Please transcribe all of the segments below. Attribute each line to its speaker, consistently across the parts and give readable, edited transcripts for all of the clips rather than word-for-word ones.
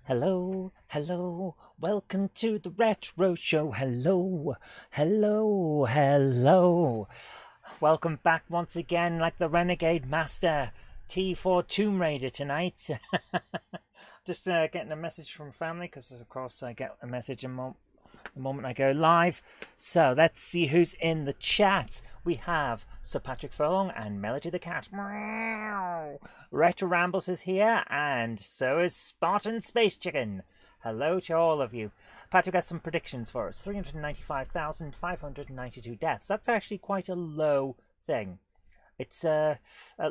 Speaker 1: Hello, hello, welcome to the Retro Show. Hello, hello, hello. Welcome back once again, like the Renegade Master T4 Tomb Raider tonight. Just getting a message from family, because of course I get a message the moment I go live. So let's see who's in the chat. We have Sir Patrick Furlong and Melody the Cat. Meow. Retro Rambles is here, and so is Spartan Space Chicken. Hello to all of you. Patrick has some predictions for us. 395,592 deaths. That's actually quite a low thing. It's a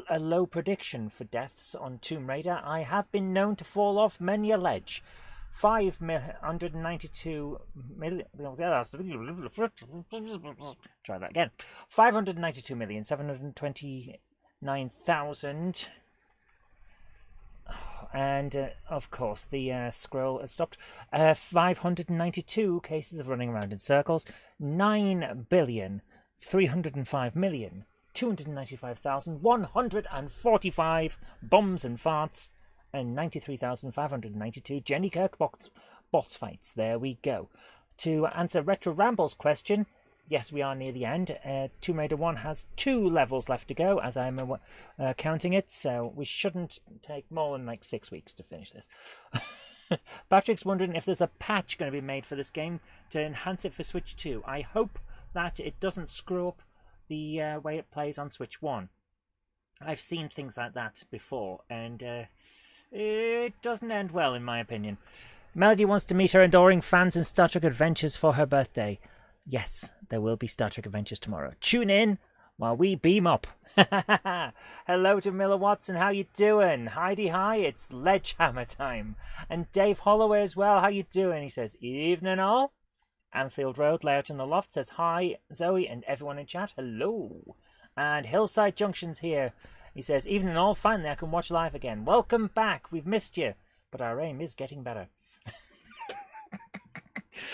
Speaker 1: low prediction for deaths on Tomb Raider. I have been known to fall off many a ledge. 592 million. Try that again. 592,729,000. And of course, the scroll has stopped. 592 cases of running around in circles. 9,305,295,145 bombs and farts. And 93,592 Jenny Kirk boss fights. There we go. To answer Retro Ramble's question, yes, we are near the end. Tomb Raider 1 has 2 levels left to go, as I'm counting it, so we shouldn't take more than like 6 weeks to finish this. Patrick's wondering if there's a patch going to be made for this game to enhance it for Switch 2. I hope that it doesn't screw up the way it plays on Switch 1. I've seen things like that before, and it doesn't end well, in my opinion. Melody wants to meet her adoring fans in Star Trek Adventures for her birthday. Yes, there will be Star Trek Adventures tomorrow. Tune in while we beam up. Hello to Miller Watson, how you doing? Heidi, hi, it's Ledgehammer time. And Dave Holloway as well, how you doing? He says, evening all. Anfield Road, Layout in the Loft, says hi, Zoe and everyone in chat, hello. And Hillside Junction's here. He says, evening all, finally I can watch live again. Welcome back, we've missed you, but our aim is getting better.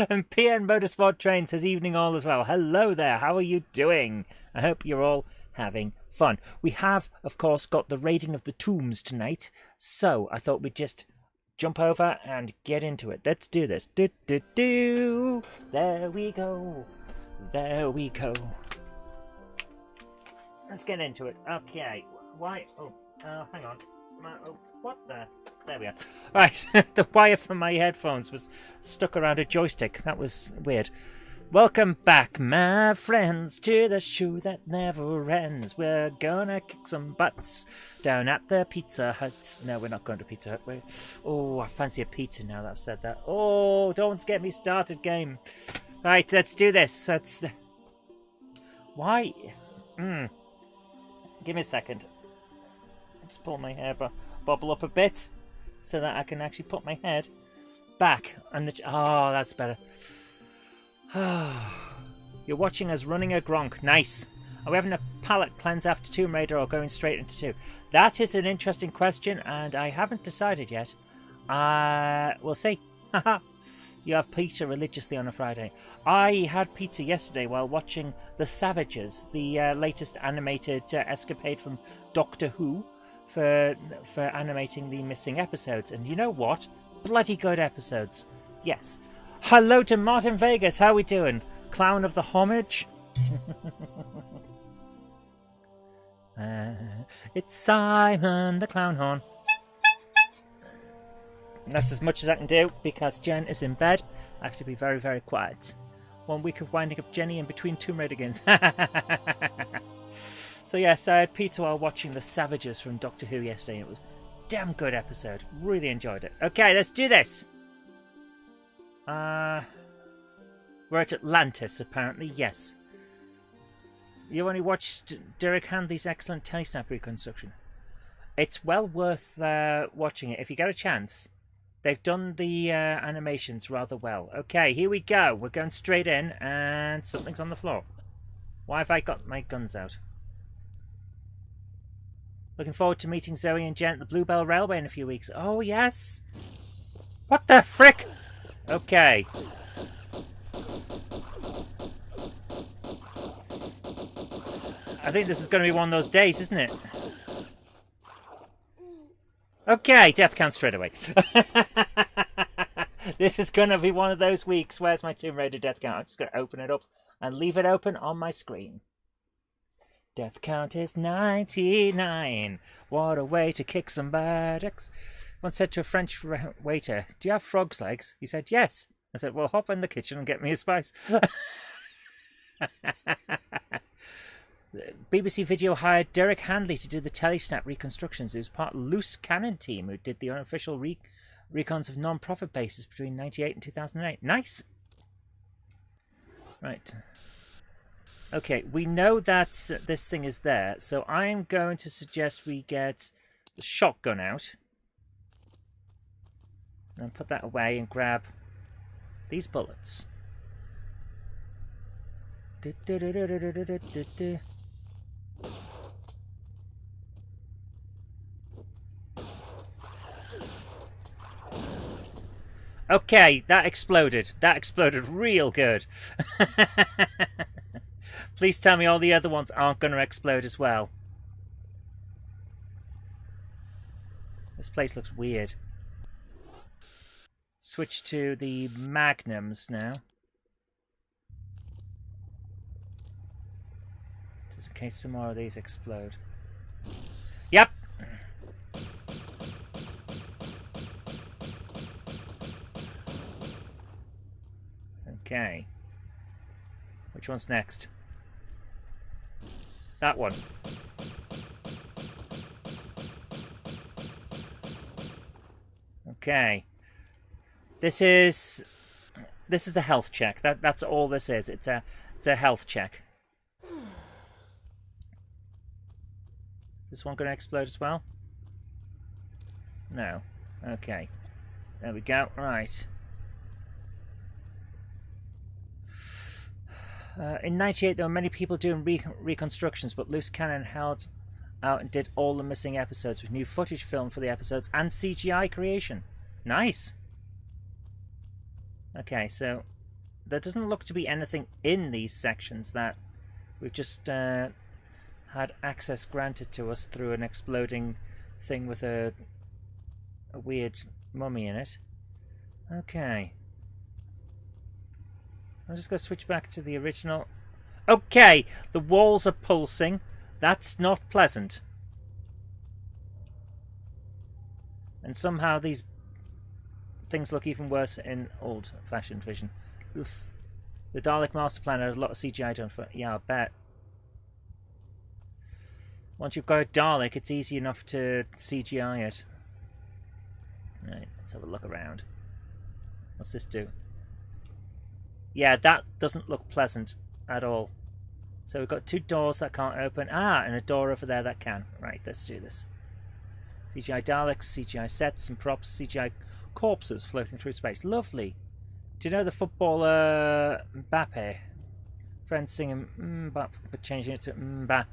Speaker 1: And PN Motorsport Train says, evening all as well. Hello there, how are you doing? I hope you're all having fun. We have, of course, got the raiding of the tombs tonight, so I thought we'd just jump over and get into it. Let's do this. Do, do, do. There we go. There we go. Let's get into it. Okay. Why? Oh, hang on. What the? There we are. Right, the wire from my headphones was stuck around a joystick. That was weird. Welcome back, my friends, to the show that never ends. We're gonna kick some butts down at the Pizza Hut. No, we're not going to Pizza Hut. Oh, I fancy a pizza now that I've said that. Oh, don't get me started, game. Right, let's do this. Why? Give me a second. Just pull my hair bobble up a bit so that I can actually put my head back. And oh, that's better. You're watching us running a Gronk. Nice. Are we having a palate cleanse after Tomb Raider or going straight into 2? That is an interesting question, and I haven't decided yet. We'll see. You have pizza religiously on a Friday. I had pizza yesterday while watching The Savages, the latest animated escapade from Doctor Who for animating the missing episodes. And you know what? Bloody good episodes. Yes. Hello to Martin Vegas. How we doing? Clown of the homage? It's Simon the Clown Horn. That's as much as I can do because Jen is in bed. I have to be very, very quiet. 1 week of winding up Jenny in between Tomb Raider games. So yes, I had pizza while watching The Savages from Doctor Who yesterday. It was a damn good episode. Really enjoyed it. Okay, let's do this. We're at Atlantis, apparently. Yes. You only watched Derek Handley's excellent Telesnap reconstruction. It's well worth watching it if you get a chance. They've done the animations rather well. Okay, here we go. We're going straight in, and something's on the floor. Why have I got my guns out? Looking forward to meeting Zoe and Jen at the Bluebell Railway in a few weeks. Oh, yes. What the frick? Okay. I think this is going to be one of those days, isn't it? Okay, death count straight away. This is going to be one of those weeks. Where's my Tomb Raider death count? I'm just going to open it up and leave it open on my screen. Death count is 99. What a way to kick some buttocks. Once said to a French waiter, "Do you have frog's legs?" He said, "Yes." I said, "Well, hop in the kitchen and get me a spice." BBC Video hired Derek Handley to do the Telesnap reconstructions. He was part of the Loose Cannon team who did the unofficial recons of non-profit bases between 98 and 2008. Nice. Right. Okay, we know that this thing is there, so I'm going to suggest we get the shotgun out. And put that away and grab these bullets. Okay, that exploded. That exploded real good. Please tell me all the other ones aren't going to explode as well. This place looks weird. Switch to the magnums now. Just in case some more of these explode. Yep! Okay. Which one's next? That one. Okay. This is a health check. That's all this is. It's a health check. Is this one going to explode as well? No. Okay. There we go. Right. In '98, there were many people doing reconstructions, but Loose Cannon held out and did all the missing episodes with new footage filmed for the episodes and CGI creation. Nice. Okay, so there doesn't look to be anything in these sections that we've just had access granted to us through an exploding thing with a weird mummy in it. Okay. I'm just going to switch back to the original. Okay, the walls are pulsing. That's not pleasant. And somehow these things look even worse in old-fashioned vision. Oof. The Dalek Master Plan had a lot of CGI done for it. Yeah, I bet. Once you've got a Dalek, it's easy enough to CGI it. Right, let's have a look around. What's this do? Yeah, that doesn't look pleasant at all. So we've got two doors that can't open. Ah, and a door over there that can. Right, let's do this. CGI Daleks, CGI sets and props, CGI corpses floating through space. Lovely. Do you know the footballer Mbappe? Friends singing Mbappe, but changing it to Mbappe.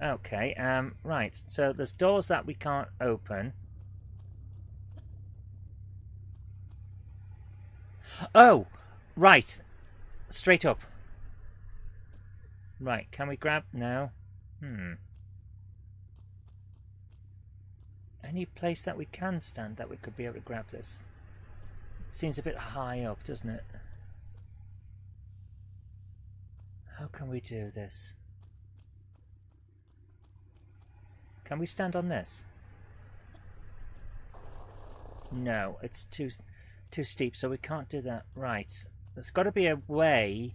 Speaker 1: Okay, right. So there's doors that we can't open. Oh, right. Straight up. Right, can we grab... No. Any place that we can stand that we could be able to grab this? It seems a bit high up, doesn't it? How can we do this? Can we stand on this? No, it's too steep, so we can't do that. Right, there's got to be a way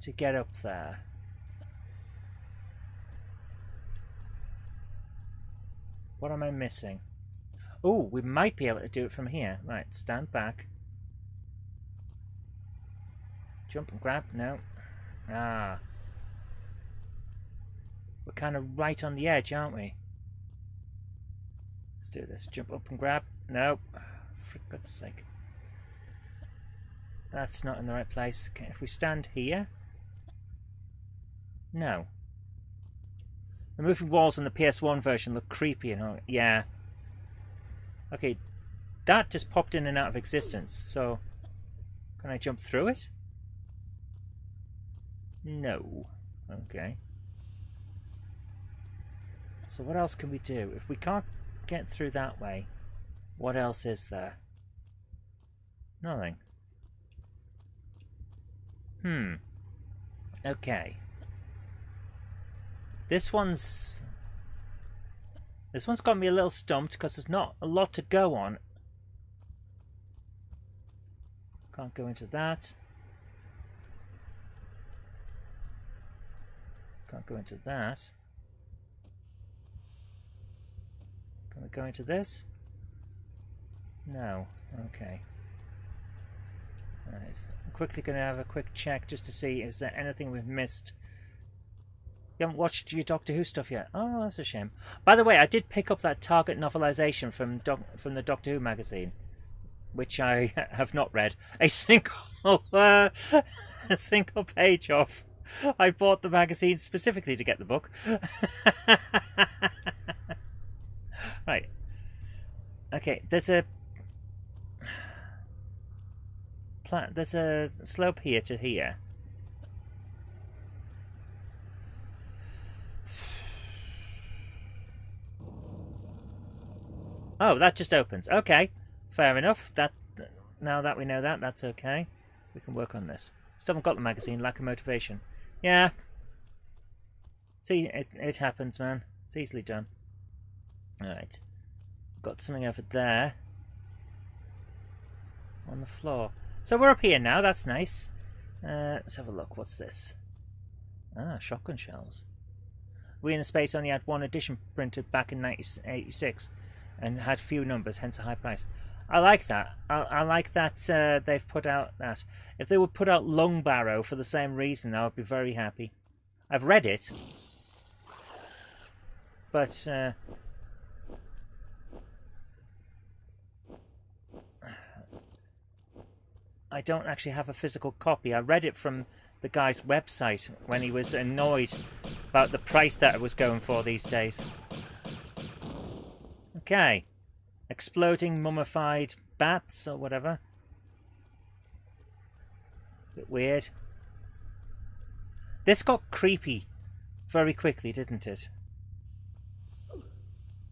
Speaker 1: to get up there. What am I missing? Oh, we might be able to do it from here. Right, stand back. Jump and grab. No. Ah. We're kind of right on the edge, aren't we? Let's do this. Jump up and grab. No. For God's sake. That's not in the right place. Okay, if we stand here. No. The moving walls on the PS1 version look creepy and all. Yeah. Okay. That just popped in and out of existence. So, can I jump through it? No. Okay. So what else can we do? If we can't get through that way, What else is there? Nothing. Okay. This one's got me a little stumped because there's not a lot to go on. Can't go into that. Can't go into that. Can we go into this? No. Okay. Alright. I'm quickly going to have a quick check just to see is there anything we've missed. You haven't watched your Doctor Who stuff yet? Oh, that's a shame. By the way, I did pick up that Target novelisation from the Doctor Who magazine, which I have not read a single a single page of. I bought the magazine specifically to get the book. Right. Okay, there's a slope here to here. Oh, that just opens. Okay, fair enough. Now that we know that, that's okay. We can work on this. Still haven't got the magazine. Lack of motivation. Yeah. See, it happens, man. It's easily done. Alright. Got something over there. On the floor. So we're up here now. That's nice. Let's have a look. What's this? Ah, shotgun shells. We in the Space only had one edition printed back in 1986 and had few numbers, hence a high price. I like that. I like that they've put out that. If they would put out Long Barrow for the same reason, I would be very happy. I've read it, but I don't actually have a physical copy. I read it from the guy's website when he was annoyed about the price that it was going for these days. Okay. Exploding mummified bats or whatever. Bit weird. This got creepy very quickly, didn't it?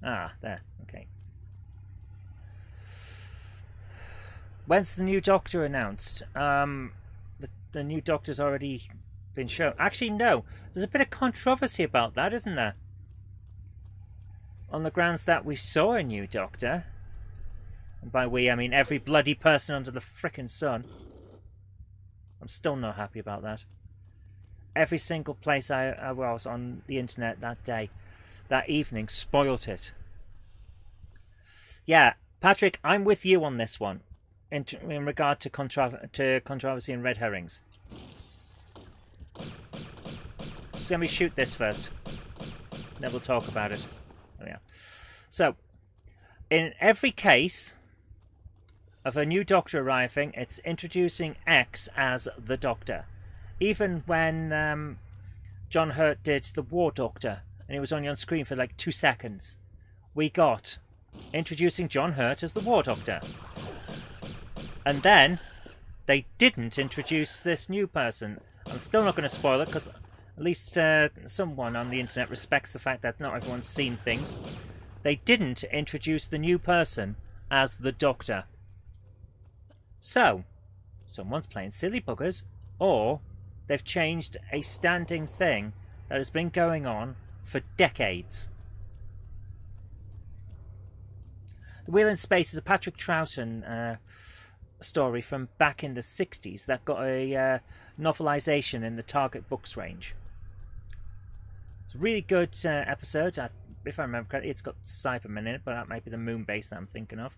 Speaker 1: Ah, there. Okay. When's the new Doctor announced? The new Doctor's already been shown. Actually, no. There's a bit of controversy about that, isn't there? On the grounds that we saw a new Doctor. And by we, I mean every bloody person under the frickin' sun. I'm still not happy about that. Every single place I was on the internet that day, that evening, spoilt it. Yeah, Patrick, I'm with you on this one. In regard to controversy and red herrings. So let me shoot this first. Then we'll talk about it. Oh, yeah. So, in every case of a new Doctor arriving, it's introducing X as the Doctor. Even when John Hurt did the War Doctor, and he was only on screen for like 2 seconds, we got introducing John Hurt as the War Doctor. And then they didn't introduce this new person. I'm still not going to spoil it because at least someone on the internet respects the fact that not everyone's seen things. They didn't introduce the new person as the Doctor. So, someone's playing silly buggers, or they've changed a standing thing that has been going on for decades. The Wheel in Space is a Patrick Troughton story from back in the 60s that got a novelisation in the Target Books range. It's a really good episode. If I remember correctly, it's got Cybermen in it, but that might be the moon base that I'm thinking of.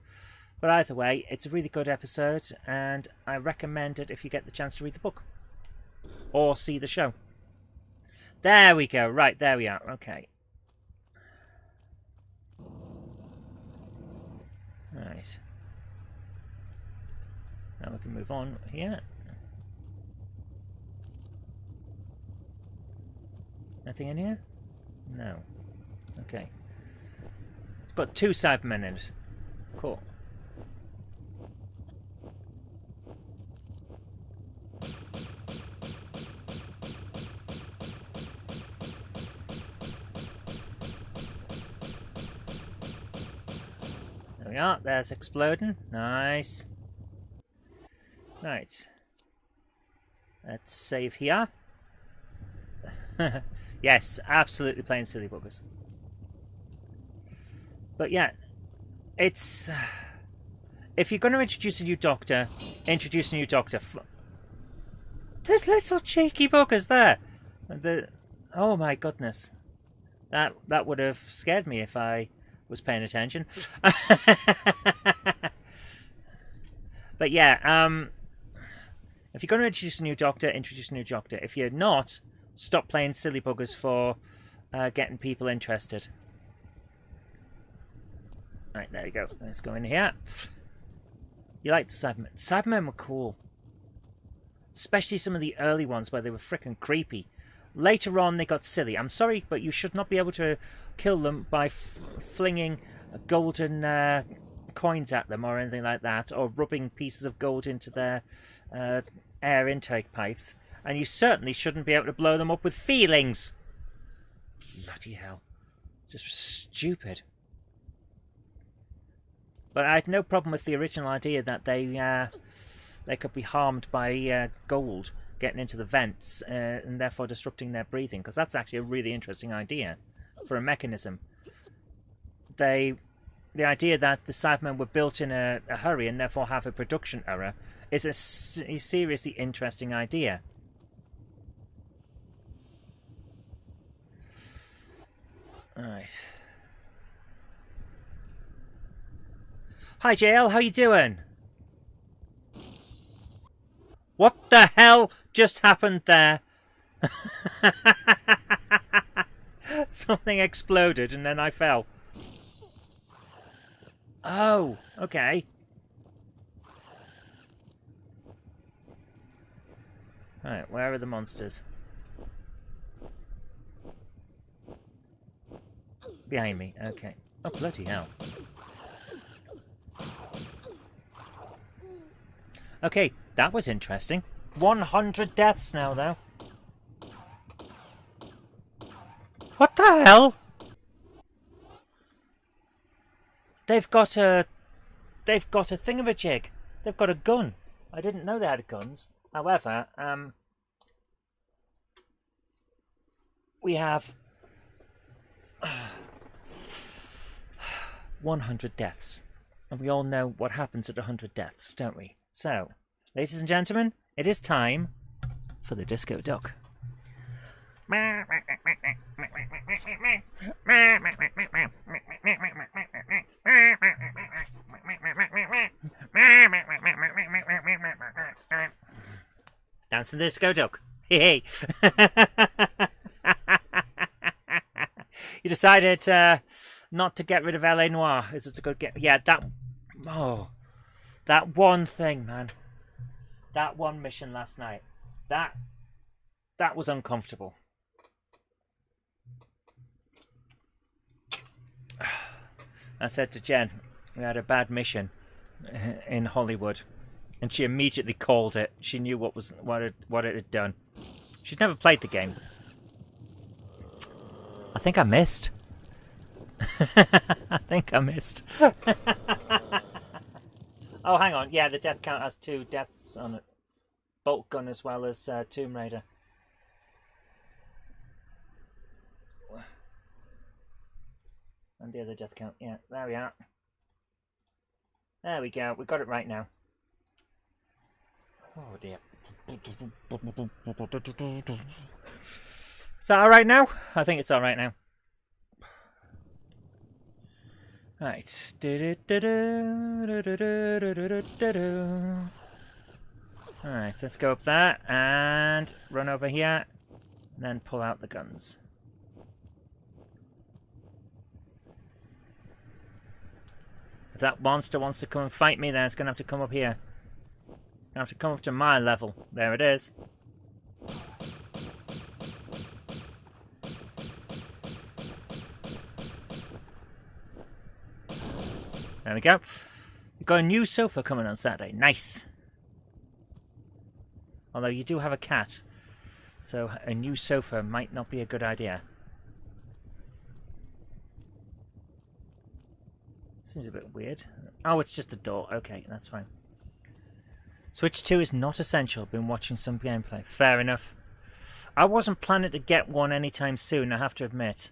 Speaker 1: But either way, it's a really good episode, and I recommend it if you get the chance to read the book. Or see the show. There we go. Right, there we are. Okay. Right. Now we can move on here. Nothing in here? No. Okay. It's got 2 Cybermen in it. Cool. There we are. There's exploding. Nice. Right. Let's save here. Yes, absolutely playing silly buggers. But yeah, it's... if you're going to introduce a new Doctor, introduce a new Doctor. There's little cheeky buggers there. Oh my goodness. That would have scared me if I was paying attention. But yeah, if you're going to introduce a new Doctor, introduce a new Doctor. If you're not, stop playing silly buggers for getting people interested. Right, there you go. Let's go in here. You like the Cybermen? Cybermen were cool. Especially some of the early ones where they were freaking creepy. Later on, they got silly. I'm sorry, but you should not be able to kill them by flinging golden coins at them or anything like that, or rubbing pieces of gold into their air intake pipes. And you certainly shouldn't be able to blow them up with feelings. Bloody hell. Just stupid. But I had no problem with the original idea that they could be harmed by gold getting into the vents and therefore disrupting their breathing, because that's actually a really interesting idea for a mechanism. The idea that the Cybermen were built in a hurry and therefore have a production error is a seriously interesting idea. Alright. Hi JL, how you doing? What the hell just happened there? Something exploded and then I fell. Oh, okay. Alright, where are the monsters? Behind me, okay. Oh, bloody hell. Okay, that was interesting. 100 deaths now, though. What the hell? They've got a thingamajig. They've got a gun. I didn't know they had guns. However, we have 100 deaths. And we all know what happens at 100 deaths, don't we? So, ladies and gentlemen, it is time for the Disco Duck. Dancing the Disco Duck. Hey. You decided not to get rid of LA Noire. Is it a good game? Yeah, that one thing, man. That one mission last night. That was uncomfortable. I said to Jen, we had a bad mission in Hollywood, and she immediately called it. She knew what it had done. She's never played the game. I think I missed. I think I missed. Oh, hang on. Yeah, the death count has 2 deaths on it. Bolt gun as well as Tomb Raider. And the other death count. Yeah, there we are. There we go. We got it right now. Oh dear. Is that alright now? I think it's alright now. Right. Alright, let's go up there and run over here and then pull out the guns. If that monster wants to come and fight me, then it's going to have to come up here. It's going to have to come up to my level. There it is. There we go. We've got a new sofa coming on Saturday. Nice. Although you do have a cat, so a new sofa might not be a good idea. Seems a bit weird. Oh, it's just a door. Okay, that's fine. Switch 2 is not essential. Been watching some gameplay. Fair enough. I wasn't planning to get one anytime soon, I have to admit.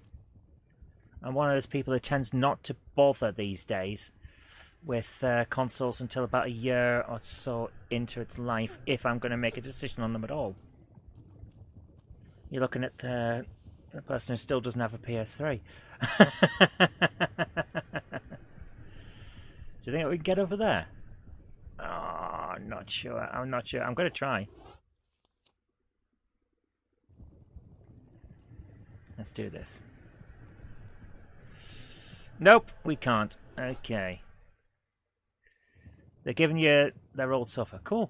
Speaker 1: I'm one of those people who tends not to bother these days with consoles until about a year or so into its life, if I'm going to make a decision on them at all. You're looking at the person who still doesn't have a PS3. Do you think we can get over there? Oh, I'm not sure. I'm not sure. I'm going to try. Let's do this. Nope, we can't. Okay. They're giving you their old sofa. Cool.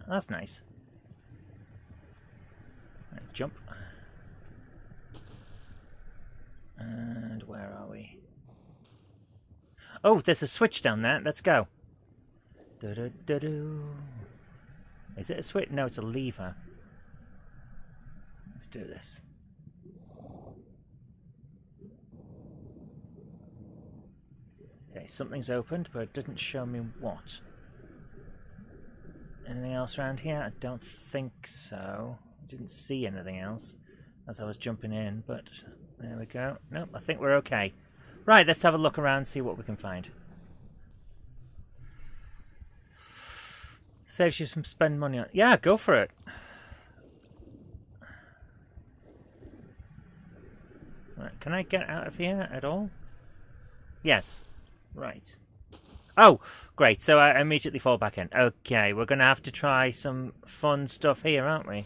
Speaker 1: That's nice. Right, jump. And where are we? Oh, there's a switch down there. Let's go. Do-do-do-do. Is it a switch? No, it's a lever. Let's do this. Okay, something's opened, but it didn't show me what. Anything else around here? I don't think so. I didn't see anything else as I was jumping in, but there we go. Nope, I think we're okay. Right, let's have a look around and see what we can find. Saves you some spend money on. Yeah, go for it. Right, can I get out of here at all? Yes. Right. Oh, great. So I immediately fall back in. Okay, we're going to have to try some fun stuff here, aren't we?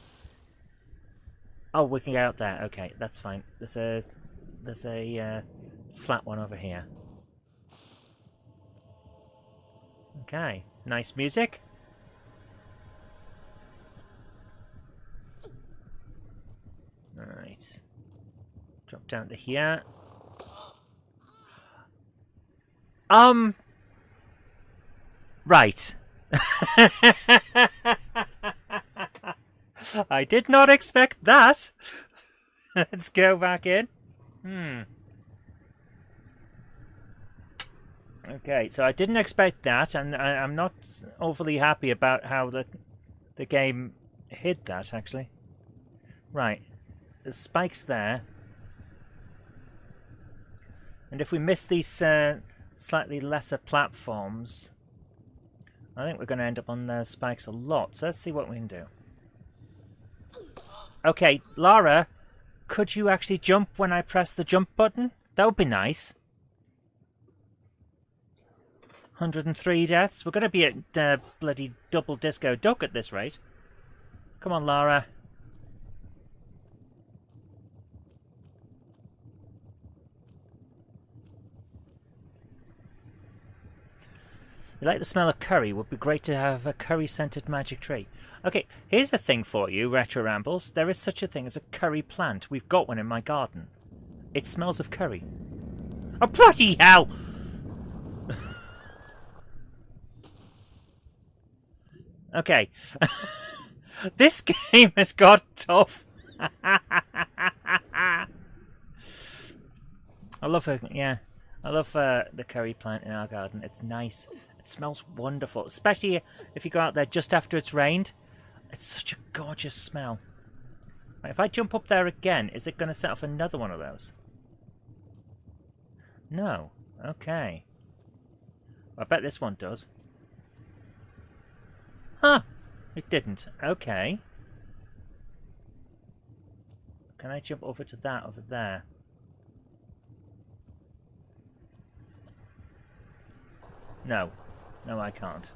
Speaker 1: Oh, we can get out there. Okay, that's fine. There's a flat one over here. Okay, nice music. Alright. Drop down to here. Right. I did not expect that. Let's go back in. Okay, so I didn't expect that, and I'm not overly happy about how the game hid that, actually. Right. There's spikes there. And if we miss these slightly lesser platforms, I think we're going to end up on those spikes a lot. So let's see what we can do. Okay, Lara, could you actually jump when I press the jump button? That would be nice. 103 deaths. We're going to be at bloody double disco duck at this rate. Come on, Lara. You like the smell of curry? Would be great to have a curry-scented magic tree. Okay, here's the thing for you, Retro Rambles. There is such a thing as a curry plant. We've got one in my garden. It smells of curry. Oh, bloody hell! Okay. This game has got tough. I love it, yeah. I love the curry plant in our garden. It's nice. It smells wonderful, especially if you go out there just after it's rained. It's such a gorgeous smell. Right, if I jump up there again, is it going to set off another one of those? No. Okay. I bet this one does. Huh. It didn't. Okay. Can I jump over to that over there? No. No, I can't.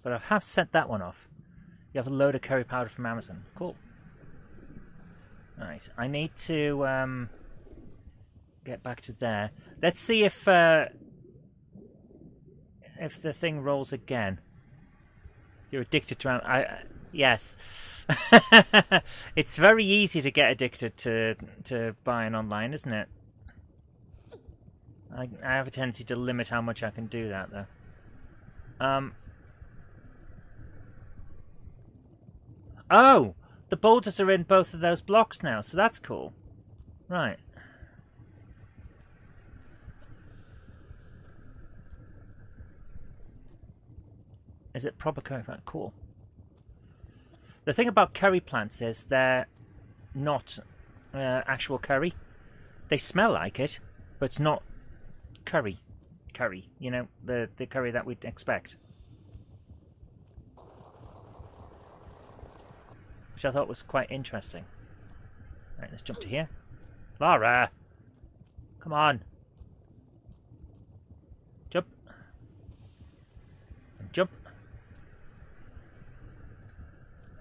Speaker 1: But I have sent that one off. You have a load of curry powder from Amazon. Cool. Alright, I need to get back to there. Let's see if the thing rolls again. You're addicted to... yes. It's very easy to get addicted to buying online, isn't it? I have a tendency to limit how much I can do that, though. Oh! the boulders are in both of those blocks now, so that's cool. Right. Is it proper curry plant? Cool. The thing about curry plants is they're not actual curry. They smell like it, but it's not curry. Curry, you know, the curry that we'd expect. Which I thought was quite interesting. Right, let's jump to here. Lara! Come on! Jump. And jump.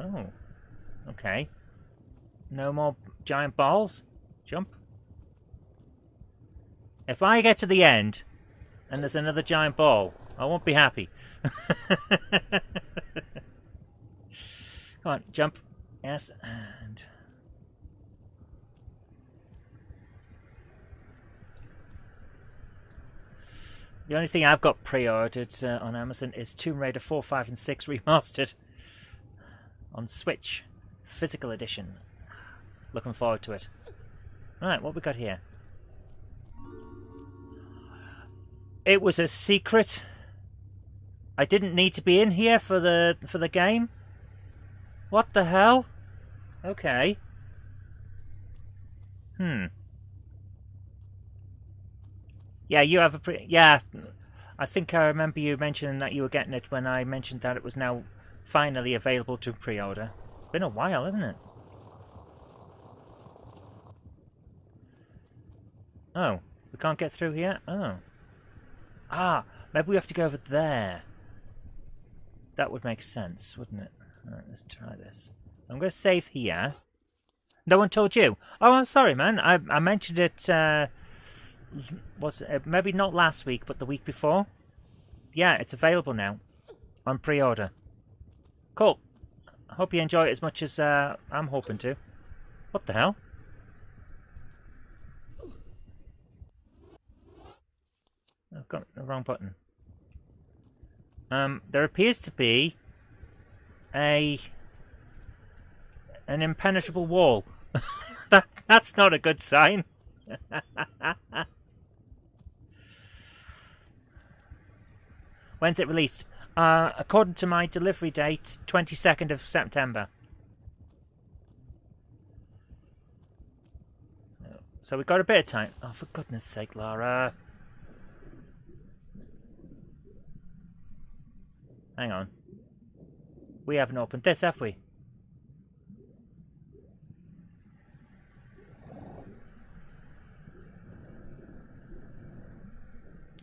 Speaker 1: Oh. Okay. No more giant balls? Jump. If I get to the end and there's another giant ball, I won't be happy. Come on, jump. Yes, and... The only thing I've got pre-ordered on Amazon is Tomb Raider 4, 5 and 6 Remastered. On Switch. Physical edition. Looking forward to it. Right, what we got here? It was a secret. I didn't need to be in here for the game. What the hell? Okay. Yeah, you have a yeah. I think I remember you mentioning that you were getting it when I mentioned that it was now finally available to pre-order. Been a while, isn't it? Oh, we can't get through here? Oh. Ah, maybe we have to go over there. That would make sense, wouldn't it? Alright, let's try this. I'm going to save here. No one told you? Oh, I'm sorry, man. I mentioned it, was it, maybe not last week, but the week before. Yeah, it's available now. On pre-order. Cool. I hope you enjoy it as much as I'm hoping to. What the hell? I've got the wrong button. There appears to be an impenetrable wall. That's not a good sign. When's it released? According to my delivery date, 22nd of September. So we've got a bit of time. Oh, for goodness sake, Lara. Hang on. We haven't opened this, have we?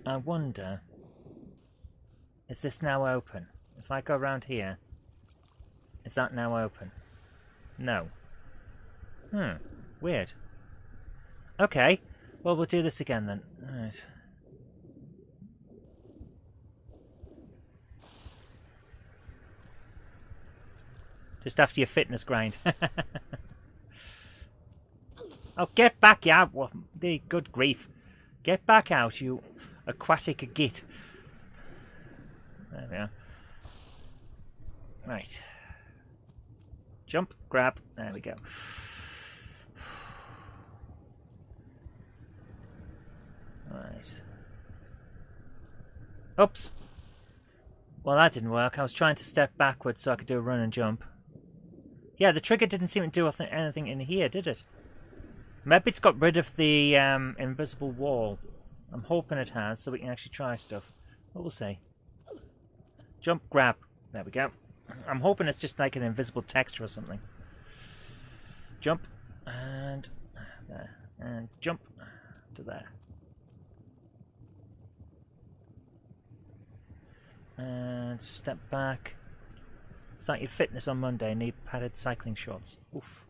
Speaker 1: I wonder... Is this now open? If I go around here... Is that now open? No. Weird. Okay. Well, we'll do this again then. Alright. Just after your fitness grind. Oh, get back out! Good grief. Get back out, you aquatic git. There we are. Right. Jump, grab. There we go. Right. Oops. Well, that didn't work. I was trying to step backwards so I could do a run and jump. Yeah, the trigger didn't seem to do anything in here, did it? Maybe it's got rid of the invisible wall. I'm hoping it has, so we can actually try stuff. But we'll see. Jump, grab. There we go. I'm hoping it's just like an invisible texture or something. Jump, and there. And jump to there. And step back. Start your fitness on Monday. Need padded cycling shorts. Oof.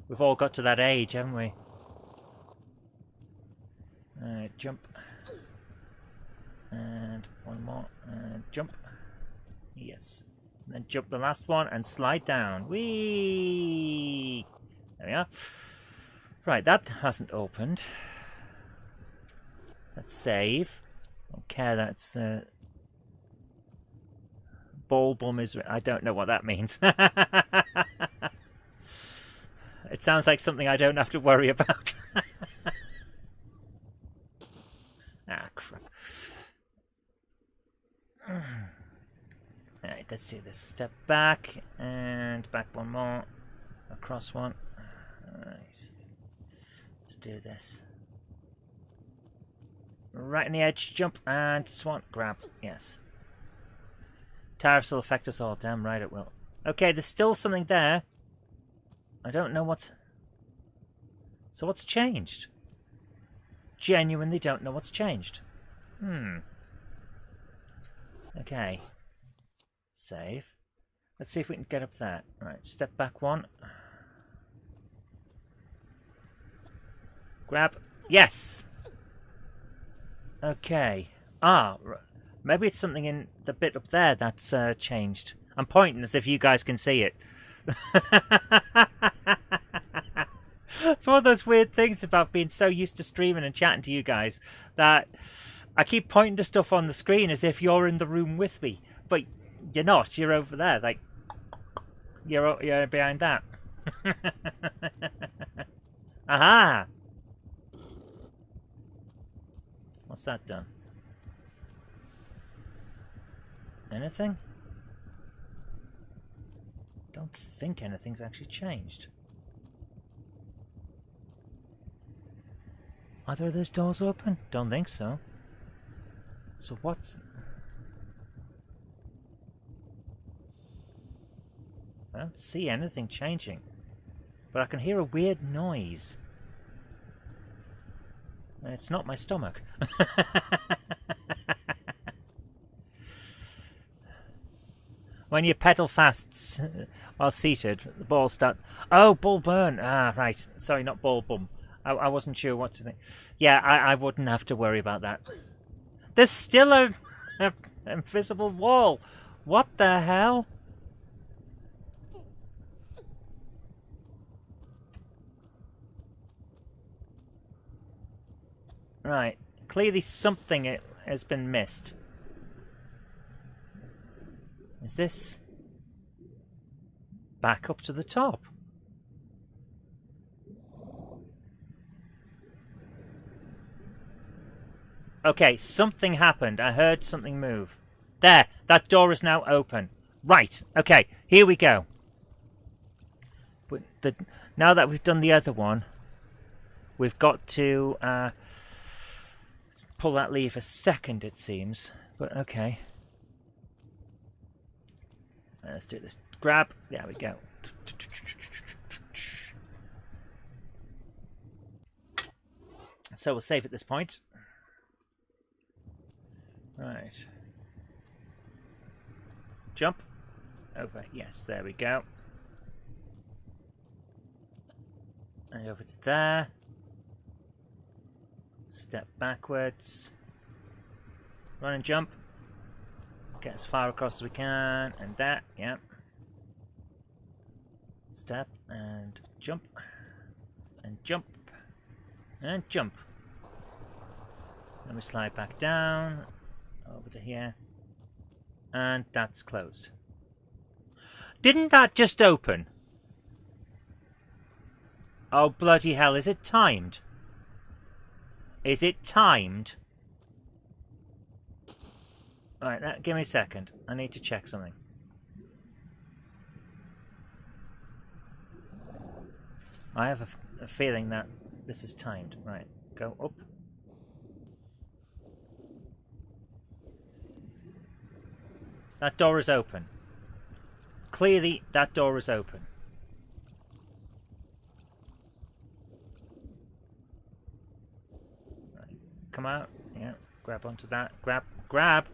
Speaker 1: We've all got to that age, haven't we? Alright, jump. And one more. And jump. Yes. And then jump the last one and slide down. Whee! There we are. Right, that hasn't opened. Let's save. Don't care that it's ball bum is... I don't know what that means. It sounds like something I don't have to worry about. Ah, crap. Alright, let's do this. Step back, and back one more. Across one. Alright. Let's do this. Right on the edge, jump, and swan, grab. Yes. Tariffs will affect us all. Damn right it will. Okay, there's still something there. I don't know what's... So what's changed? Genuinely don't know what's changed. Okay. Save. Let's see if we can get up there. Right, step back one. Grab. Yes! Okay. Ah, maybe it's something in the bit up there that's changed. I'm pointing as if you guys can see it. It's one of those weird things about being so used to streaming and chatting to you guys that I keep pointing to stuff on the screen as if you're in the room with me, but you're not. You're over there, like you're behind that. Aha! What's that done? Anything? Don't think anything's actually changed. Either of those doors open? Don't think so. So what's... I don't see anything changing. But I can hear a weird noise. And it's not my stomach. When you pedal fast while seated, the balls start... Oh, ball burn! Ah, right. Sorry, not ball bum. I wasn't sure what to think. Yeah, I wouldn't have to worry about that. There's still a invisible wall. What the hell? Right. Clearly something has been missed. Is this back up to the top? Okay, something happened. I heard something move. There! That door is now open. Right, okay, here we go. But now that we've done the other one, we've got to pull that lever second, it seems. But okay. Let's do this. Grab. There we go. So we'll save at this point. Right. Jump. Over. Yes, there we go. And over to there. Step backwards. Run and jump. Get as far across as we can. And that. Yeah. Step and jump. And jump. And jump. Then we slide back down. Over to here. And that's closed. Didn't that just open? Oh, bloody hell. Is it timed? Is it timed? Alright, give me a second. I need to check something. I have a feeling that this is timed. Right, go up. That door is open. Clearly, that door is open. Right. Come out. Yeah. Grab onto that. Grab. Grab.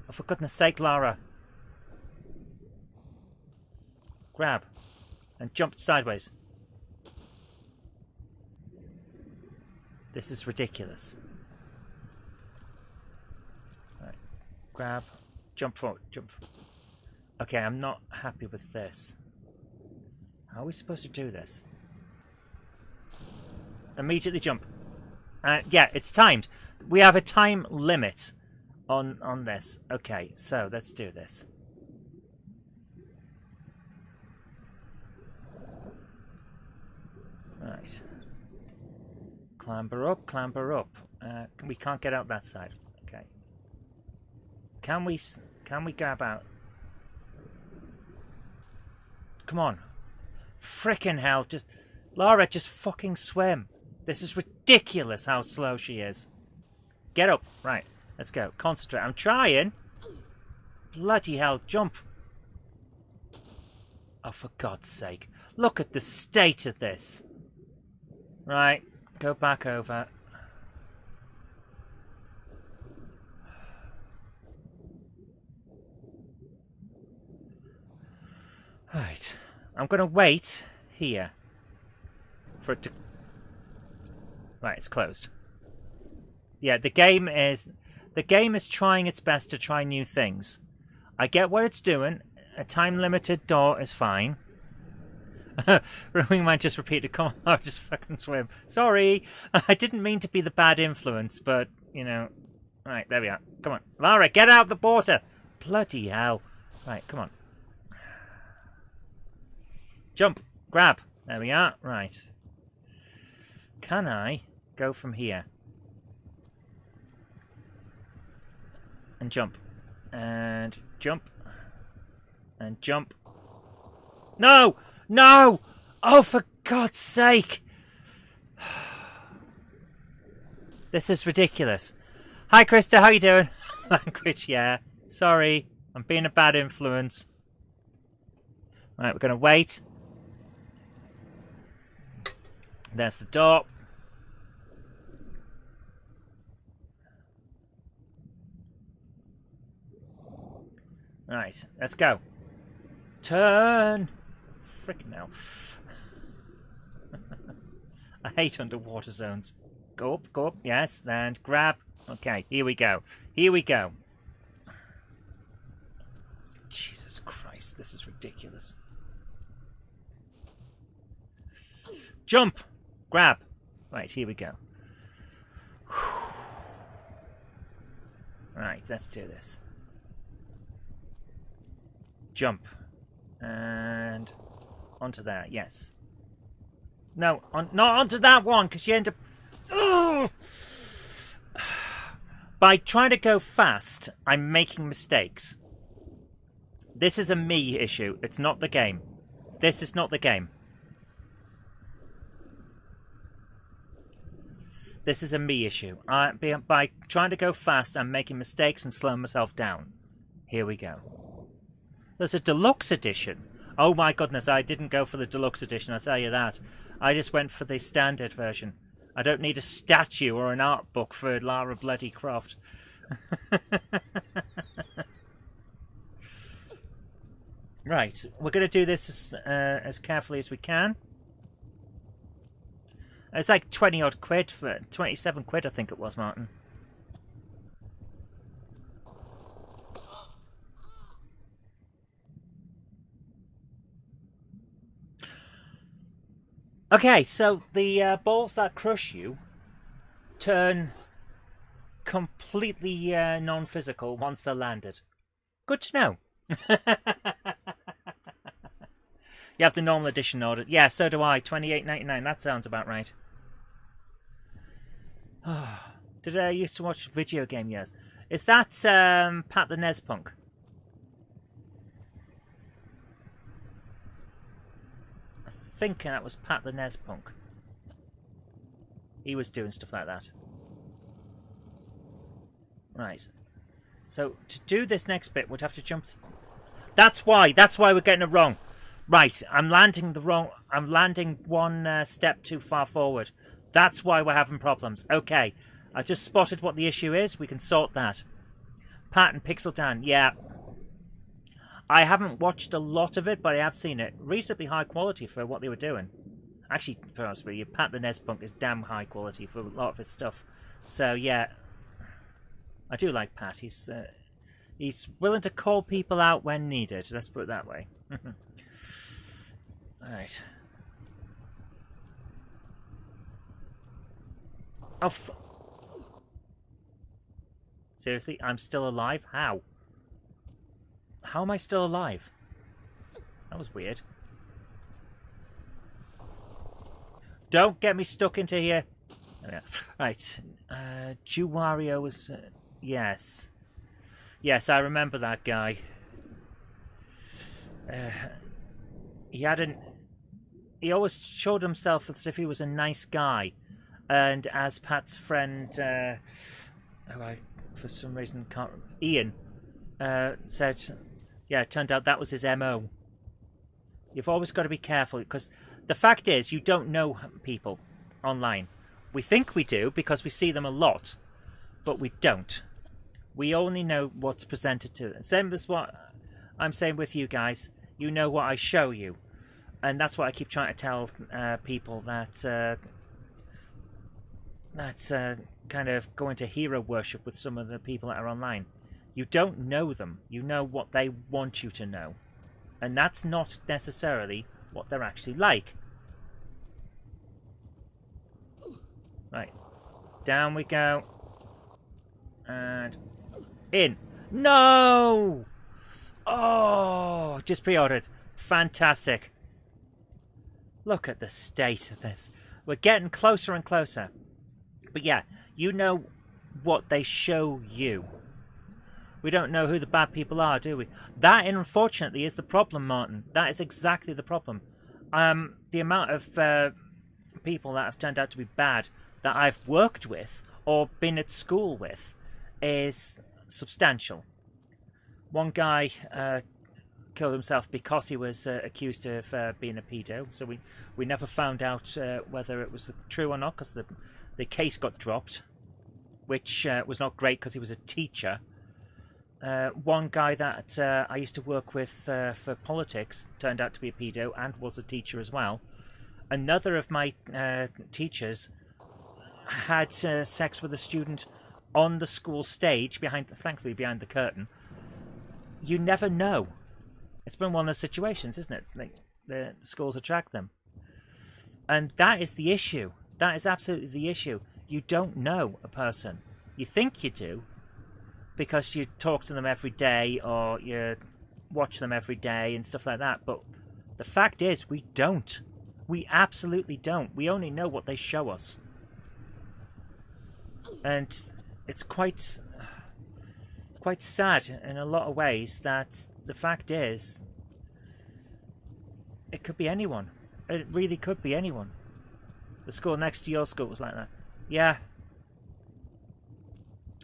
Speaker 1: Oh, for goodness sake, Lara. Grab. And jump sideways. This is ridiculous. Right. Grab. Jump forward, jump forward. Okay, I'm not happy with this. How are we supposed to do this? Immediately jump. Yeah, it's timed. We have a time limit on this. Okay, so let's do this. Clamber up, clamber up. We can't get out that side. Okay. Can we grab out? Come on. Frickin' hell, Lara, just fucking swim. This is ridiculous how slow she is. Get up. Right, let's go. Concentrate. I'm trying. Bloody hell, jump. Oh, for God's sake. Look at the state of this. Right, go back over. Right, I'm going to wait here for it to... Right, it's closed. Yeah, the game is trying its best to try new things. I get what it's doing. A time-limited door is fine. Wingman just repeated, come on, just fucking swim. Sorry, I didn't mean to be the bad influence, but, you know. Right, there we are. Come on. Lara, get out of the water! Bloody hell. Right, come on. Jump. Grab. There we are. Right. Can I go from here? And jump. And jump. And jump. No! No! Oh, for God's sake! This is ridiculous. Hi, Krista. How you doing? Language, yeah. Sorry. I'm being a bad influence. Right, we're going to wait. There's the door. Right, let's go. Turn! Frickin' hell. I hate underwater zones. Go up, yes, and grab. Okay, here we go. Here we go. Jesus Christ, this is ridiculous. Jump! Grab. Right, here we go. Right, let's do this. Jump. And onto there, yes. No, not onto that one, because you end up... Ugh! By trying to go fast, I'm making mistakes. This is a me issue. It's not the game. This is not the game. This is a me issue. By trying to go fast, I'm making mistakes and slowing myself down. Here we go. There's a deluxe edition. Oh my goodness, I didn't go for the deluxe edition, I'll tell you that. I just went for the standard version. I don't need a statue or an art book for Lara Bloody Croft. Right, we're going to do this as carefully as we can. It's like 20 odd quid for 27 quid, I think it was, Martin. Okay, so the balls that crush you turn completely non-physical once they're landed. Good to know. You have the normal edition ordered. Yeah, so do I. $28.99. That sounds about right. Did I used to watch video game years? Is that Pat the Nez Punk? I think that was Pat the Nez Punk. He was doing stuff like that. Right. So to do this next bit, we'd have to jump. That's why we're getting it wrong. Right, I'm landing one step too far forward. That's why we're having problems. Okay, I just spotted what the issue is. We can sort that. Pat and Pixel Dan, yeah. I haven't watched a lot of it, but I have seen it. Reasonably high quality for what they were doing. Actually, to be honest with you, Pat the Nez Punk is damn high quality for a lot of his stuff. So, yeah. I do like Pat. He's willing to call people out when needed. Let's put it that way. Alright. Oh, seriously? I'm still alive? How? How am I still alive? That was weird. Don't get me stuck into here. Yeah. Right. Juwario was... yes. Yes, I remember that guy. He hadn't... He always showed himself as if he was a nice guy. And as Pat's friend... who I, for some reason, can't... Ian said... Yeah, it turned out that was his MO. You've always got to be careful, because the fact is, you don't know people online. We think we do, because we see them a lot. But we don't. We only know what's presented to them. Same as what I'm saying with you guys. You know what I show you. And that's what I keep trying to tell people that that's kind of going to hero worship with some of the people that are online. You don't know them. You know what they want you to know. And that's not necessarily what they're actually like. Right. Down we go. And in. No! Oh, just pre-ordered. Fantastic. Look at the state of this. We're getting closer and closer. But yeah, you know what they show you. We don't know who the bad people are, do we? That, unfortunately, is the problem, Martin. That is exactly the problem. The amount of people that have turned out to be bad that I've worked with or been at school with is substantial. One guy killed himself because he was accused of being a pedo, so we never found out whether it was true or not, because the case got dropped, which was not great because he was a teacher. One guy that I used to work with for politics turned out to be a pedo and was a teacher as well. Another of my teachers had sex with a student on the school stage, thankfully behind the curtain. You never know. It's been one of those situations, isn't it? Like the schools attract them. And that is the issue. That is absolutely the issue. You don't know a person. You think you do, because you talk to them every day or you watch them every day and stuff like that. But the fact is, we don't. We absolutely don't. We only know what they show us. And it's quite sad in a lot of ways that the fact is, it could be anyone. It really could be anyone. The school next to your school was like that. Yeah.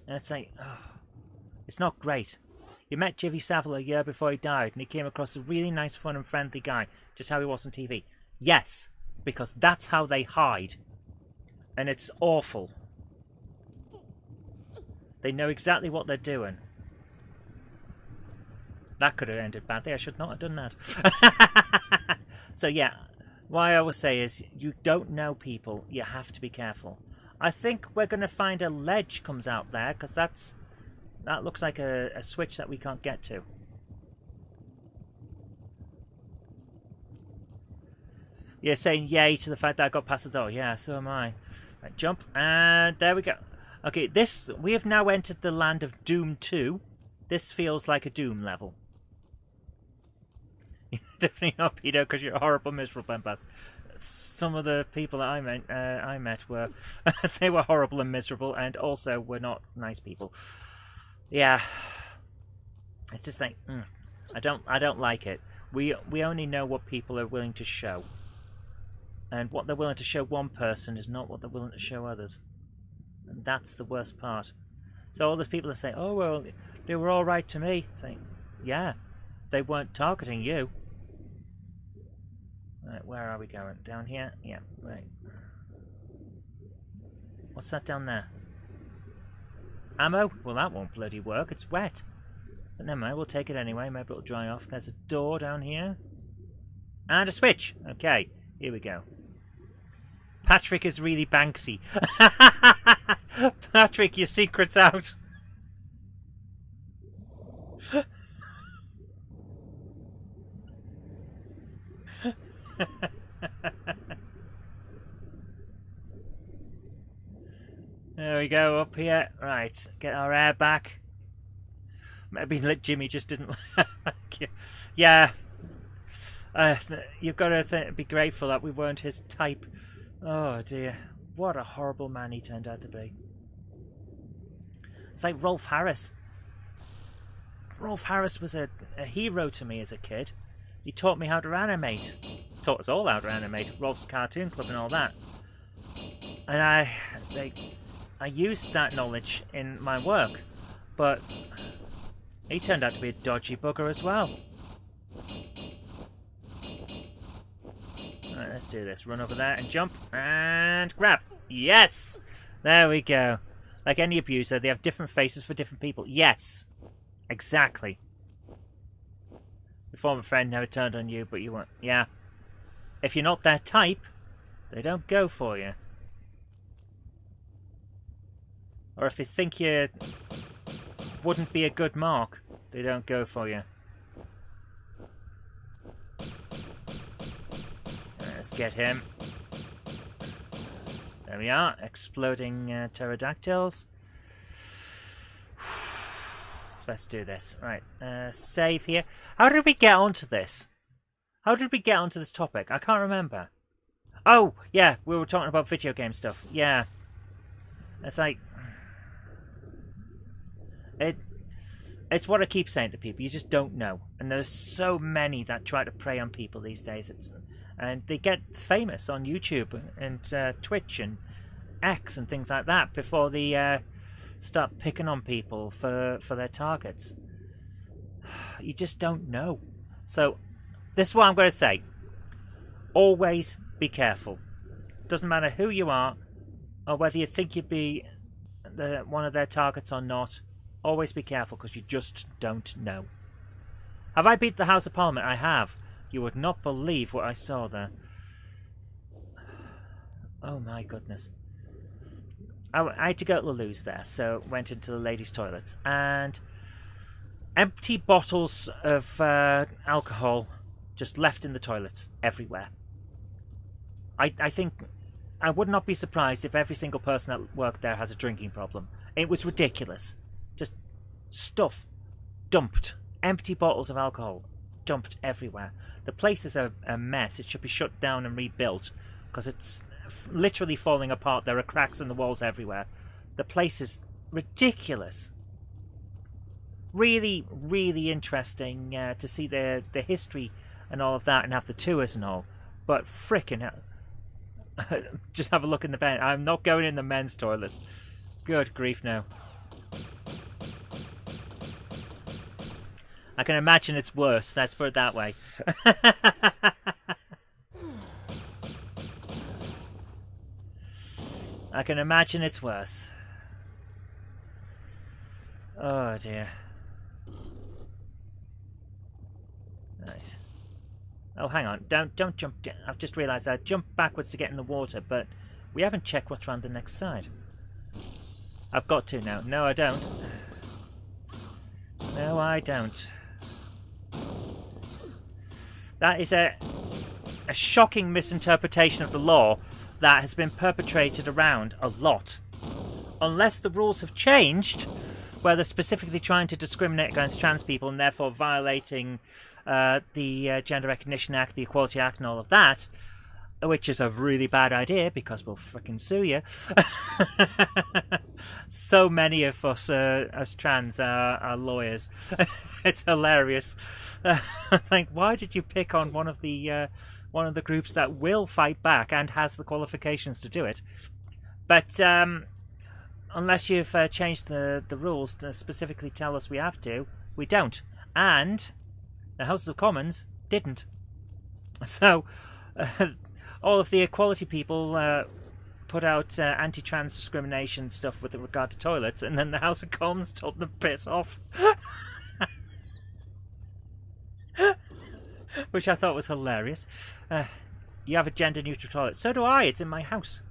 Speaker 1: And it's like, oh, it's not great. You met Jimmy Savile a year before he died, and he came across a really nice, fun and friendly guy, just how he was on TV. Yes, because that's how they hide. And it's awful. They know exactly what they're doing. That could have ended badly. I should not have done that. So yeah, what I always say is, you don't know people. You have to be careful. I think we're going to find a ledge comes out there, because that looks like a switch that we can't get to. You're saying yay to the fact that I got past the door. Yeah, so am I. Right, jump, and there we go. Okay, we have now entered the land of Doom 2. This feels like a Doom level. Definitely not pedo because you're a horrible, miserable bastard. Some of the people that I met were they were horrible and miserable, and also were not nice people. Yeah, it's just like I don't like it. We only know what people are willing to show, and what they're willing to show one person is not what they're willing to show others, and that's the worst part. So all those people that say, "Oh well, they were all right to me," saying, "Yeah, they weren't targeting you." Right, where are we going? Down here? Yeah, right. What's that down there? Ammo? Well, that won't bloody work. It's wet. But never mind, we'll take it anyway. Maybe it'll dry off. There's a door down here. And a switch. Okay, here we go. Patrick is really Banksy. Patrick, your secret's out. There we go, up here. Right, get our air back. Maybe Jimmy just didn't like you. Yeah. You've got to be grateful that we weren't his type. Oh dear. what a horrible man he turned out to be. It's like Rolf Harris. Rolf Harris was a hero to me as a kid. He taught me how to animate. Taught us all how to animate. Rolf's Cartoon Club and all that. And I used that knowledge in my work. But he turned out to be a dodgy bugger as well. Alright, let's do this. Run over there and jump and grab. Yes! There we go. Like any abuser, they have different faces for different people. Yes! Exactly. Your former friend never turned on you, but you weren't. Yeah. If you're not their type, they don't go for you. Or if they think you wouldn't be a good mark, they don't go for you. Let's get him. There we are. Exploding pterodactyls. Let's do this. Right. Save here. How did we get onto this? How did we get onto this topic? I can't remember. Oh, yeah. We were talking about video game stuff. Yeah. It's like... It's what I keep saying to people. You just don't know. And there's so many that try to prey on people these days. And they get famous on YouTube and Twitch and X and things like that before they start picking on people for their targets. You just don't know. So this is what I'm going to say. Always be careful. Doesn't matter who you are or whether you think you'd be one of their targets or not. Always be careful because you just don't know. Have I beat the House of Parliament? I have. You would not believe what I saw there. Oh my goodness. I had to go to the loos there, so went into the ladies' toilets. And empty bottles of alcohol just left in the toilets everywhere. I think I would not be surprised if every single person that worked there has a drinking problem. It was ridiculous. Just stuff dumped. Empty bottles of alcohol dumped everywhere. The place is a mess. It should be shut down and rebuilt because it's literally falling apart. There are cracks in the walls everywhere. The place is ridiculous. Really, really interesting to see the history and all of that and have the tours and all. But frickin' hell. Just have a look in the bed. I'm not going in the men's toilets. Good grief, no. I can imagine it's worse. Let's put it that way. I can imagine it's worse. Oh dear. Nice. Oh, hang on. Don't jump. I've just realised I jumped backwards to get in the water, but we haven't checked what's around the next side. I've got to now. No, I don't. No, I don't. That is a shocking misinterpretation of the law that has been perpetrated around a lot. Unless the rules have changed, where they're specifically trying to discriminate against trans people and therefore violating the Gender Recognition Act, the Equality Act and all of that, which is a really bad idea because we'll frickin' sue you. So many of us as trans are lawyers. It's hilarious. I think, why did you pick on one of the groups that will fight back and has the qualifications to do it? But unless you've changed the rules to specifically tell us we have to, we don't. And the House of Commons didn't. So all of the equality people put out anti-trans discrimination stuff with regard to toilets, and then the House of Commons told them to piss off. Which I thought was hilarious. You have a gender-neutral toilet. So do I. It's in my house.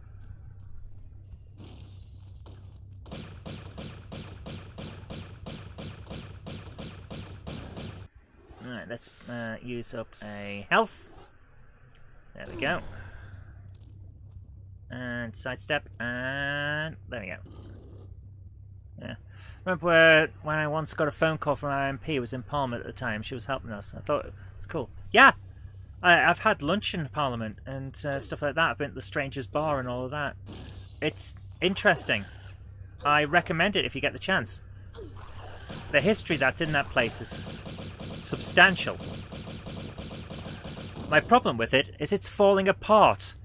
Speaker 1: Alright, let's use up a health. There we go. And sidestep, and there we go. Yeah. Remember when I once got a phone call from our MP, who was in Parliament at the time, she was helping us. I thought it was cool. Yeah! I've had lunch in Parliament and stuff like that. I've been to the Strangers Bar and all of that. It's interesting. I recommend it if you get the chance. The history that's in that place is substantial. My problem with it is it's falling apart.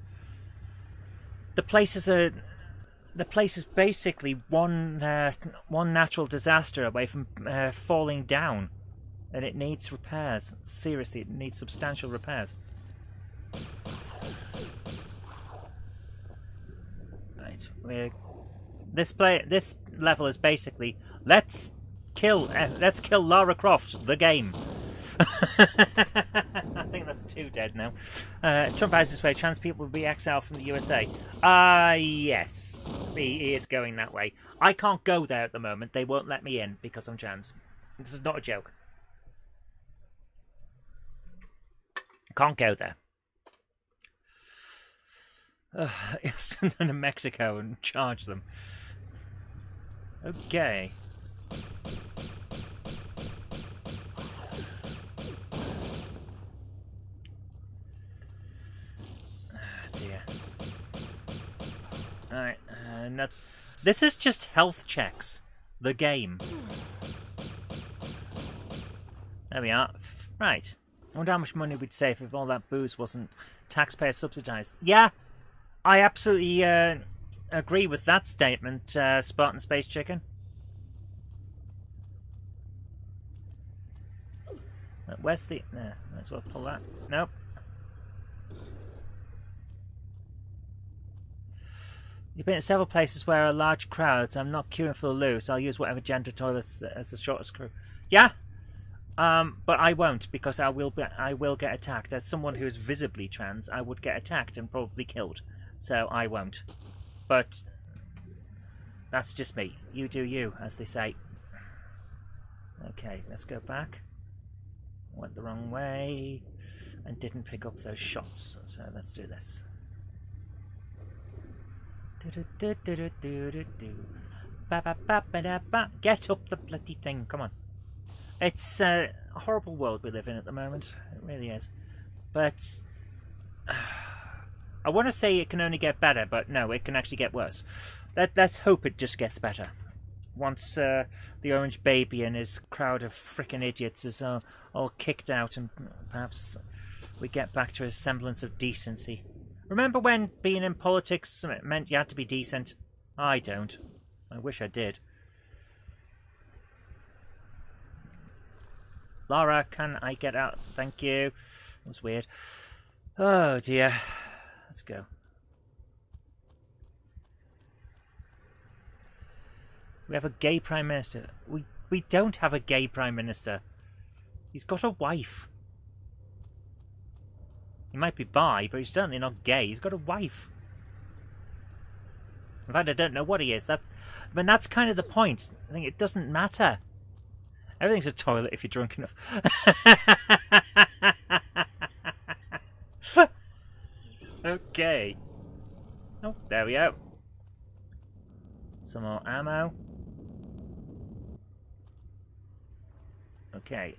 Speaker 1: The place is basically one natural disaster away from falling down, and it needs repairs. Seriously, it needs substantial repairs. Right, this level is basically let's kill Lara Croft, the game. I think that's 2 dead now. Trump has this way. Trans people will be exiled from the USA. Yes. He is going that way. I can't go there at the moment. They won't let me in because I'm trans. This is not a joke. I can't go there. Send them to Mexico and charge them. Okay. Alright, this is just health checks. The game. There we are. Right. I wonder how much money we'd save if all that booze wasn't taxpayer subsidised. Yeah, I absolutely agree with that statement, Spartan Space Chicken. Where's the... There, might as well pull that. Nope. You've been at several places where are large crowds. I'm not queuing for the loo, so I'll use whatever gender toilets as the shortest crew. Yeah, but I won't because I will get attacked. As someone who is visibly trans, I would get attacked and probably killed. So I won't. But that's just me. You do you, as they say. Okay, let's go back. Went the wrong way and didn't pick up those shots. So let's do this. Get up the bloody thing, come on. It's a horrible world we live in at the moment. It really is. But I want to say it can only get better, but no, it can actually get worse. Let's hope it just gets better. Once the orange baby and his crowd of frickin' idiots is all kicked out and perhaps we get back to a semblance of decency. Remember when being in politics meant you had to be decent? I don't. I wish I did. Lara, can I get out? Thank you. That was weird. Oh dear. Let's go. We have a gay Prime Minister. We don't have a gay Prime Minister. He's got a wife. He might be bi, but he's certainly not gay. He's got a wife. In fact, I don't know what he is. That's kind of the point. I think it doesn't matter. Everything's a toilet if you're drunk enough. Okay. Oh, there we go. Some more ammo. Okay.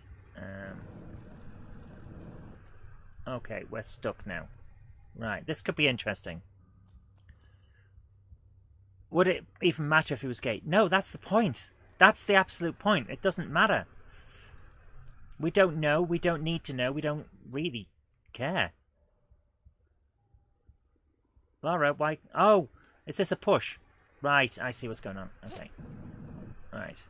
Speaker 1: Okay, we're stuck now. Right, this could be interesting. Would it even matter if he was gay? No, that's the point. That's the absolute point. It doesn't matter. We don't know. We don't need to know. We don't really care. Lara, why? Oh, is this a push? Right, I see what's going on. Okay. Right.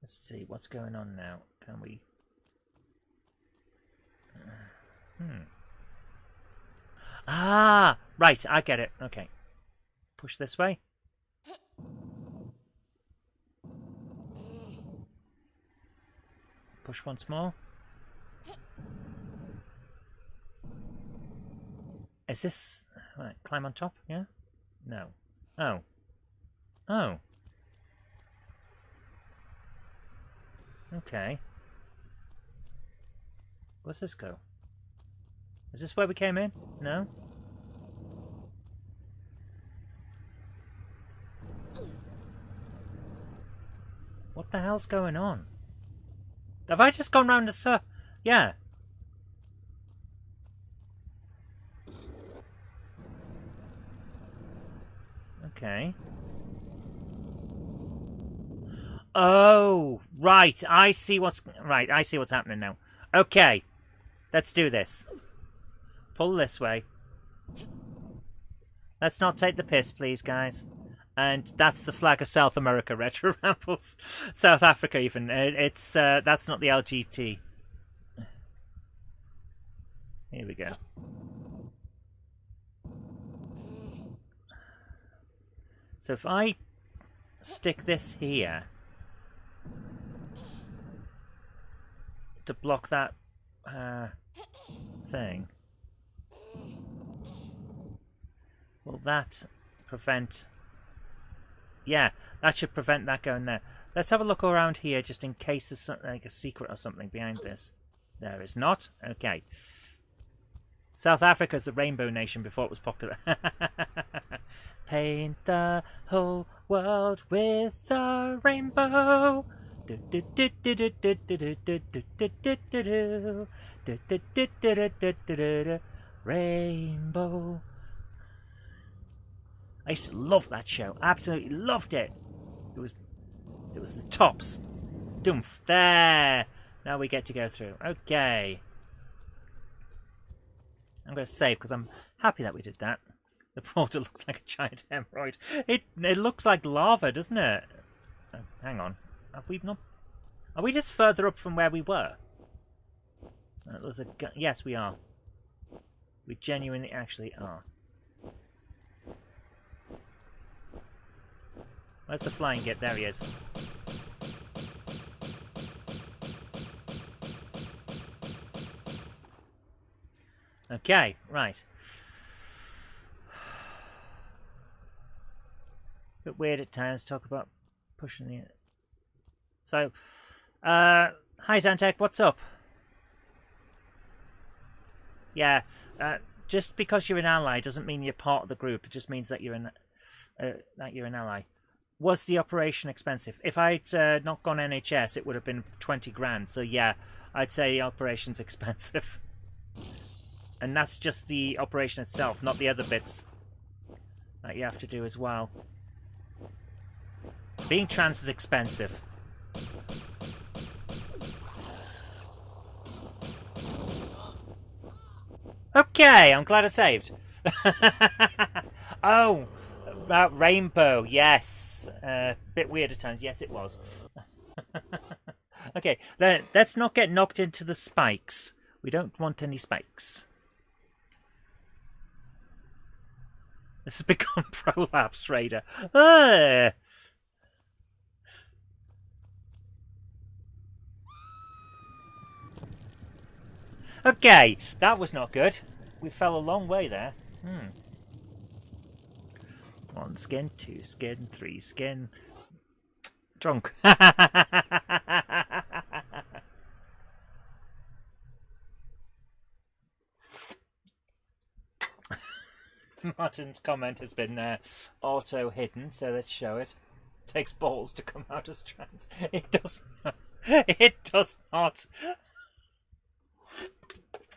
Speaker 1: Let's see what's going on now. Can we... Ah! Right, I get it. Okay. Push this way. Push once more. Is this... Right, climb on top, yeah? No. Oh. Oh. Okay. Where's this go? Is this where we came in? No? What the hell's going on? Have I just gone round the circle? Yeah. Okay. Oh, right. I see what's happening now. Okay. Let's do this. Pull this way. Let's not take the piss, please, guys. And that's the flag of South America, Retro Rambles. South Africa, even. It's that's not the LGT. Here we go. So if I stick this here to block that thing, will that prevent... Yeah, that should prevent that going there. Let's have a look around here just in case there's something, like a secret or something behind this. There is not. Okay. South Africa's the rainbow nation before it was popular. Paint the whole world with a rainbow. Rainbow. I used to love that show. Absolutely loved it. It was the tops. Doomph. There. Now we get to go through. Okay. I'm going to save because I'm happy that we did that. The portal looks like a giant hemorrhoid. It looks like lava, doesn't it? Oh, hang on. Have we not? Are we just further up from where we were? There's a... Yes, we are. We genuinely actually are. Where's the flying git? There he is. Okay, right. Bit weird at times to talk about pushing the... So, hi Zantec, what's up? Yeah, just because you're an ally doesn't mean you're part of the group. It just means that you're an ally. Was the operation expensive? If I'd not gone NHS, it would have been 20 grand. So yeah, I'd say the operation's expensive. And that's just the operation itself, not the other bits that you have to do as well. Being trans is expensive. Okay, I'm glad I saved. Oh, about rainbow, yes. Bit weird at times. Yes, it was. Okay, let's not get knocked into the spikes. We don't want any spikes. This has become Prolapse Raider. Okay, that was not good. We fell a long way there. 1 skin, 2 skin, 3 skin. Drunk. Martin's comment has been auto hidden, so let's show it. Takes balls to come out as trans. It does not. It does not.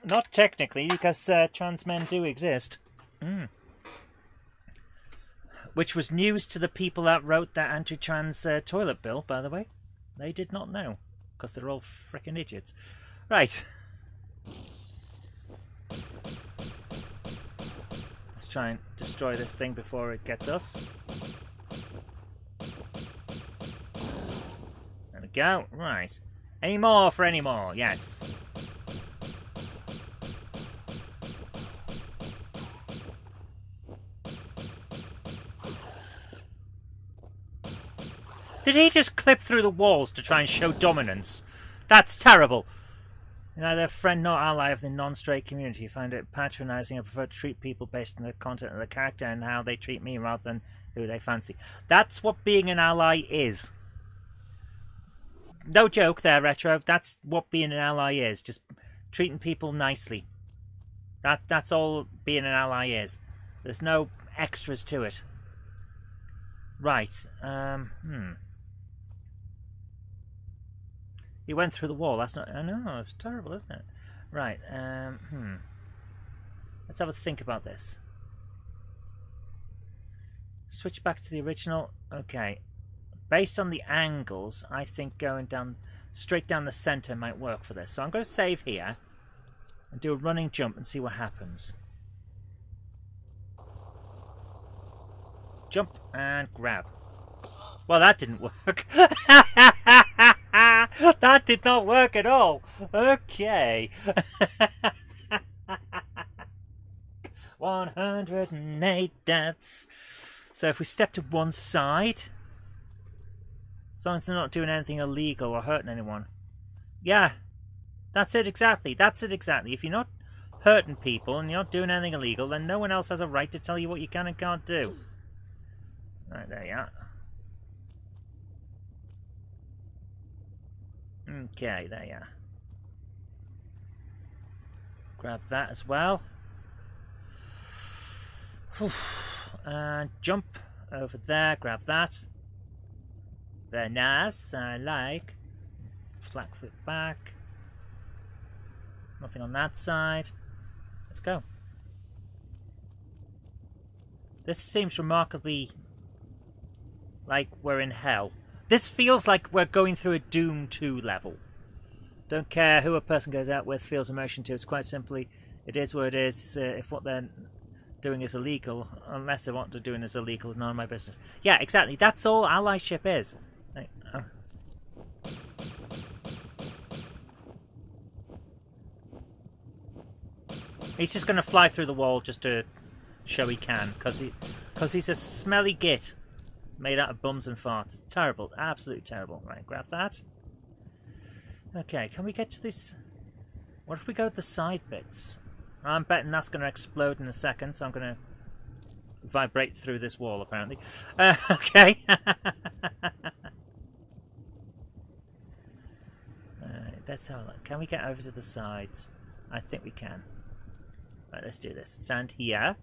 Speaker 1: Not technically, because trans men do exist. Which was news to the people that wrote that anti-trans toilet bill, by the way. They did not know, because they're all frickin' idiots. Right. Let's try and destroy this thing before it gets us. There we go. Right. Any more for any more? Yes. Did he just clip through the walls to try and show dominance? That's terrible. You're neither a friend nor ally of the non-straight community. You find it patronising. I prefer to treat people based on the content of the character and how they treat me rather than who they fancy. That's what being an ally is. No joke there, Retro. That's what being an ally is. Just treating people nicely. That's all being an ally is. There's no extras to it. Right. He went through the wall. That's not... I know, it's terrible, isn't it? Right. Let's have a think about this. Switch back to the original. Okay. Based on the angles, I think going down straight down the center might work for this. So I'm going to save here and do a running jump and see what happens. Jump and grab. Well, that didn't work. That did not work at all. Okay. 108 deaths. So if we step to one side, as long as they're not doing anything illegal or hurting anyone. Yeah, that's it exactly. That's it exactly. If you're not hurting people and you're not doing anything illegal, then no one else has a right to tell you what you can and can't do. Right, there you are. Okay, there you are. Grab that as well. And jump over there, grab that. Very nice, I like. Slack foot back. Nothing on that side. Let's go. This seems remarkably like we're in hell. This feels like we're going through a Doom 2 level. Don't care who a person goes out with, feels emotion to. It's quite simply, it is what it is. If what they're doing is illegal, unless they want to do it is illegal, none of my business. Yeah, exactly. That's all allyship is. He's just going to fly through the wall just to show he can, because he's a smelly git made out of bums and farts. It's terrible, absolutely terrible. Right, grab that. Okay, can we get to this? What if we go to the side bits? I'm betting that's going to explode in a second, so I'm going to vibrate through this wall, apparently. Okay. Let's have a look. Can we get over to the sides? I think we can. Right, let's do this. Stand here.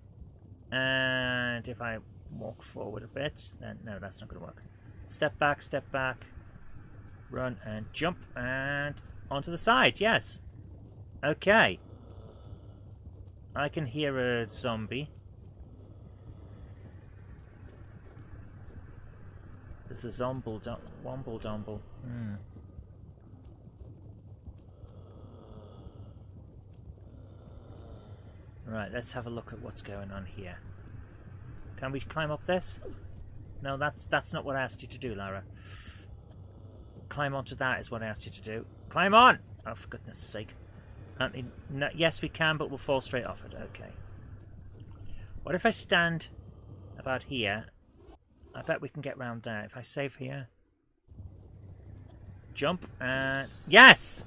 Speaker 1: And if I walk forward a bit, then no, that's not going to work. Step back, run and jump, and onto the side, yes. Okay. I can hear a zombie. There's a womble domble. Right, let's have a look at what's going on here. Can we climb up this? No, that's not what I asked you to do, Lara. Climb onto that is what I asked you to do. Climb on! Oh, for goodness sake. No, yes, we can, but we'll fall straight off it. Okay. What if I stand about here? I bet we can get round there. If I save here. Jump and... Yes!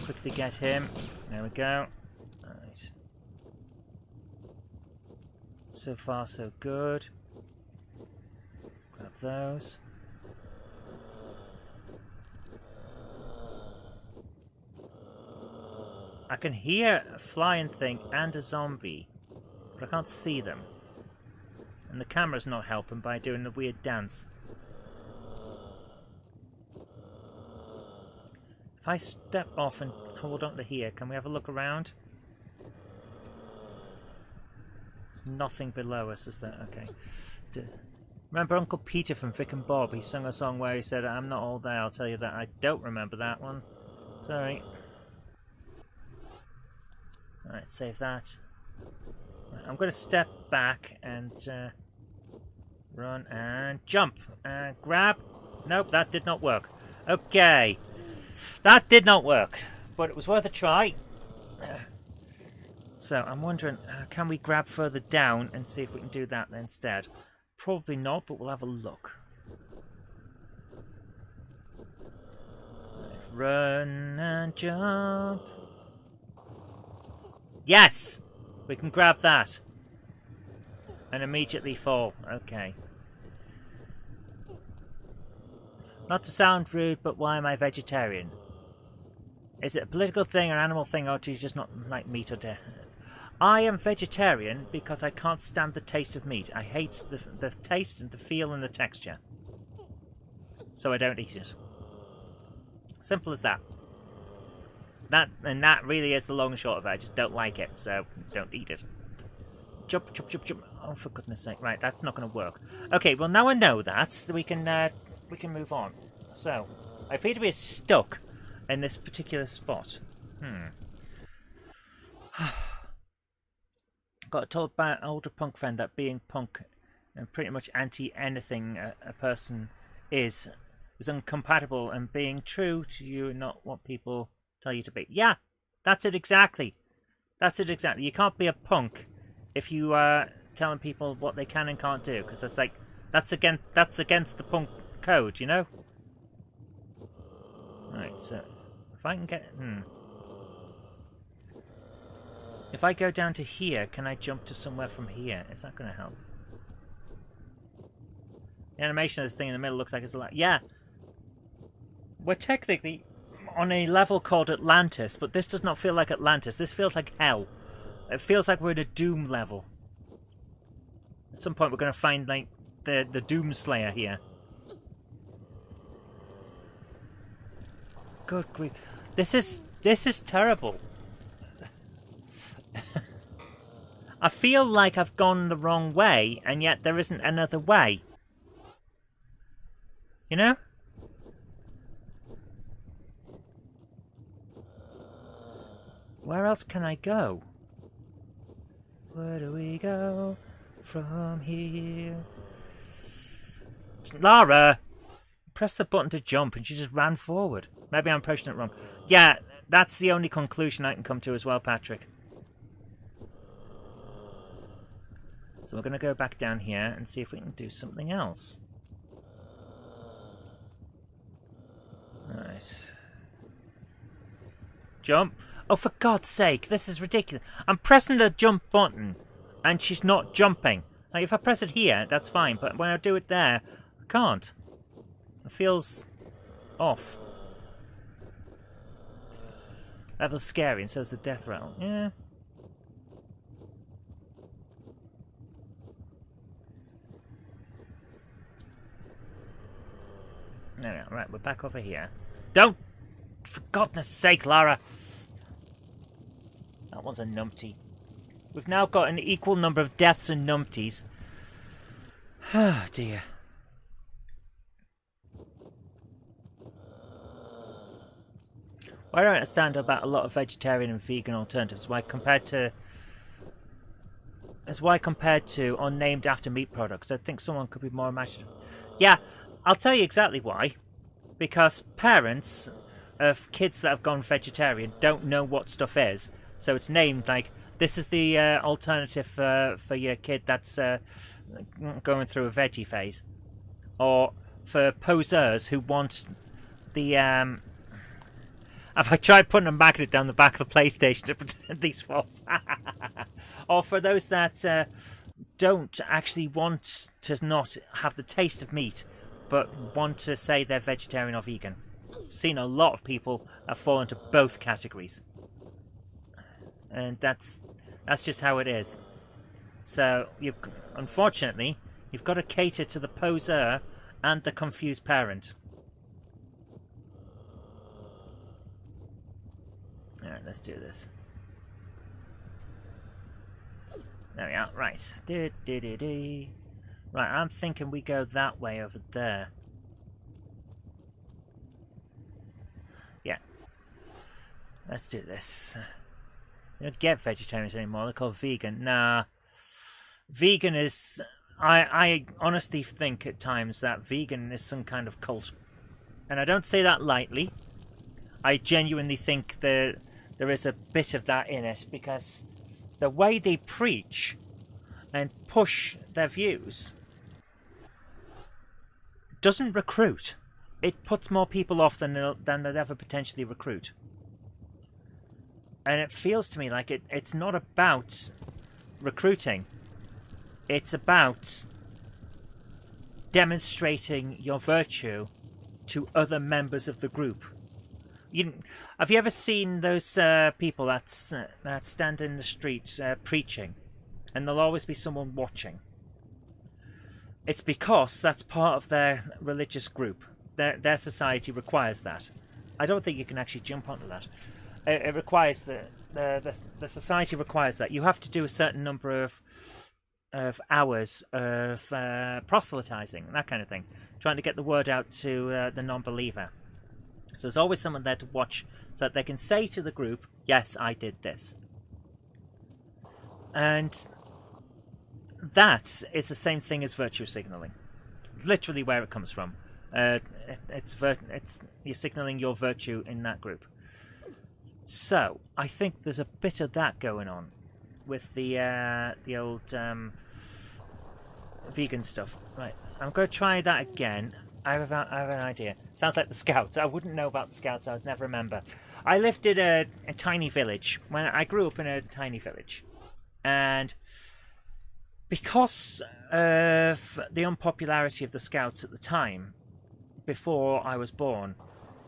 Speaker 1: Quickly get him. There we go. Right. So far, so good. Grab those. I can hear a flying thing and a zombie, but I can't see them. And the camera's not helping by doing the weird dance. If I step off and hold on to here, can we have a look around? There's nothing below us, is there? Okay. Remember Uncle Peter from Vic and Bob? He sung a song where he said, "I'm not all there, I'll tell you that." I don't remember that one. Sorry. Alright, save that. Right, I'm going to step back and run and jump. And grab. Nope, that did not work. Okay. That did not work, but it was worth a try. So I'm wondering, can we grab further down and see if we can do that instead? Probably not, but we'll have a look. Run and jump. Yes! We can grab that. And immediately fall. Okay. Not to sound rude, but why am I vegetarian? Is it a political thing, an animal thing, or do you just not like meat or dairy? I am vegetarian because I can't stand the taste of meat. I hate the taste and the feel and the texture. so I don't eat it. Simple as that. That really is the long and short of it. I just don't like it, so don't eat it. Jump, jump, jump, jump. Oh, for goodness sake. Right, that's not going to work. Okay, well, now I know that, we can move on. So, I appear to be stuck in this particular spot. Got told by an older punk friend that being punk and pretty much anti-anything a person is incompatible, and being true to you and not what people tell you to be. Yeah, that's it exactly. That's it exactly. You can't be a punk if you are telling people what they can and can't do, because that's against the punk code, you know. Right, so if I can get if I go down to here, can I jump to somewhere from here? Is that going to help? The animation of this thing in the middle looks like it's a lot. Yeah, we're technically on a level called Atlantis, but this does not feel like Atlantis. This feels like hell. It feels like we're in a Doom level. At some point we're going to find, like, the Doom Slayer here. Good grief. This is terrible. I feel like I've gone the wrong way, and yet there isn't another way. You know? Where else can I go? Where do we go from here? Lara! Press the button to jump and she just ran forward. Maybe I'm pushing it wrong. Yeah, that's the only conclusion I can come to as well, Patrick. So we're going to go back down here and see if we can do something else. Right. Jump. Oh, for God's sake, this is ridiculous. I'm pressing the jump button, and she's not jumping. Like, if I press it here, that's fine, but when I do it there, I can't. It feels off. That was scary, and so is the death rattle. Yeah. There we are. Right, we're back over here. Don't! For goodness sake, Lara! That one's a numpty. We've now got an equal number of deaths and numpties. Oh dear. What I don't understand about a lot of vegetarian and vegan alternatives, why compared to unnamed after meat products, I think someone could be more imaginative. Yeah, I'll tell you exactly why. Because parents of kids that have gone vegetarian don't know what stuff is. So it's named like, this is the alternative for your kid that's going through a veggie phase. Or for poseurs who want the... Have I tried putting a magnet down the back of the PlayStation to pretend these false? Or for those that don't actually want to not have the taste of meat, but want to say they're vegetarian or vegan. I've seen a lot of people that fall into both categories. And that's just how it is. So, unfortunately, you've got to cater to the poseur and the confused parent. Alright, let's do this. There we are. Right. Right, I'm thinking we go that way over there. Yeah. Let's do this. You don't get vegetarians anymore. They're called vegan. Nah. Vegan is... I honestly think at times that vegan is some kind of cult. And I don't say that lightly. I genuinely think there is a bit of that in it, because the way they preach and push their views doesn't recruit. It puts more people off than they'd ever potentially recruit. And it feels to me like it's not about recruiting. It's about demonstrating your virtue to other members of the group. Have you ever seen those people that stand in the streets preaching, and there'll always be someone watching? It's because that's part of their religious group. their society requires that. I don't think you can actually jump onto that. It requires the society requires that. You have to do a certain number of hours of proselytizing, that kind of thing, trying to get the word out to the non-believer. So there's always someone there to watch, so that they can say to the group, "Yes, I did this." And that is the same thing as virtue signaling. It's literally where it comes from. It's you're signaling your virtue in that group. So I think there's a bit of that going on with the old vegan stuff. Right, I'm going to try that again. I have an idea. Sounds like the Scouts. I wouldn't know about the Scouts. I was never a member. I lived in a tiny village. When I grew up in a tiny village, and because of the unpopularity of the Scouts at the time, before I was born,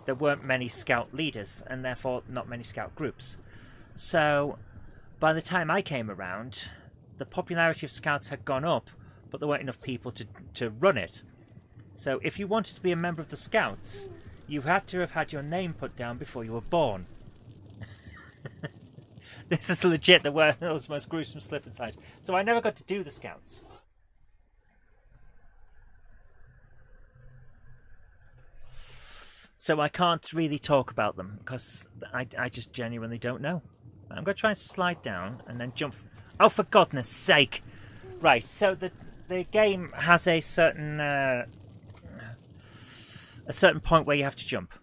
Speaker 1: there weren't many Scout leaders, and therefore not many Scout groups. So by the time I came around, the popularity of Scouts had gone up, but there weren't enough people to run it. So if you wanted to be a member of the Scouts, you had to have had your name put down before you were born. This is legit the world's most gruesome slip inside. So I never got to do the Scouts. So I can't really talk about them, because I just genuinely don't know. I'm going to try and slide down and then jump. Oh, for goodness sake! Right, so the game has a certain point where you have to jump.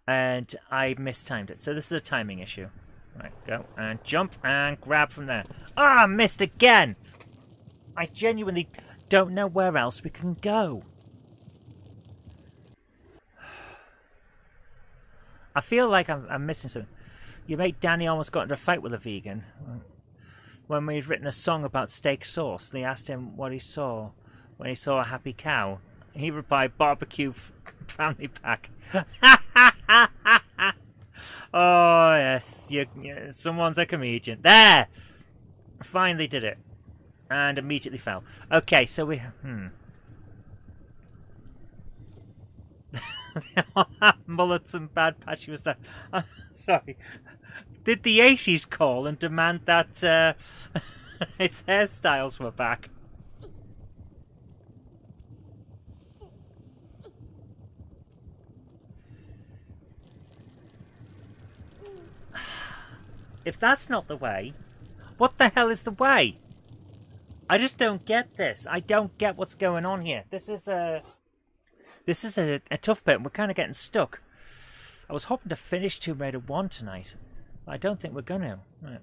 Speaker 1: And I mistimed it. So this is a timing issue. Right, go and jump and grab from there. Ah, missed again! I genuinely don't know where else we can go. I feel like I'm missing something. Your mate Danny almost got into a fight with a vegan when we'd written a song about steak sauce. They asked him what he saw when he saw a happy cow. He replied, "Barbecue family pack." Oh yes, someone's a comedian. There, finally did it, and immediately fell. Okay, so we They all have mullets and bad patchy was that. Sorry. Did the 80s call and demand that its hairstyles were back? If that's not the way, what the hell is the way? I just don't get this. I don't get what's going on here. This is a tough bit. We're kind of getting stuck. I was hoping to finish Tomb Raider 1 tonight, but I don't think we're going to. Right.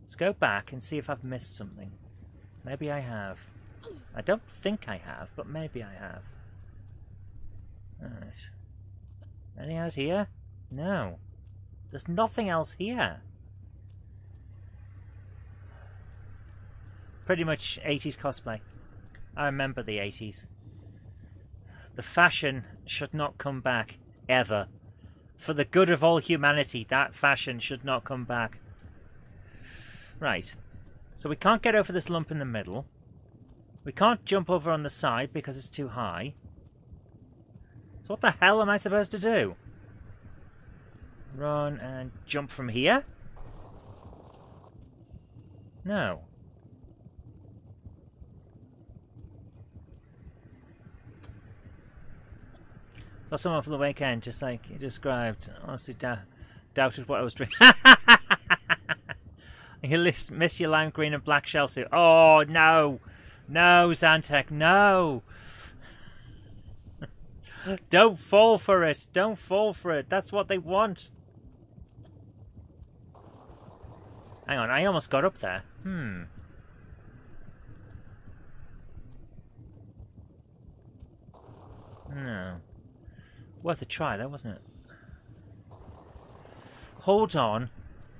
Speaker 1: Let's go back and see if I've missed something. Maybe I have. I don't think I have, but maybe I have. Alright. Anything out here? No. There's nothing else here. Pretty much 80s cosplay. I remember the 80s. The fashion should not come back, ever. For the good of all humanity, that fashion should not come back. Right. So we can't get over this lump in the middle. We can't jump over on the side because it's too high. So what the hell am I supposed to do? Run and jump from here? No. Saw someone from the weekend, just like you described. Honestly, doubted what I was drinking. You miss your lime green and black shell suit. Oh, no. No, Zantek, no. Don't fall for it. Don't fall for it. That's what they want. Hang on, I almost got up there. No. Worth a try, though, wasn't it? Hold on.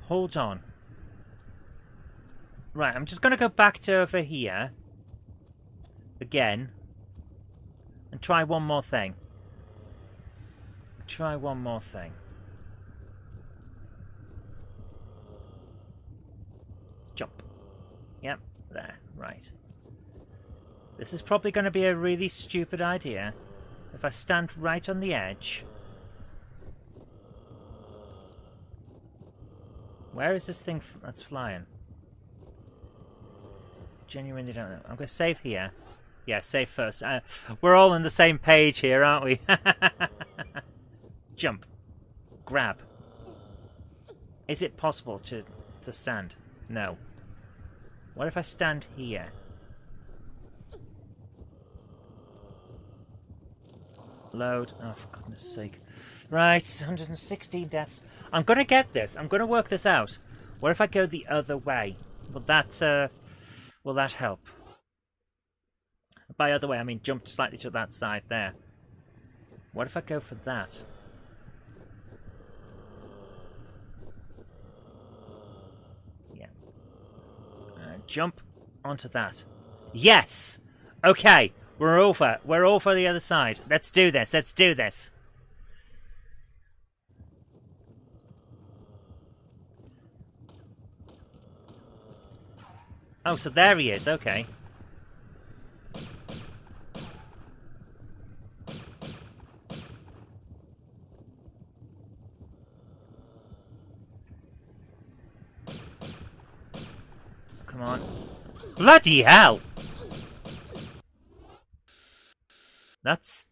Speaker 1: Hold on. Right, I'm just going to go back to over here. Again. And try one more thing. Try one more thing. Jump. Yep, there. Right. This is probably going to be a really stupid idea. If I stand right on the edge. Where is this thing that's flying? Genuinely don't know. I'm going to save here. Yeah, save first. We're all on the same page here, aren't we? Jump. Grab. Is it possible to stand? No. What if I stand here? Load. Oh, for goodness sake. Right, 116 deaths. I'm going to get this. I'm going to work this out. What if I go the other way? Will that help? By other way, I mean jump slightly to that side there. What if I go for that? Yeah. Jump onto that. Yes! Okay, we're all for the other side. Let's do this. Let's do this. Oh, so there he is. Okay. Come on. Bloody hell! That's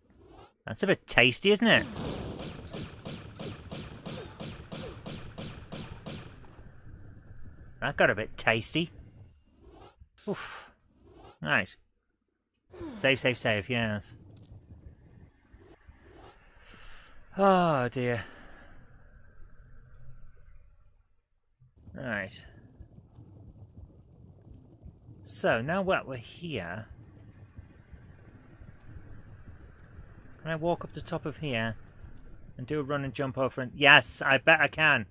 Speaker 1: a bit tasty, isn't it? That got a bit tasty. Oof. Right. Save, save, save, yes. Oh dear. Right. So, now that we're here... Can I walk up the top of here and do a run and jump over? And yes, I bet I can.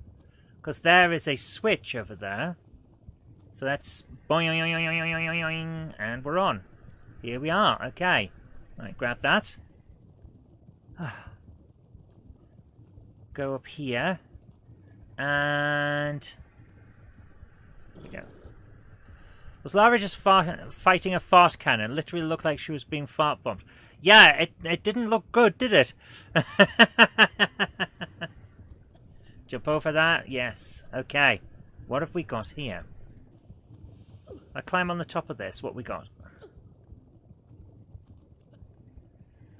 Speaker 1: Because there is a switch over there. So that's boing, and we're on. Here we are. Okay. Right, grab that. Go up here. And... Here we go. Was Lara just fighting a fart cannon? Literally looked like she was being fart bombed. Yeah, it didn't look good, did it? Jump over that? Yes. Okay. What have we got here? I climb on the top of this. What we got?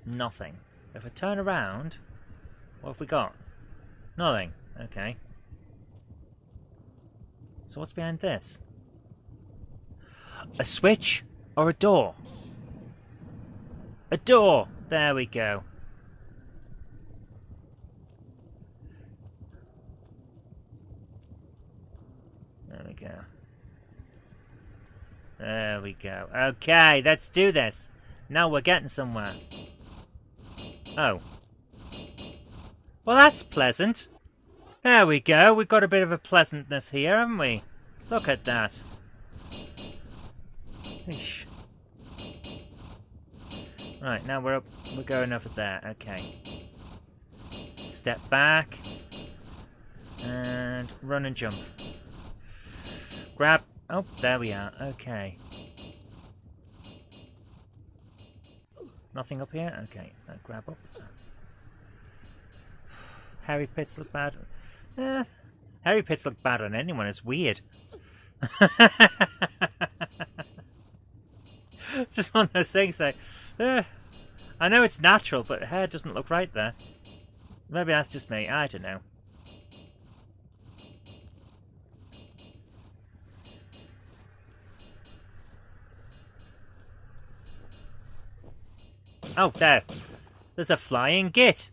Speaker 1: Nothing. If I turn around, what have we got? Nothing. Okay. So what's behind this? A switch or a door? A door! There we go. There we go. There we go. Okay, let's do this. Now we're getting somewhere. Oh. Well, that's pleasant. There we go. We've got a bit of a pleasantness here, haven't we? Look at that. Eesh. Right, now we're going over there. Okay. Step back. And run and jump. Grab. Oh, there we are. Okay. Nothing up here? Okay. Grab up. Harry Pits look bad. Harry Pits look bad on anyone. It's weird. It's just one of those things like, I know it's natural, but hair doesn't look right there. Maybe that's just me. I don't know. Oh, there. There's a flying git.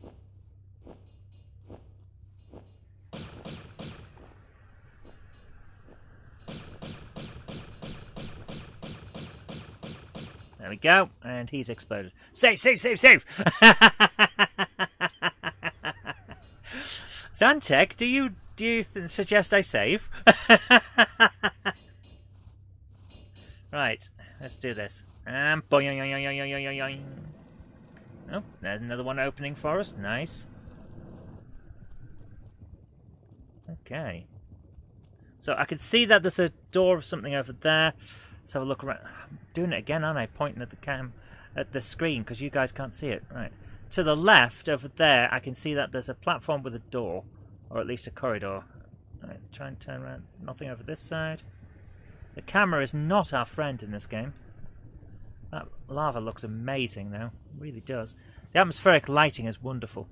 Speaker 1: There we go, and he's exploded. Save, save, save, save! Zantek, do you suggest I save? Right, let's do this. And boing. Oh, there's another one opening for us. Nice. Okay. So I can see that there's a door of something over there. Let's have a look around. I'm doing it again, aren't I? Pointing at the screen because you guys can't see it. Right. To the left over there, I can see that there's a platform with a door, or at least a corridor. Right, try and turn around. Nothing over this side. The camera is not our friend in this game. That lava looks amazing though. It really does. The atmospheric lighting is wonderful.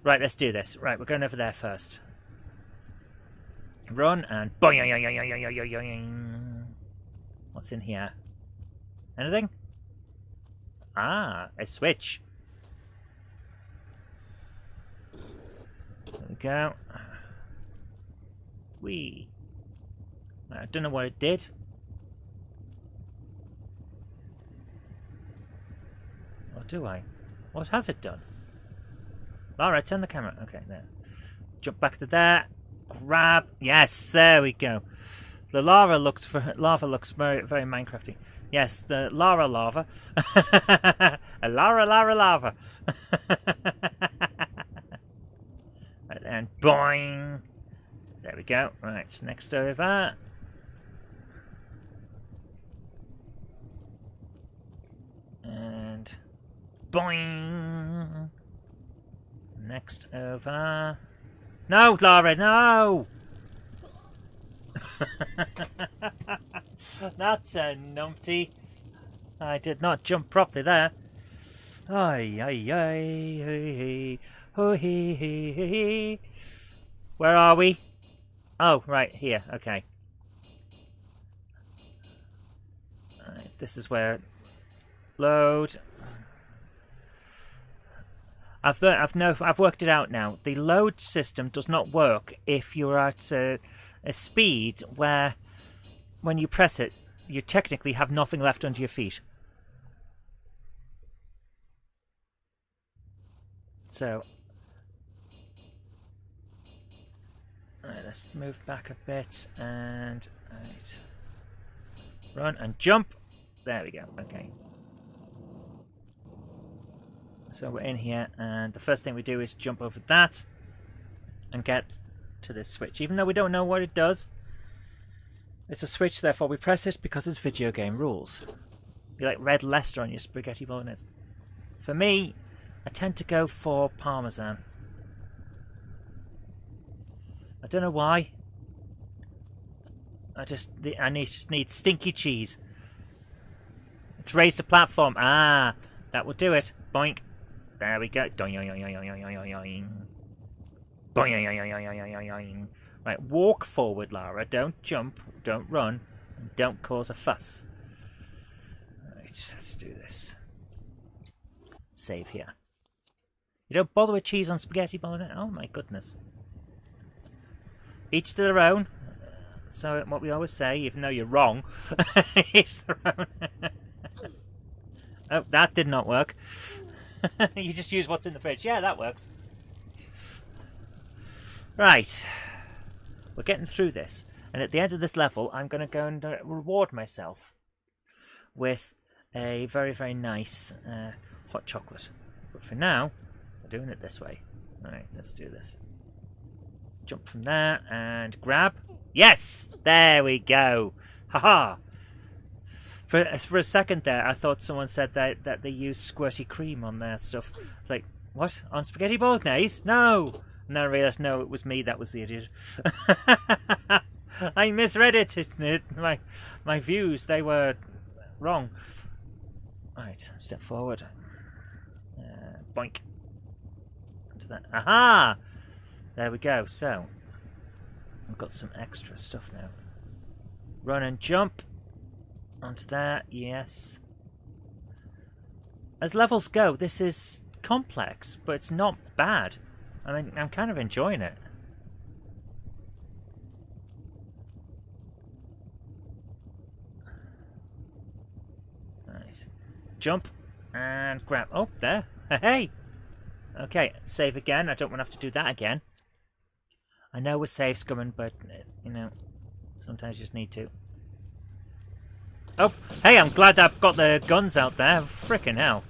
Speaker 1: Right, let's do this. Right, we're going over there first. Run and boing. What's in here? Anything? Ah, a switch. There we go. Whee. I don't know what it did. Or do I? What has it done? Alright, turn the camera. Okay, there. Jump back to there. Grab. Yes, there we go. The lava looks very, very Minecrafty. Yes, the lava. A lava. Right, and boing. There we go. Right, next over. And boing. Next over. No, Lara, no! That's a numpty. I did not jump properly there. Where are we? Oh, right, here, okay. Right, this is where... Load. I've worked it out now. The load system does not work if you're at a speed where, when you press it, you technically have nothing left under your feet. So, alright, let's move back a bit and right, run and jump. There we go. Okay. So we're in here, and the first thing we do is jump over that and get to this switch. Even though we don't know what it does, it's a switch, therefore we press it because it's video game rules. You like red Leicester on your spaghetti bolognese. For me, I tend to go for Parmesan. I don't know why. I just need stinky cheese. It's raised the platform. Ah, that will do it. Boink. There we go. Right, walk forward, Lara. Don't jump. Don't run. And don't cause a fuss. Right, let's do this. Save here. You don't bother with cheese on spaghetti bolognese? Oh my goodness. Each to their own. So what we always say, even though you're wrong, each to their own. Oh, that did not work. You just use what's in the fridge. Yeah, that works. Right. We're getting through this. And at the end of this level, I'm going to go and reward myself with a very, very nice hot chocolate. But for now, we're doing it this way. Alright, let's do this. Jump from there and grab. Yes! There we go. Haha! For a second there, I thought someone said that they used squirty cream on their stuff. It's like, what? On spaghetti bolognese? No! And then I realised, no, it was me that was the idiot. I misread it. My views, they were wrong. Right, step forward. Boink. Onto that. Aha! There we go. So, I've got some extra stuff now. Run and jump. Onto that, yes. As levels go, this is complex, but it's not bad. I mean, I'm kind of enjoying it. Right. Jump and grab. Oh, there. Hey! Okay, save again. I don't want to have to do that again. I know we're saves coming, but, you know, sometimes you just need to. Oh, hey, I'm glad I've got the guns out there. Frickin' hell.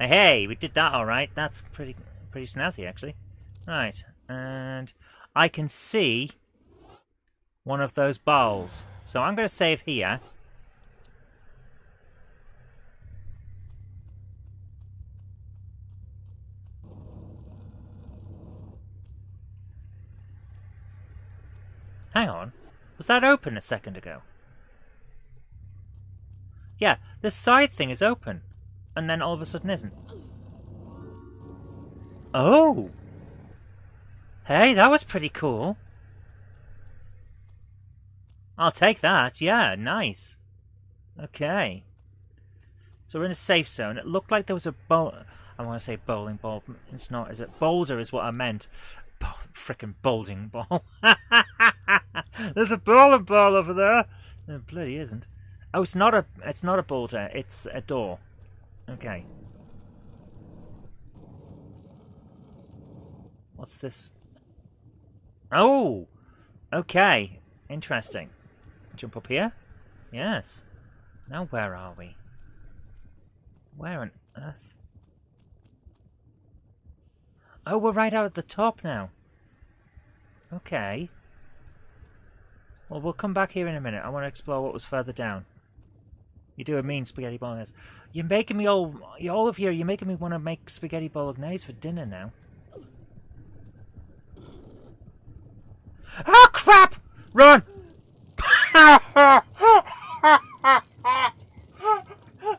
Speaker 1: Hey, we did that all right. That's pretty snazzy, actually. Right, and I can see one of those bowls. So I'm going to save here. Hang on. Was that open a second ago? Yeah, this side thing is open. And then all of a sudden isn't. Oh! Hey, that was pretty cool. I'll take that. Yeah, nice. Okay. So we're in a safe zone. It looked like there was a I want to say bowling ball. It's not, is it? Boulder is what I meant. Frickin' bowling ball. There's a bowling ball over there. It bloody isn't. Oh, it's not a boulder. It's a door. Okay. What's this? Oh! Okay. Interesting. Jump up here? Yes. Now where are we? Where on earth? Oh, we're right out at the top now. Okay. Well, we'll come back here in a minute. I want to explore what was further down. You do a mean spaghetti bolognese. You're making me all of you, you're making me want to make spaghetti bolognese for dinner now. Oh, crap! Run!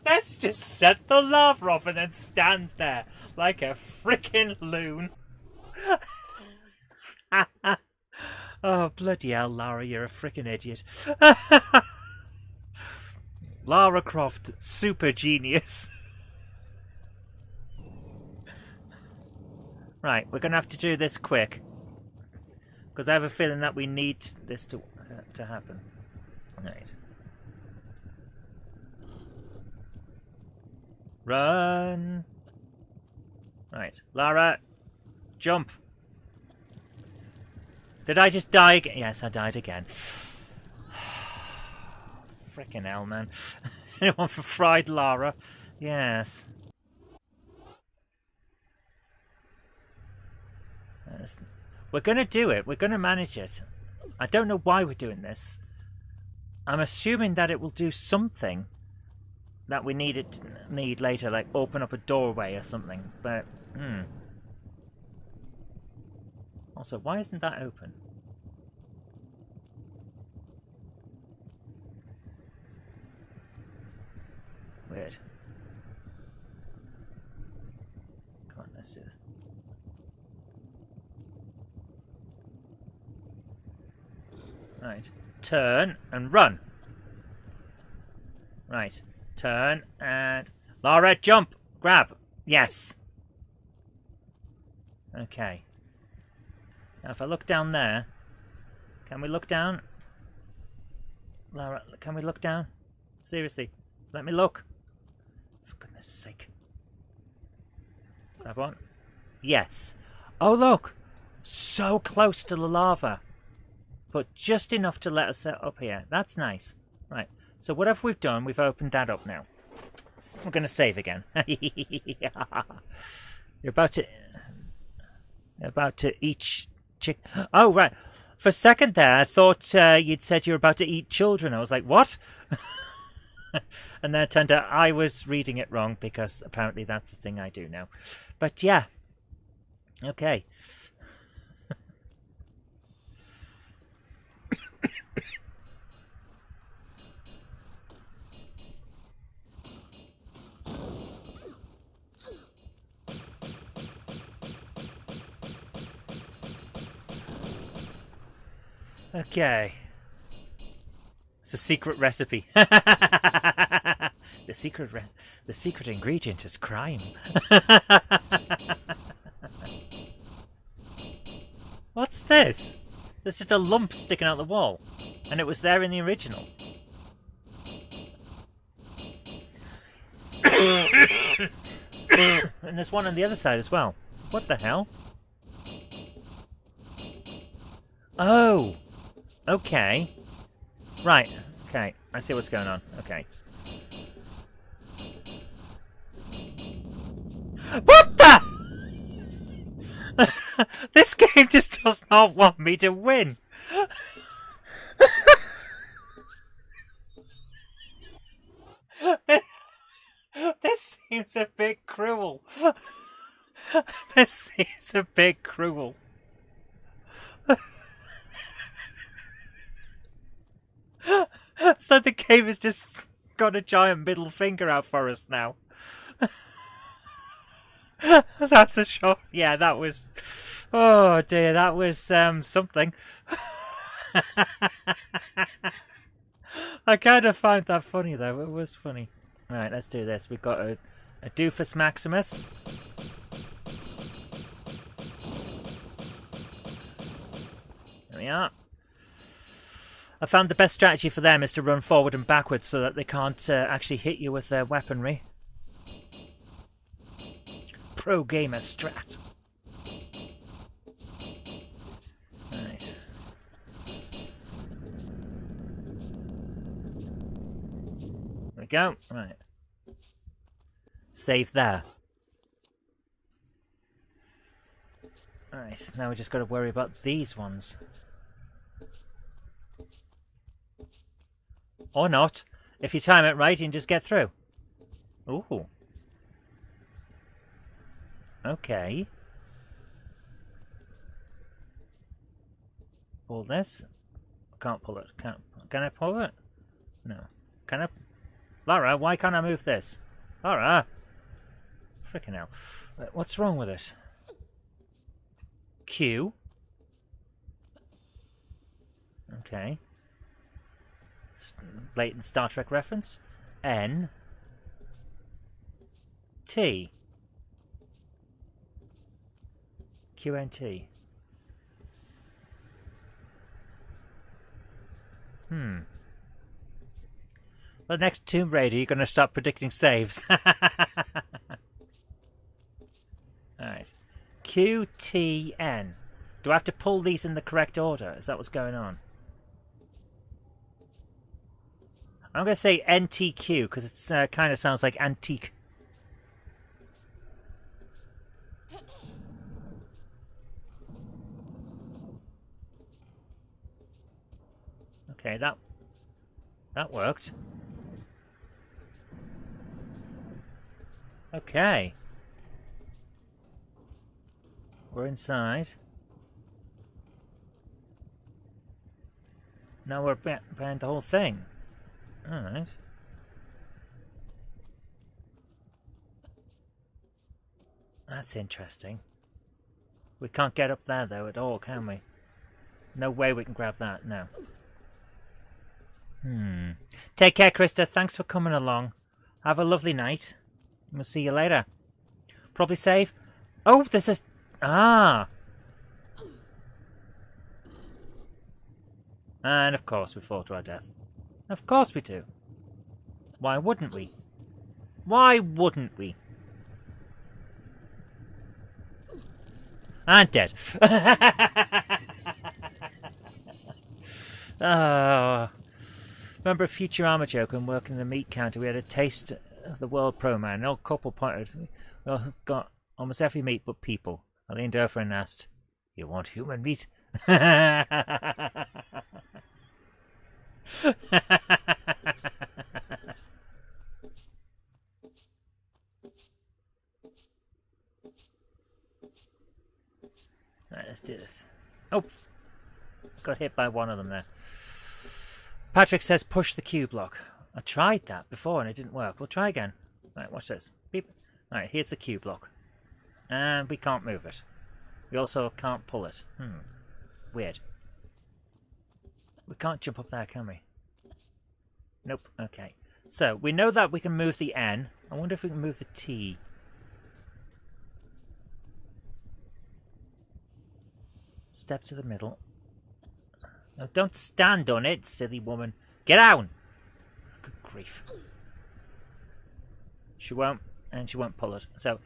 Speaker 1: Let's just set the lava off and then stand there like a frickin' loon. Oh, bloody hell, Lara, you're a frickin' idiot. Lara Croft, super genius. Right, we're going to have to do this quick. Because I have a feeling that we need this to happen. Right. Run! Right, Lara, jump. Did I just die again? Yes, I died again. Frickin' hell, man. Anyone for fried Lara? Yes. We're going to do it. We're going to manage it. I don't know why we're doing this. I'm assuming that it will do something that we need later, like open up a doorway or something. But, Also, why isn't that open? Weird. Come on, let's do this. Right. Turn and run. Right. Turn and... Lara, jump! Grab! Yes! Okay. Now if I look down there... Can we look down? Lara, can we look down? Seriously. Let me look. For goodness sake. Grab one. Yes. Oh look! So close to the lava. But just enough to let us set up here. That's nice. Right. So whatever we've done, we've opened that up now. We're going to save again. You're about to eat chick. Oh, right. For a second there, I thought you'd said you were about to eat children. I was like, what? And then it turned out I was reading it wrong because apparently that's the thing I do now. But yeah. Okay. Okay. It's a secret recipe. The secret ingredient is crime. What's this? There's just a lump sticking out the wall. And it was there in the original. And there's one on the other side as well. What the hell? Oh! Okay. Right. Okay. I see what's going on. Okay. What the? This game just does not want me to win. This seems a bit cruel. This seems a bit cruel. So the game has just got a giant middle finger out for us now. That's a shock. Yeah, that was... Oh dear, that was something. I kind of found that funny though, it was funny. Alright, let's do this. We've got a Doofus Maximus. There we are. I found the best strategy for them is to run forward and backwards so that they can't actually hit you with their weaponry. Pro gamer strat. Right. There we go. Right. Save there. Right, now we just got to worry about these ones. Or not. If you time it right, you can just get through. Ooh. Okay. Pull this. Can't pull it. Can I pull it? No. Can I? Lara, why can't I move this? Lara! Frickin' hell. What's wrong with it? Q. Okay. Blatant Star Trek reference. N. T. QNT. Well, next Tomb Raider, you're going to start predicting saves. Alright. QTN. Do I have to pull these in the correct order? Is that what's going on? I'm going to say NTQ because it kind of sounds like antique. Okay, that worked. Okay. We're inside. Now we're behind the whole thing. Alright. That's interesting. We can't get up there though at all, can we? No way we can grab that, no. Take care, Krista. Thanks for coming along. Have a lovely night. We'll see you later. Probably save. Oh, there's a... Ah! And of course we fall to our death. Of course we do. Why wouldn't we? Why wouldn't we? And dead. Oh. Remember a Futurama joke when working the meat counter? We had a taste of the world pro man. An old couple pointed. We all got almost every meat but people. I leaned over and asked, "You want human meat?" Alright, let's do this. Oh! Got hit by one of them there. Patrick says push the Q block. I tried that before and it didn't work. We'll try again. Right, watch this. Beep. Alright, here's the Q block. And we can't move it. We also can't pull it. Weird. We can't jump up there, can we? Nope. Okay. So, we know that we can move the N. I wonder if we can move the T. Step to the middle. No, don't stand on it, silly woman. Get down! Good grief. She won't, and she won't pull it. So,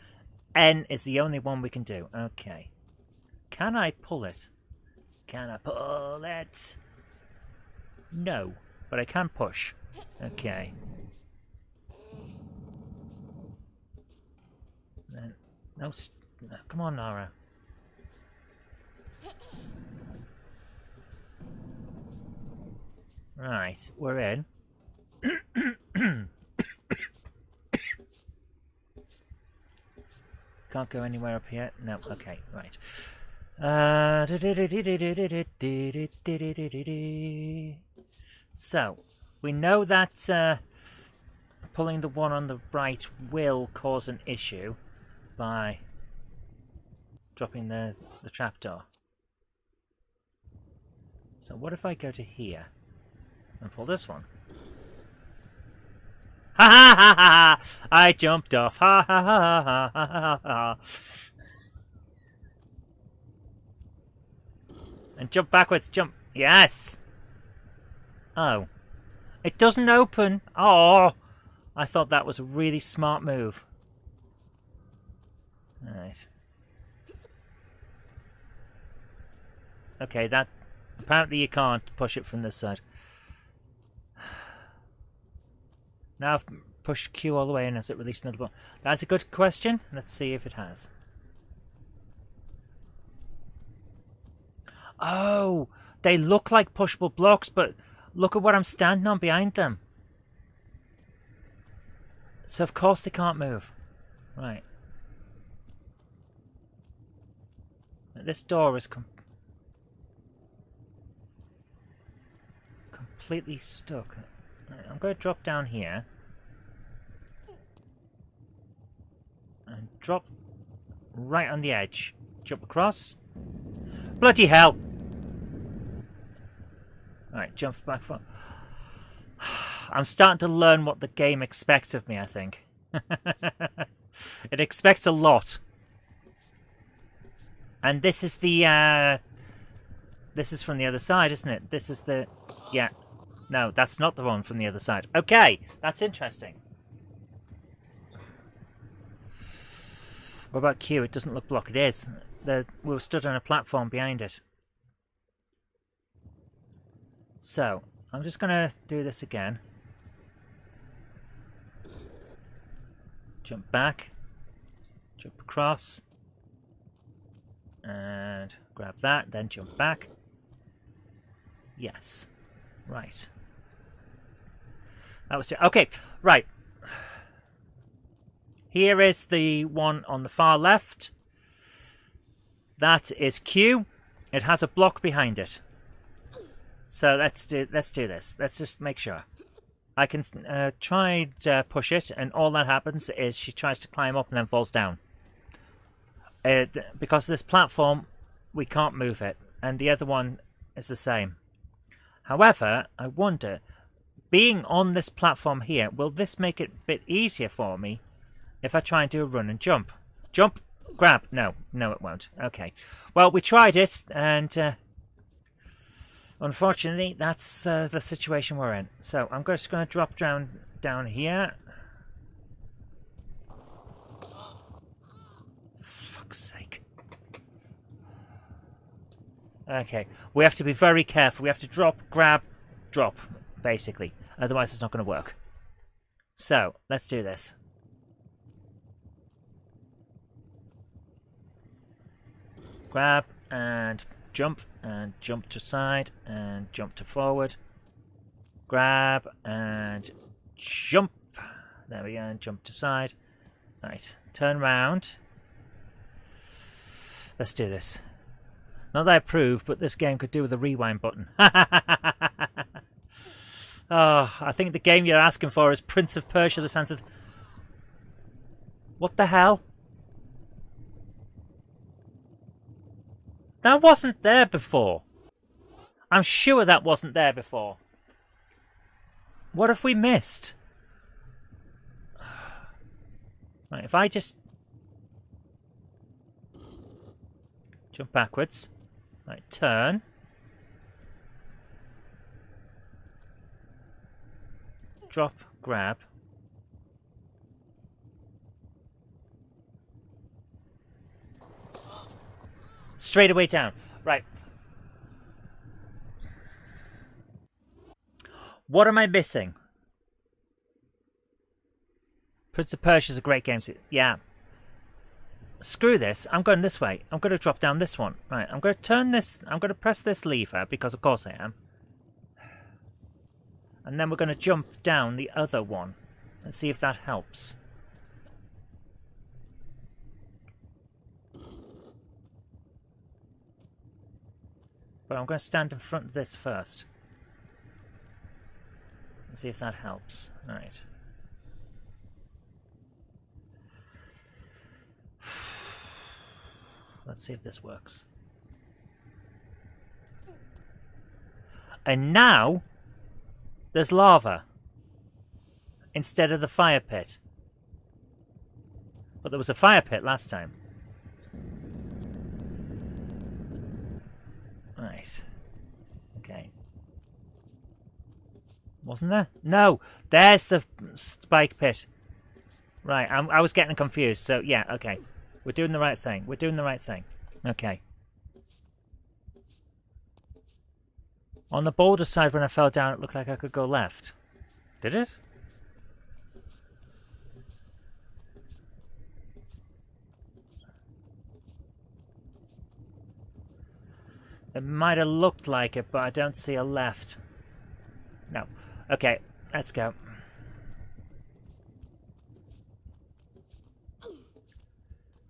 Speaker 1: N is the only one we can do. Okay. Can I pull it? Can I pull it? No, but I can push. Okay. Then No, come on, Nara. Right, we're in. Can't go anywhere up here. No, okay, right. So, we know that pulling the one on the right will cause an issue by dropping the trapdoor. So what if I go to here and pull this one? Ha ha ha ha! I jumped off. Ha ha ha ha ha ha! And jump backwards. Jump. Yes. Oh, it doesn't open. Oh, I thought that was a really smart move. All right. Okay, that apparently you can't push it from this side. Now I've pushed Q all the way in. Has it released another button? That's a good question. Let's see if it has. Oh, they look like pushable blocks, but look at what I'm standing on behind them. So of course they can't move. Right. This door is completely stuck. Right, I'm going to drop down here. And drop right on the edge. Jump across. Bloody hell! Alright, jump back for... I'm starting to learn what the game expects of me, I think. It expects a lot. And this is the, this is from the other side, isn't it? This is the... Yeah. No, that's not the one from the other side. Okay, that's interesting. What about Q? It doesn't look blocked. It is. We're stood on a platform behind it. So, I'm just going to do this again. Jump back. Jump across. And grab that, then jump back. Yes. Right. That was it. Okay, right. Here is the one on the far left. That is Q. It has a block behind it. So let's do this. Let's just make sure. I can try to push it, and all that happens is she tries to climb up and then falls down. Because of this platform, we can't move it, and the other one is the same. However, I wonder, being on this platform here, will this make it a bit easier for me if I try and do a run and jump? Jump, grab. No, it won't. Okay. Well, we tried it, and unfortunately, that's the situation we're in. So I'm just going to drop down here. Fuck's sake. Okay, we have to be very careful. We have to drop, grab, drop, basically. Otherwise, it's not going to work. So, let's do this. Grab and jump to side and jump to forward. Grab and jump. There we go, and jump to side. Right, turn round. Let's do this. Not that I approve, but this game could do with a rewind button. Oh, I think the game you're asking for is Prince of Persia: The Sands of... What the hell? That wasn't there before. I'm sure that wasn't there before. What have we missed? Right, if I just jump backwards. Right, turn. Drop, grab. Straight away down. Right. What am I missing? Prince of Persia is a great game. Yeah. screw this. I'm going this way. I'm going to drop down this one. Right, I'm going to turn this. I'm going to press this lever because of course I am. And then we're going to jump down the other one and see if that helps. But I'm going to stand in front of this first. And see if that helps. Right. Let's see if this works. And now there's lava instead of the fire pit. But there was a fire pit last time. Right. Okay. Wasn't there? No! There's the spike pit. Right, I was getting confused. So, yeah, okay. We're doing the right thing. We're doing the right thing. Okay. On the boulder side, when I fell down, it looked like I could go left. Did it? It might have looked like it, but I don't see a left. No. Okay, let's go.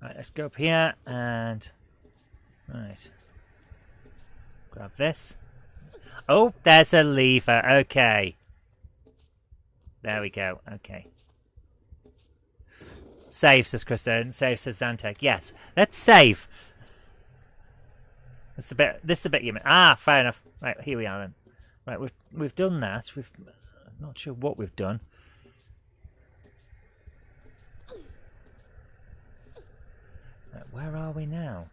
Speaker 1: Right, let's go up here and... Right. Grab this. Oh, there's a lever. Okay. There we go. Okay. Save, says Krista. Save, says Zantek. Yes, let's save. This is the bit you mean. Ah, fair enough. Right, here we are then. Right, we've done that. I'm not sure what we've done. Right, where are we now?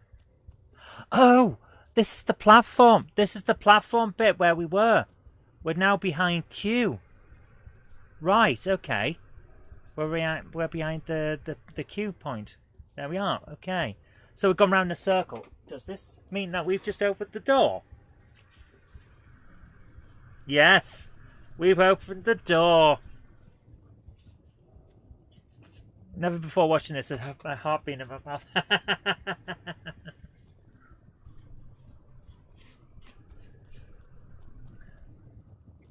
Speaker 1: Oh, this is the platform. This is the platform bit where we were. We're now behind Q. Right, okay. We're behind the Q point. There we are. Okay. So we've gone round in a circle. Does this mean that we've just opened the door? Yes, we've opened the door. Never before watching this has my heart been in my mouth.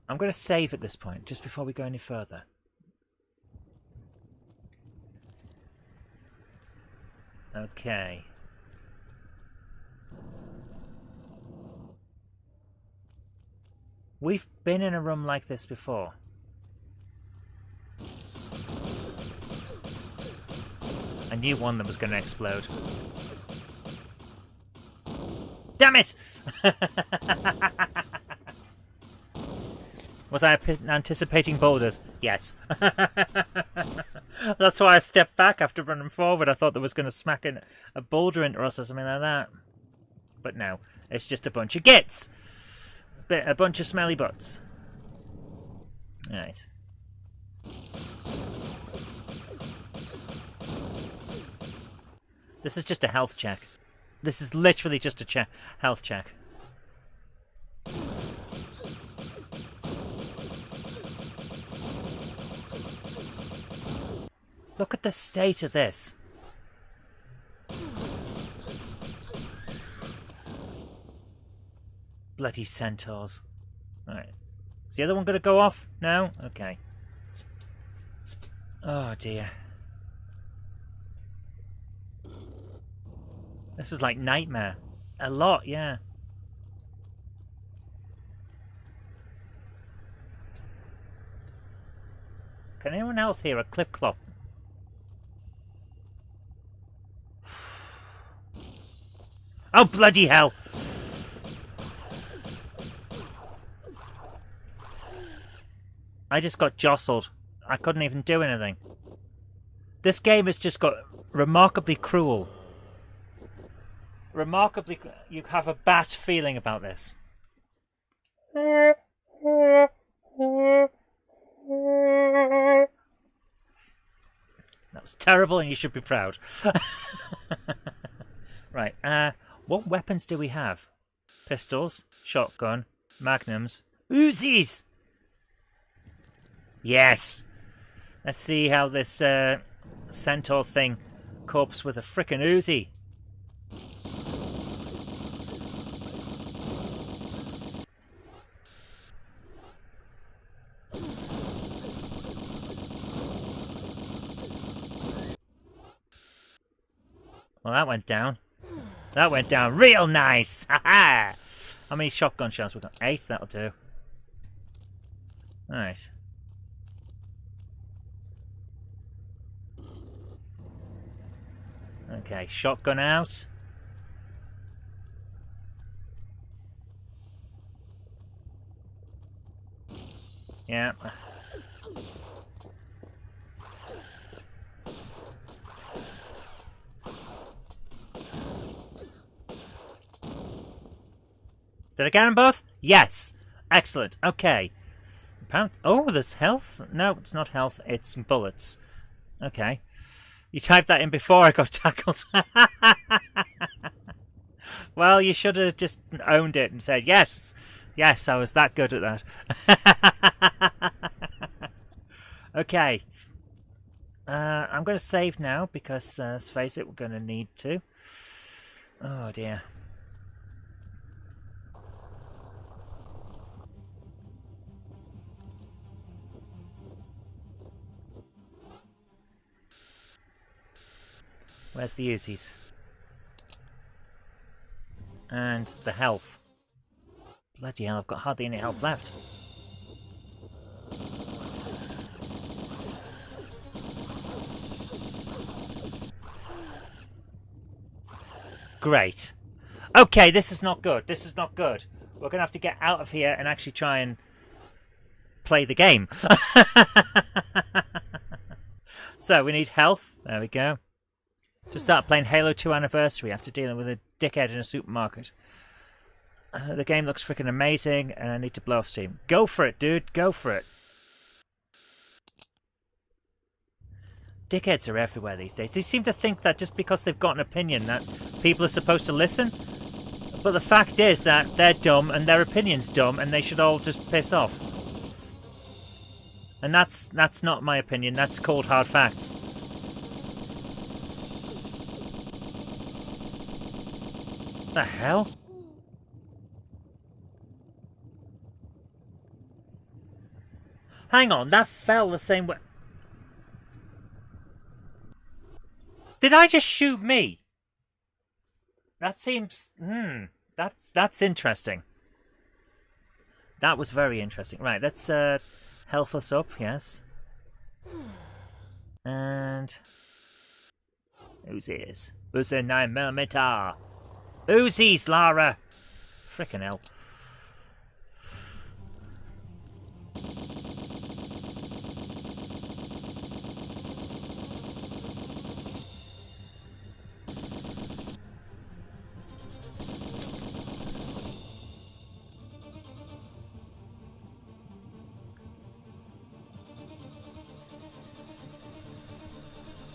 Speaker 1: I'm going to save at this point, just before we go any further. Okay. We've been in a room like this before. I knew one that was going to explode. Damn it! Was I anticipating boulders? Yes. That's why I stepped back after running forward. I thought there was going to smack a boulder into us or something like that. But no, it's just a bunch of gits. A bunch of smelly butts. Right. This is just a health check. This is literally just a health check. Look at the state of this. Bloody centaurs. Alright. Is the other one going to go off? No? Okay. Oh dear. This is like nightmare. A lot, yeah. Can anyone else hear a clip-clop? Oh, bloody hell! I just got jostled. I couldn't even do anything. This game has just got remarkably cruel. Remarkably... You have a bad feeling about this. That was terrible and you should be proud. Right, what weapons do we have? Pistols, shotgun, magnums, Uzis! Yes! Let's see how this centaur thing corpse with a frickin' Uzi. Well, that went down. That went down real nice! Ha ha! How many shotgun shells we got? 8, that'll do. Alright. Okay, shotgun out. Yeah. Did I get them both? Yes! Excellent. Okay. Oh, there's health? No, it's not health. It's bullets. Okay. You typed that in before I got tackled. Well, you should have just owned it and said, yes! Yes, I was that good at that. Okay. I'm going to save now because, let's face it, we're going to need to. Oh, dear. Where's the Uzis? And the health. Bloody hell, I've got hardly any health left. Great. Okay, this is not good. This is not good. We're going to have to get out of here and actually try and play the game. So, we need health. There we go. To start playing Halo 2 Anniversary after dealing with a dickhead in a supermarket. The game looks freaking amazing and I need to blow off steam. Go for it, dude. Go for it. Dickheads are everywhere these days. They seem to think that just because they've got an opinion that people are supposed to listen. But the fact is that they're dumb and their opinion's dumb and they should all just piss off. And that's not my opinion. That's cold hard facts. The hell? Hang on, that fell the same way. Did I just shoot me? That seems... That's interesting. That was very interesting. Right, let's health us up, yes. And... Uzis. Uzi 9mm. Uzis, Lara! Frickin' hell.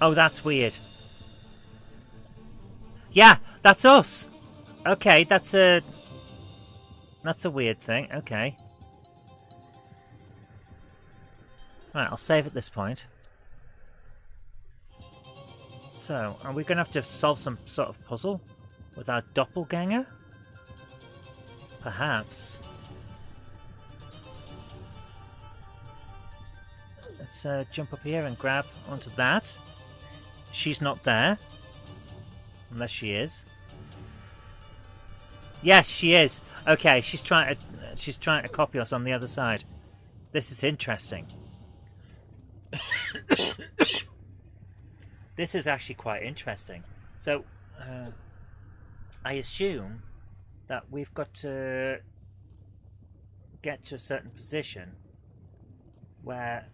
Speaker 1: Oh, that's weird. Yeah, that's us! Okay, that's a weird thing. Okay. Right, I'll save at this point. So, are we going to have to solve some sort of puzzle with our doppelganger? Perhaps. Let's jump up here and grab onto that. She's not there. Unless she is. Yes, she is. Okay, she's trying to copy us on the other side. This is interesting. This is actually quite interesting. So, I assume that we've got to get to a certain position where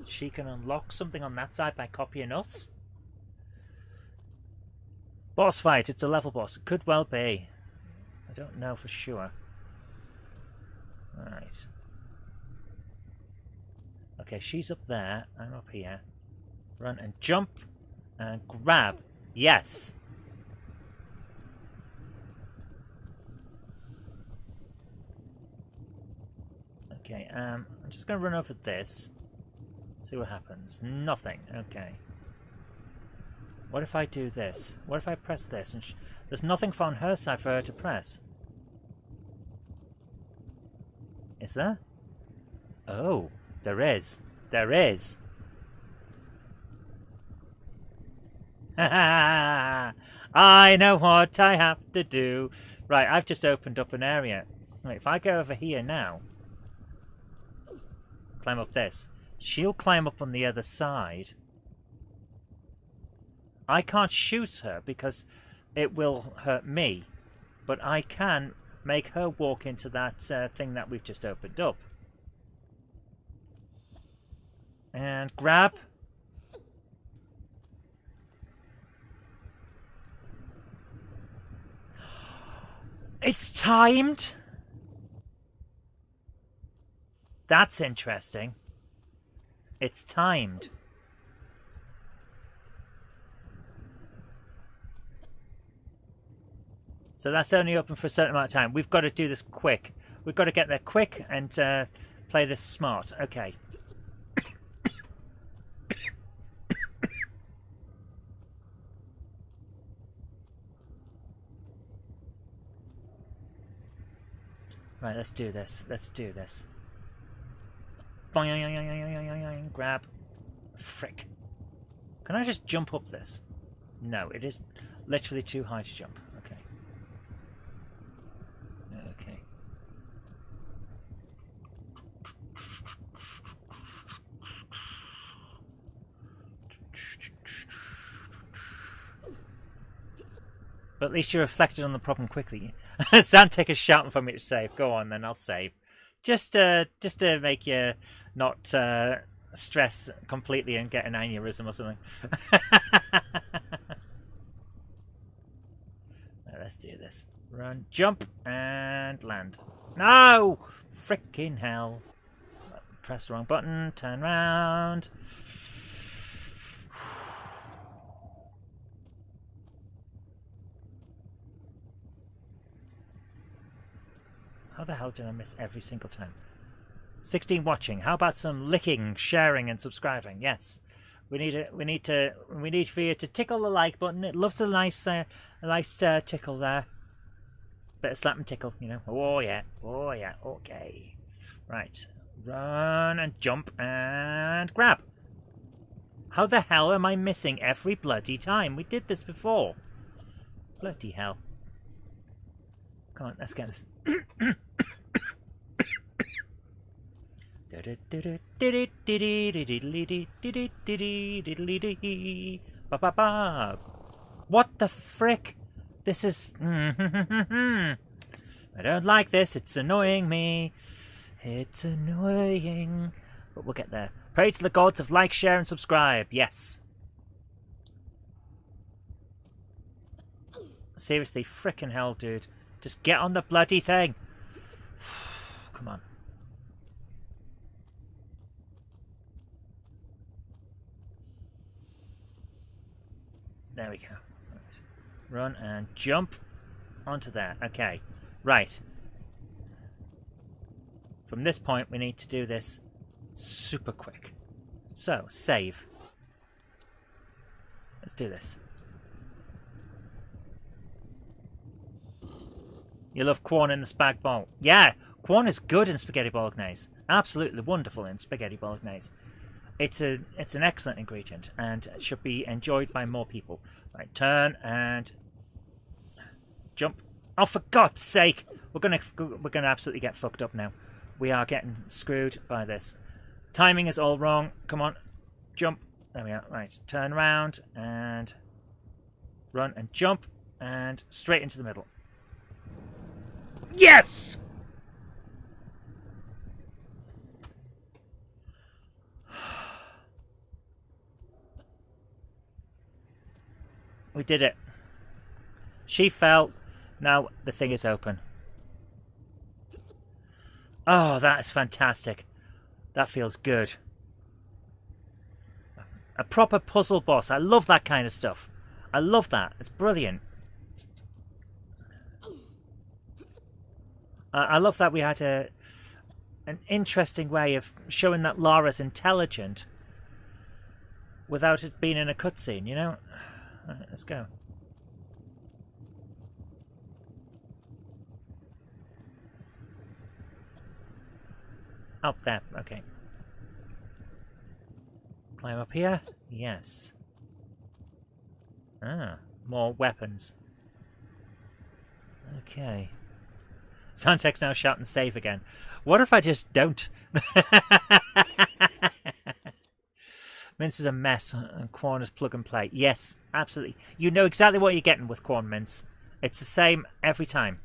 Speaker 1: she can unlock something on that side by copying us. Boss fight, it's a level boss. It could well be. I don't know for sure. Alright. Okay, she's up there. I'm up here. Run and jump and grab. Yes! Okay, I'm just going to run over this. See what happens. Nothing. Okay. What if I do this? What if I press this? And there's nothing on her side for her to press. Is there? Oh, there is. There is. I know what I have to do. Right, I've just opened up an area. Right, if I go over here now, climb up this, she'll climb up on the other side. I can't shoot her because it will hurt me, but I can make her walk into that thing that we've just opened up. And grab. It's timed. That's interesting. It's timed. So that's only open for a certain amount of time. We've got to do this quick. We've got to get there quick and play this smart. Okay. Right, let's do this. Let's do this. Grab. Frick. Can I just jump up this? No, it is literally too high to jump. Okay. Okay. But at least you reflected on the problem quickly. Zantek is shouting for me to save. Go on, then I'll save. Just to make you not stress completely and get an aneurysm or something. Let's do this. Run, jump, and land. No! Frickin' hell. Press the wrong button, turn round. How the hell did I miss every single time? 16 watching. How about some licking, sharing, and subscribing? Yes, we need for you to tickle the like button. It loves a nice tickle there. Bit of slap and tickle, you know. Oh yeah, oh yeah. Okay, right. Run and jump and grab. How the hell am I missing every bloody time? We did this before. Bloody hell. Come on, let's get this. What the frick? This is... I don't like this. It's annoying me. It's annoying. But we'll get there. Pray to the gods of like, share, and subscribe. Yes. Seriously, frickin' hell, dude. Just get on the bloody thing. Come on. There we go. Run and jump onto that. Okay. Right. From this point, we need to do this super quick. So, save. Let's do this. You love corn in the spag bol. Yeah, corn is good in spaghetti bolognese. Absolutely wonderful in spaghetti bolognese. It's an excellent ingredient and should be enjoyed by more people. Right, turn and jump. Oh, for God's sake! We're gonna absolutely get fucked up now. We are getting screwed by this. Timing is all wrong. Come on, jump. There we are. Right, turn around and run and jump and straight into the middle. Yes! We did it. She fell. Now the thing is open. Oh, that is fantastic. That feels good. A proper puzzle boss. I love that kind of stuff. I love that. It's brilliant. I love that we had an interesting way of showing that Lara's intelligent, without it being in a cutscene, you know? Alright, let's go. Up there, okay. Climb up here? Yes. Ah, more weapons. Okay. Soundtech's now shouting save again. What if I just don't? Mince is a mess and Quan is plug and play. Yes, absolutely. You know exactly what you're getting with Quan Mince. It's the same every time.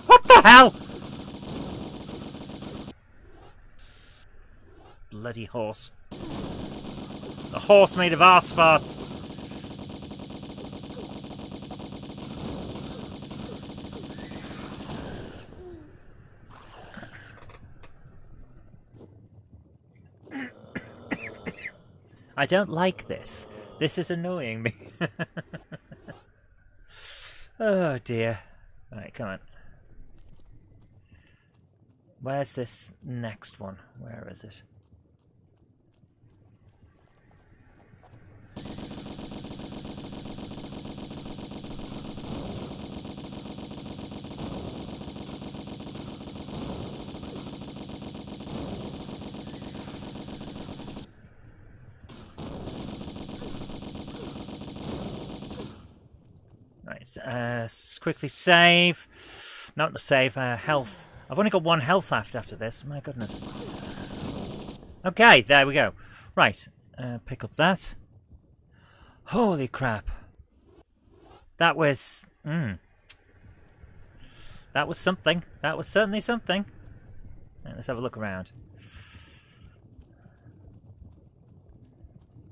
Speaker 1: What the hell? Bloody horse. A horse made of arse farts. I don't like this. This is annoying me. Oh dear. Right, come on. Where's this next one? Where is it? Quickly save. Not to save, health. I've only got one health after this. My goodness. Okay, there we go. Right, pick up that. Holy crap. That was... That was something. That was certainly something. Right, let's have a look around.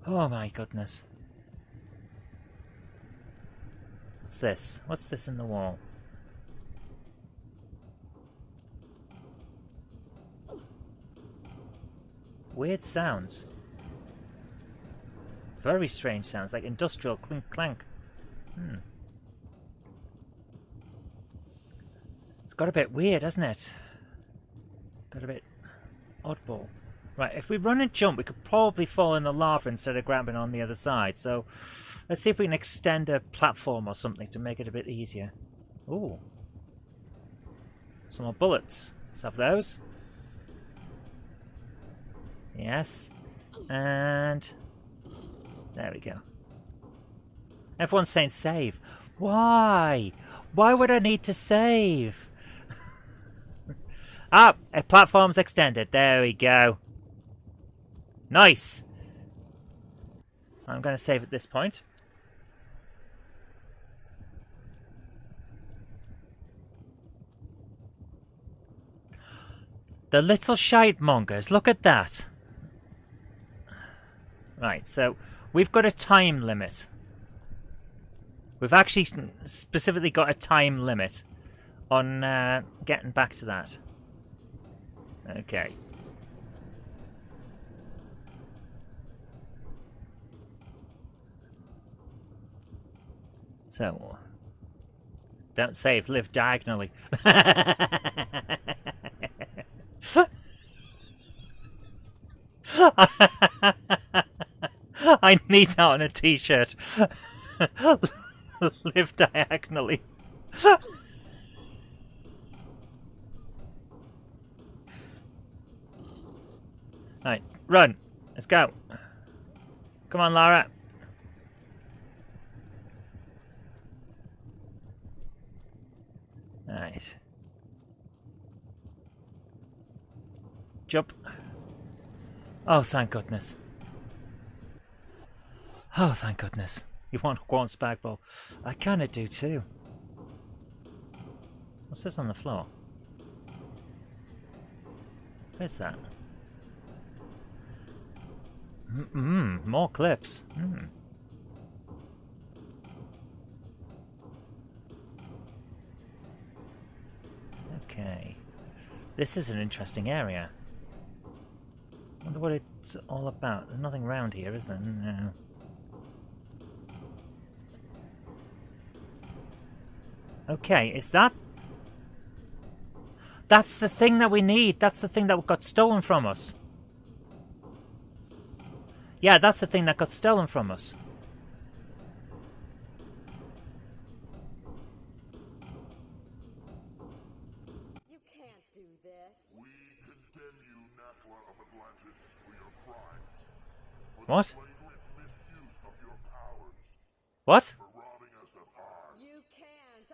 Speaker 1: Oh my goodness. What's this? What's this in the wall? Weird sounds. Very strange sounds, like industrial clink clank. It's got a bit weird, hasn't it? Got a bit oddball. Right, if we run and jump, we could probably fall in the lava instead of grabbing on the other side. So, let's see if we can extend a platform or something to make it a bit easier. Ooh. Some more bullets. Let's have those. Yes. And... there we go. Everyone's saying save. Why? Why would I need to save? Ah, a platform's extended. There we go. Nice. I'm going to save at this point. The little shite mongers. Look at that. Right, so we've got a time limit. We've actually specifically got a time limit on getting back to that. Okay. So, don't save, live diagonally. I need that on a t-shirt. Live diagonally. Right, run. Let's go. Come on, Lara. Right. Jump. Oh, thank goodness. Oh, thank goodness. You want Quant Spag Ball? I kind of do too. What's this on the floor? Where's that? More clips. Okay. This is an interesting area. Wonder what it's all about. There's nothing around here, is there? No. Okay, is that... That's the thing that we need. That's the thing that got stolen from us. Yeah, that's the thing that got stolen from us.
Speaker 2: You can't do this.
Speaker 3: We condemn you, Natla of Atlantis, for your crimes. For
Speaker 1: What?
Speaker 3: the flagrant misuse of your powers.
Speaker 1: What?
Speaker 3: For robbing us of our
Speaker 2: You can't.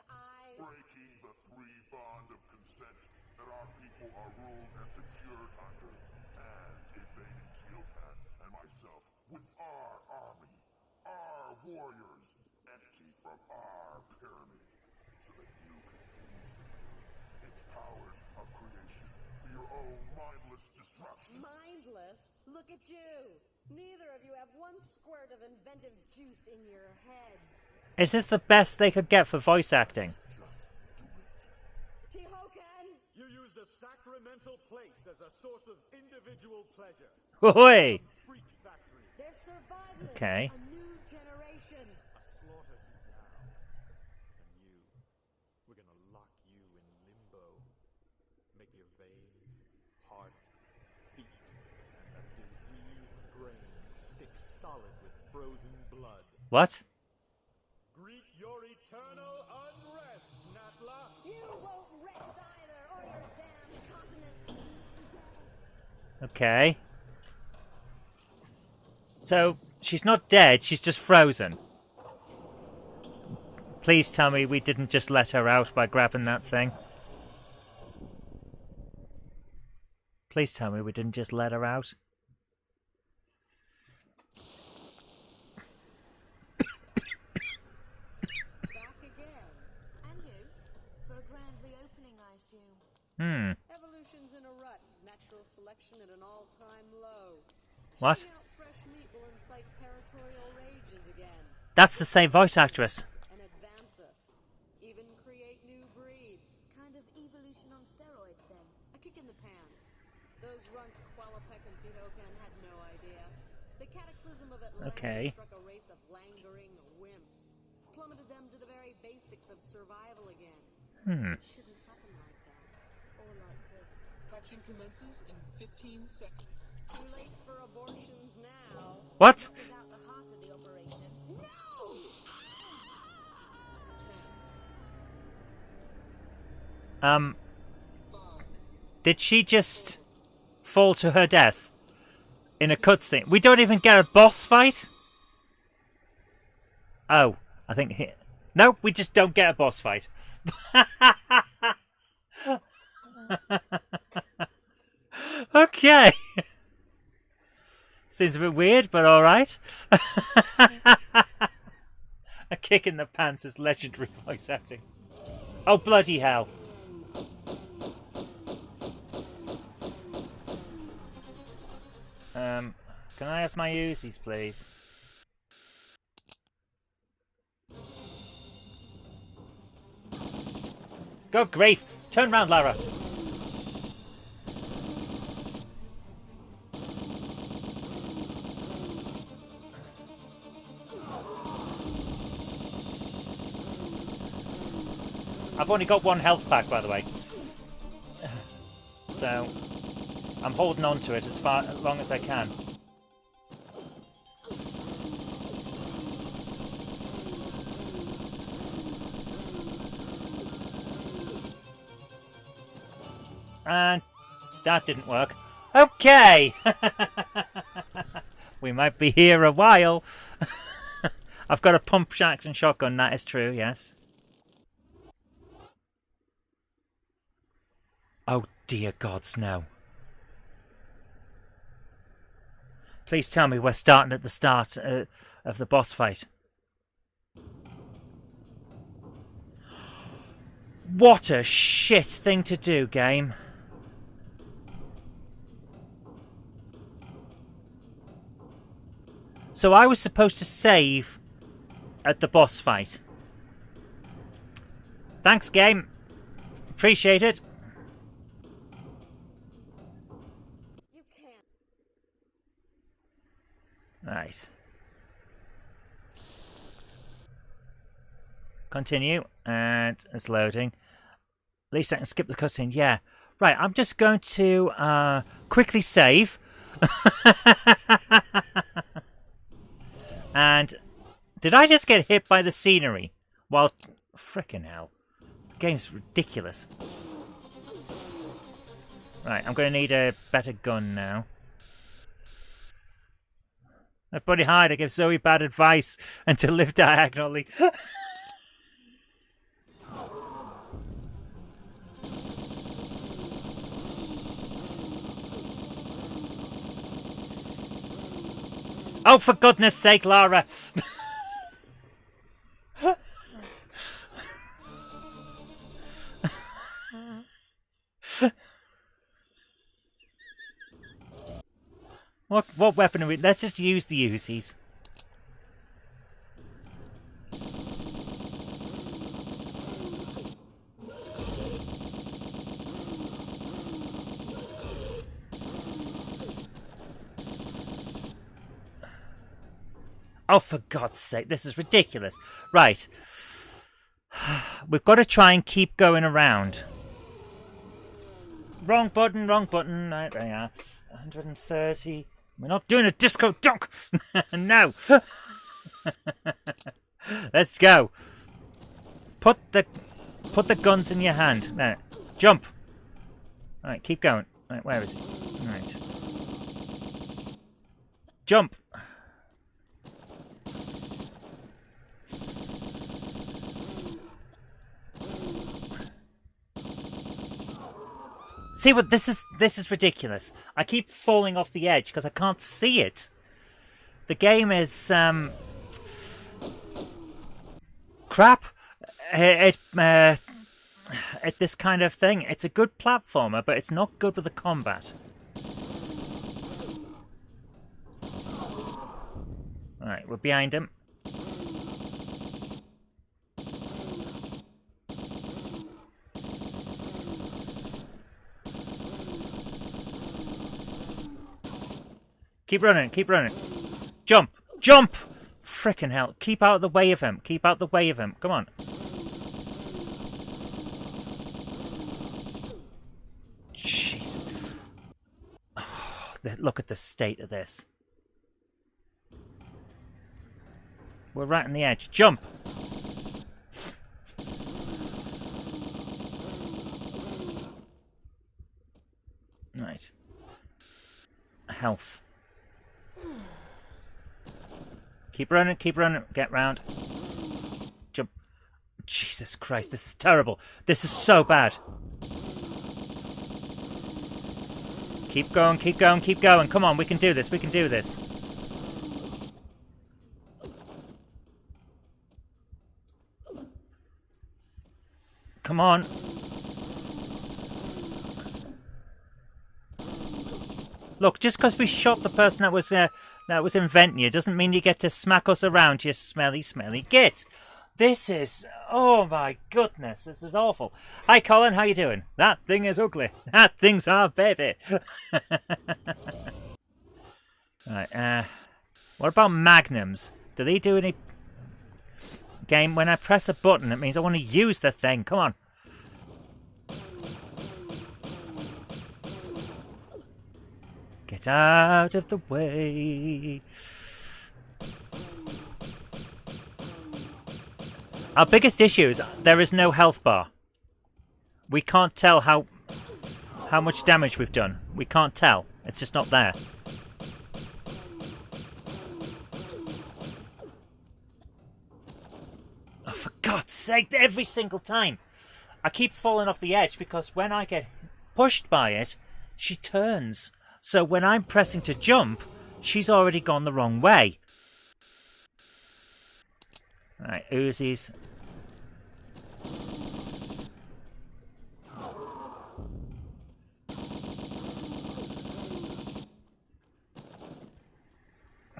Speaker 3: breaking the three bond of consent that our people are ruled and secured under, and invading Teokan and myself with our army, our warriors, empty from our pyramid, so that you can use them, its powers of creation, for your own mindless destruction.
Speaker 2: Mindless? Look at you. Neither of you have one squirt of inventive juice in your heads.
Speaker 1: Is this the best they could get for voice acting?
Speaker 2: Teokan!
Speaker 4: You use the sacramental place as a source of individual pleasure.
Speaker 1: Oi!
Speaker 4: Freak factory.
Speaker 2: They're survivalists.
Speaker 1: Okay.
Speaker 2: A new generation.
Speaker 4: A slaughter heap now. And you. We're gonna lock you in limbo. Make your veins, heart, feet, and that diseased brain stick solid with frozen blood.
Speaker 1: What?
Speaker 4: Greet your eternal unrest, Natla!
Speaker 2: You won't rest either, or your damned continent does.
Speaker 1: Okay. So, she's not dead, she's just frozen. Please tell me we didn't just let her out by grabbing that thing. Please tell me we didn't just let her out.
Speaker 2: Back again.
Speaker 5: And you? For a grand reopening, I assume.
Speaker 2: Evolution's in a rut. Natural selection at an all-time low.
Speaker 1: What?
Speaker 2: Shipping out fresh meat will incite territorial rages again.
Speaker 1: That's the same voice actress.
Speaker 2: And advance us. Even create new breeds.
Speaker 5: Kind of evolution on steroids, then.
Speaker 2: A kick in the pants. Those runts Qualapec and Teokan had no idea. The cataclysm of Atlantis
Speaker 1: Okay.
Speaker 2: struck a race of languoring wimps. Plummeted them to the very basics of survival again. It shouldn't happen like that.
Speaker 5: Or like this.
Speaker 6: Hatching commences in 15 seconds.
Speaker 2: Too late for abortions now.
Speaker 1: What?
Speaker 5: Without the heart of the operation.
Speaker 2: No!
Speaker 6: 10, 5,
Speaker 1: Did she just fall to her death in a cutscene? We don't even get a boss fight? Oh, I think here. No, we just don't get a boss fight. Okay. Seems a bit weird, but alright. A kick in the pants is legendary voice acting. Oh, bloody hell. Can I have my Uzis, please? Good grief! Turn round, Lara! I've only got one health pack, by the way. So, I'm holding on to it as long as I can. And that didn't work. Okay! We might be here a while. I've got a pump action shotgun, that is true, yes. Oh dear gods, no. Please tell me we're starting at the start of the boss fight. What a shit thing to do, game. So I was supposed to save at the boss fight. Thanks, game. Appreciate it.
Speaker 2: You can't.
Speaker 1: Right. Continue, and it's loading. At least I can skip the cutscene. Yeah. Right, I'm just going to quickly save. And did I just get hit by the scenery? Well, frickin' hell. This game's ridiculous. Right, I'm going to need a better gun now. Everybody hide, I give Zoe bad advice and to live diagonally. Oh, for goodness sake, Lara! What weapon are we... Let's just use the Uzis. Oh, for God's sake, this is ridiculous. Right. We've got to try and keep going around. Wrong button, wrong button. Right, there you are. 130. We're not doing a disco dunk. No. Let's go. Put the guns in your hand. There. Jump. All right, keep going. All right, where is it? All right. Jump. See what this is ridiculous. I keep falling off the edge because I can't see it. The game is crap at this kind of thing. It's a good platformer, but it's not good with the combat. Alright, we're behind him. Keep running, keep running. Jump! Jump! Frickin' hell. Keep out of the way of him. Keep out of the way of him. Come on. Jeez. Oh, look at the state of this. We're right on the edge. Jump! Right. Health. Keep running, get round. Jump. Jesus Christ, this is terrible. This is so bad. Keep going, keep going, keep going. Come on, we can do this, we can do this. Come on. Look, just because we shot the person that was inventing you doesn't mean you get to smack us around, you smelly, smelly git. This is... Oh my goodness, this is awful. Hi Colin, how you doing? That thing is ugly. That thing's our baby. Right, what about magnums? Do they do any... Game, when I press a button, it means I want to use the thing. Come on. Get out of the way. Our biggest issue is there is no health bar. We can't tell how much damage we've done. We can't tell. It's just not there. Oh, for God's sake, every single time. I keep falling off the edge because when I get pushed by it, she turns. So when I'm pressing to jump, she's already gone the wrong way. Right, Uzis.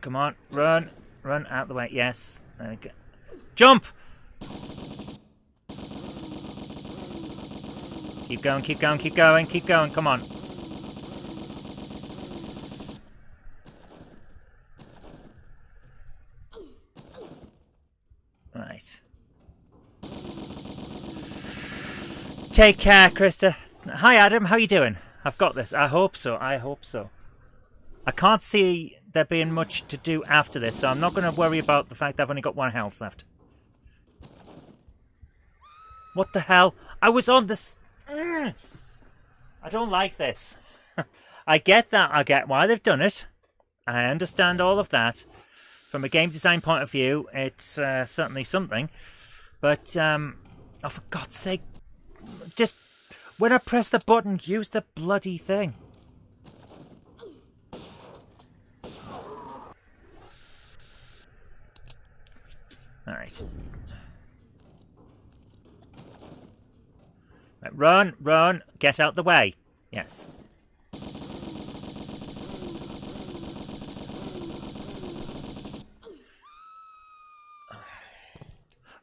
Speaker 1: Come on, run. Run out the way. Yes. There we go. Jump! Keep going, keep going, keep going, keep going. Come on. Right. Take care, Krista. Hi, Adam. How you doing? I've got this. I hope so. I hope so. I can't see there being much to do after this, so I'm not going to worry about the fact that I've only got 1 health left. What the hell? I was on this... I don't like this. I get that. I get why they've done it. I understand all of that. From a game design point of view, it's certainly something. But, oh, for God's sake, just... When I press the button, use the bloody thing. Alright. Right, run, run, get out the way. Yes.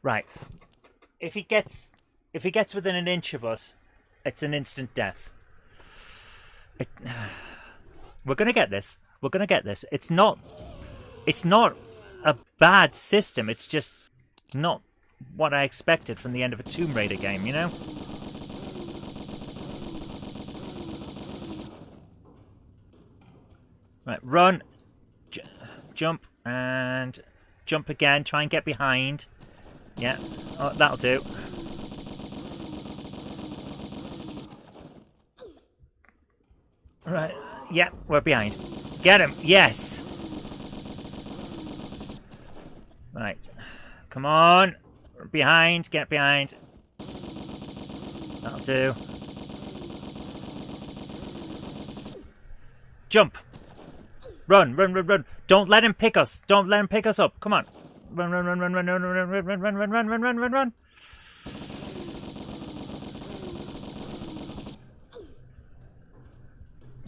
Speaker 1: Right. If he gets within an inch of us, it's an instant death. We're gonna get this. We're gonna get this. It's not a bad system. It's just not what I expected from the end of a Tomb Raider game, you know? Right, run, jump, and jump again. Try and get behind. Yeah, oh, that'll do. Right, yeah, we're behind. Get him, yes! Right, come on. We're behind, get behind. That'll do. Jump! Run, run, run, run. Don't let him pick us. Don't let him pick us up. Come on. Run, run, run, run, run, run, run, run, run, run, run, run, run, run, run, run.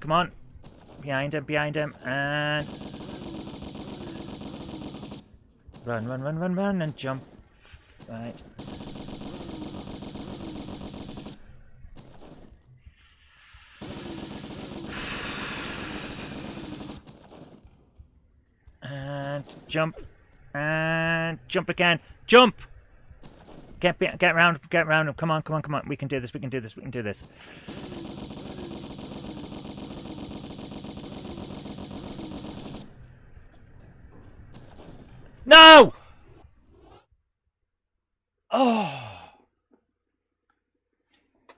Speaker 1: Come on. Behind him, and... Run, run, run, run, run, and jump. Right. And jump again. Jump! Get round him. Come on. We can do this. We can do this. No! Oh.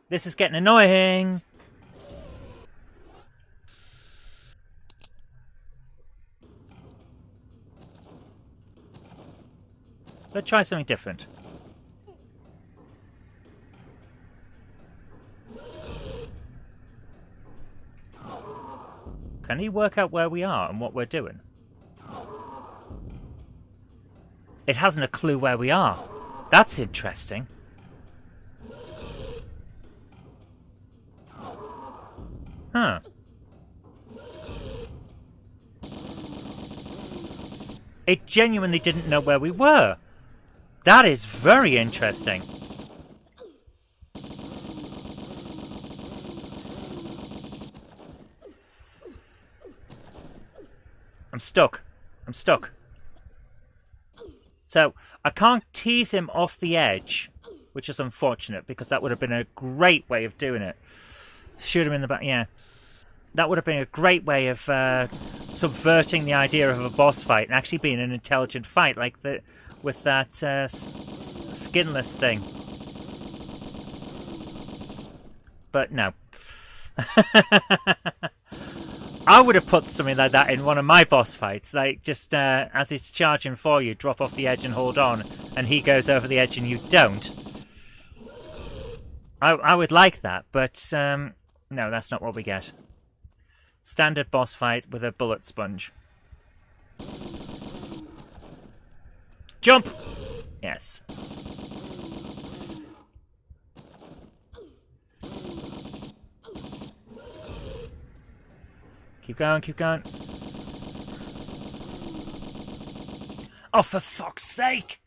Speaker 1: This is getting annoying. Let's try something different. Can he work out where we are and what we're doing? It hasn't a clue where we are. That's interesting. Huh. It genuinely didn't know where we were. That is very interesting. I'm stuck. So, I can't tease him off the edge, which is unfortunate, because that would have been a great way of doing it. Shoot him in the back, yeah. That would have been a great way of subverting the idea of a boss fight and actually being an intelligent fight, like with that skinless thing. But no. I would have put something like that in one of my boss fights, like just as he's charging for you, drop off the edge and hold on, and he goes over the edge and you don't. I would like that, but no, that's not what we get. Standard boss fight with a bullet sponge. Jump! Yes. Keep going. Oh, for fuck's sake!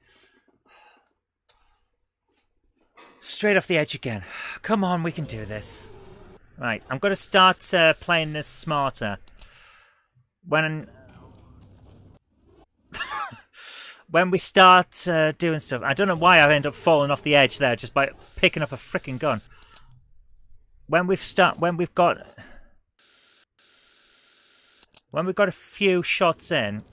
Speaker 1: Straight off the edge again. Come on, we can do this. Right, I'm going to start playing this smarter. When we start doing stuff. I don't know why I end up falling off the edge there just by picking up a frickin' gun. when we've got a few shots in,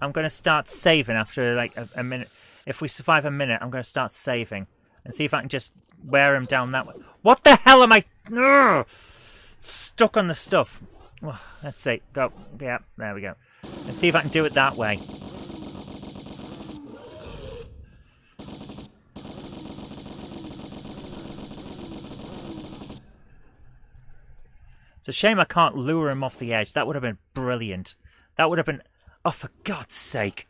Speaker 1: I'm going to start saving after like a minute. If we survive a minute, I'm going to start saving and see if I can just wear him down that way. What the hell am I? Ugh! Stuck on the stuff. Let's see. Go. Yeah, there we go. And see if I can do it that way. It's a shame I can't lure him off the edge. That would have been brilliant. That would have been... Oh, for God's sake.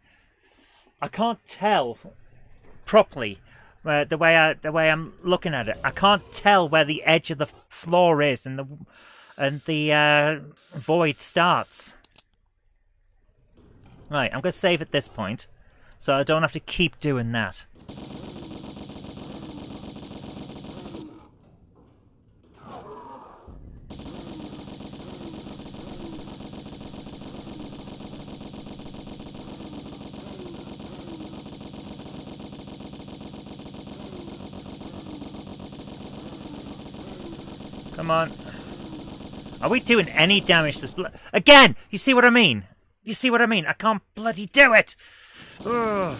Speaker 1: I can't tell properly the way I'm looking at it. I can't tell where the edge of the floor is and the void starts. Right, I'm going to save at this point, so I don't have to keep doing that. Come on. Are we doing any damage to this again? You see what I mean? You see what I mean? I can't bloody do it! Ugh.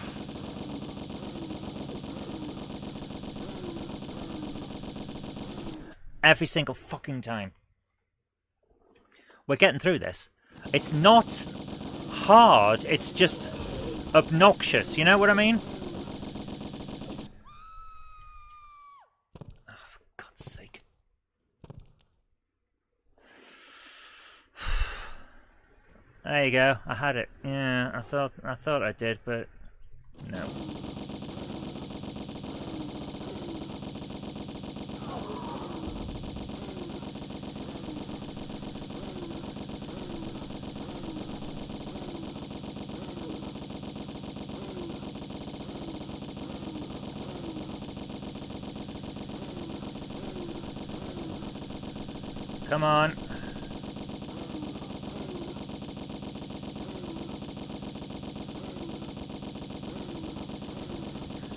Speaker 1: Every single fucking time. We're getting through this. It's not hard, it's just obnoxious. You know what I mean? There you go. I had it. Yeah, I thought I did, but no. Come on.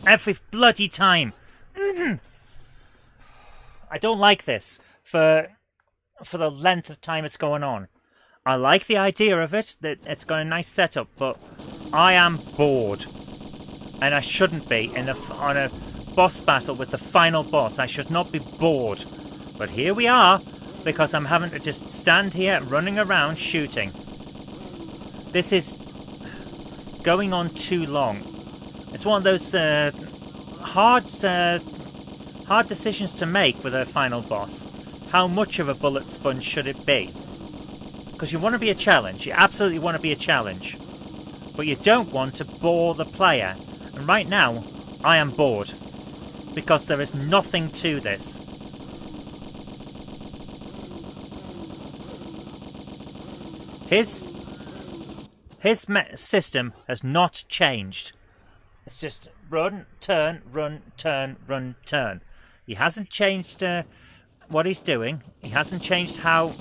Speaker 1: Every bloody time. I don't like this for the length of time it's going on. I like the idea of it, that it's got a nice setup, but I am bored. And I shouldn't be on a boss battle with the final boss. I should not be bored. But here we are, because I'm having to just stand here running around shooting. This is going on too long. It's one of those hard decisions to make with a final boss. How much of a bullet sponge should it be? Because you want to be a challenge. You absolutely want to be a challenge. But you don't want to bore the player. And right now, I am bored. Because there is nothing to this. His system has not changed. It's just run, turn, run, turn, run, turn. He hasn't changed what he's doing. He hasn't changed how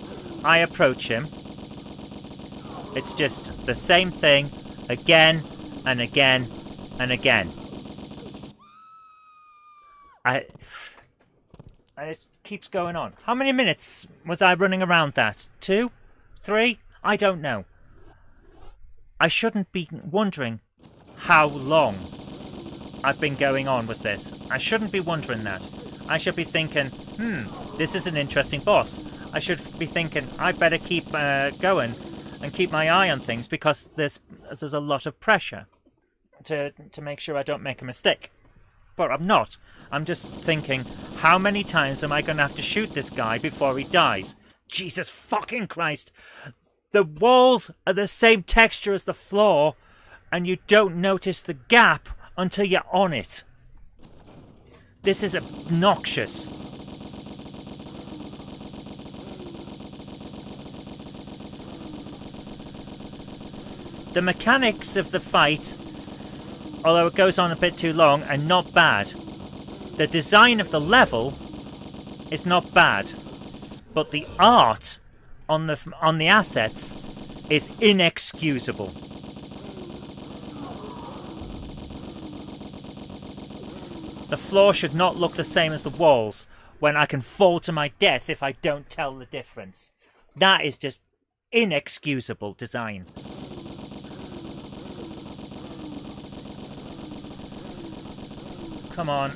Speaker 1: I approach him. It's just the same thing again and again and again. And it keeps going on. How many minutes was I running around that? 2? 3? I don't know. I shouldn't be wondering how long I've been going on with this. I shouldn't be wondering that. I should be thinking, this is an interesting boss. I should be thinking, I better keep going and keep my eye on things because there's a lot of pressure to make sure I don't make a mistake. But I'm not. I'm just thinking, how many times am I going to have to shoot this guy before he dies? Jesus fucking Christ. The walls are the same texture as the floor, and you don't notice the gap until you're on it. This is obnoxious. The mechanics of the fight, although it goes on a bit too long, are not bad. The design of the level is not bad, but the art on the assets is inexcusable. The floor should not look the same as the walls when I can fall to my death if I don't tell the difference. That is just inexcusable design. Come on.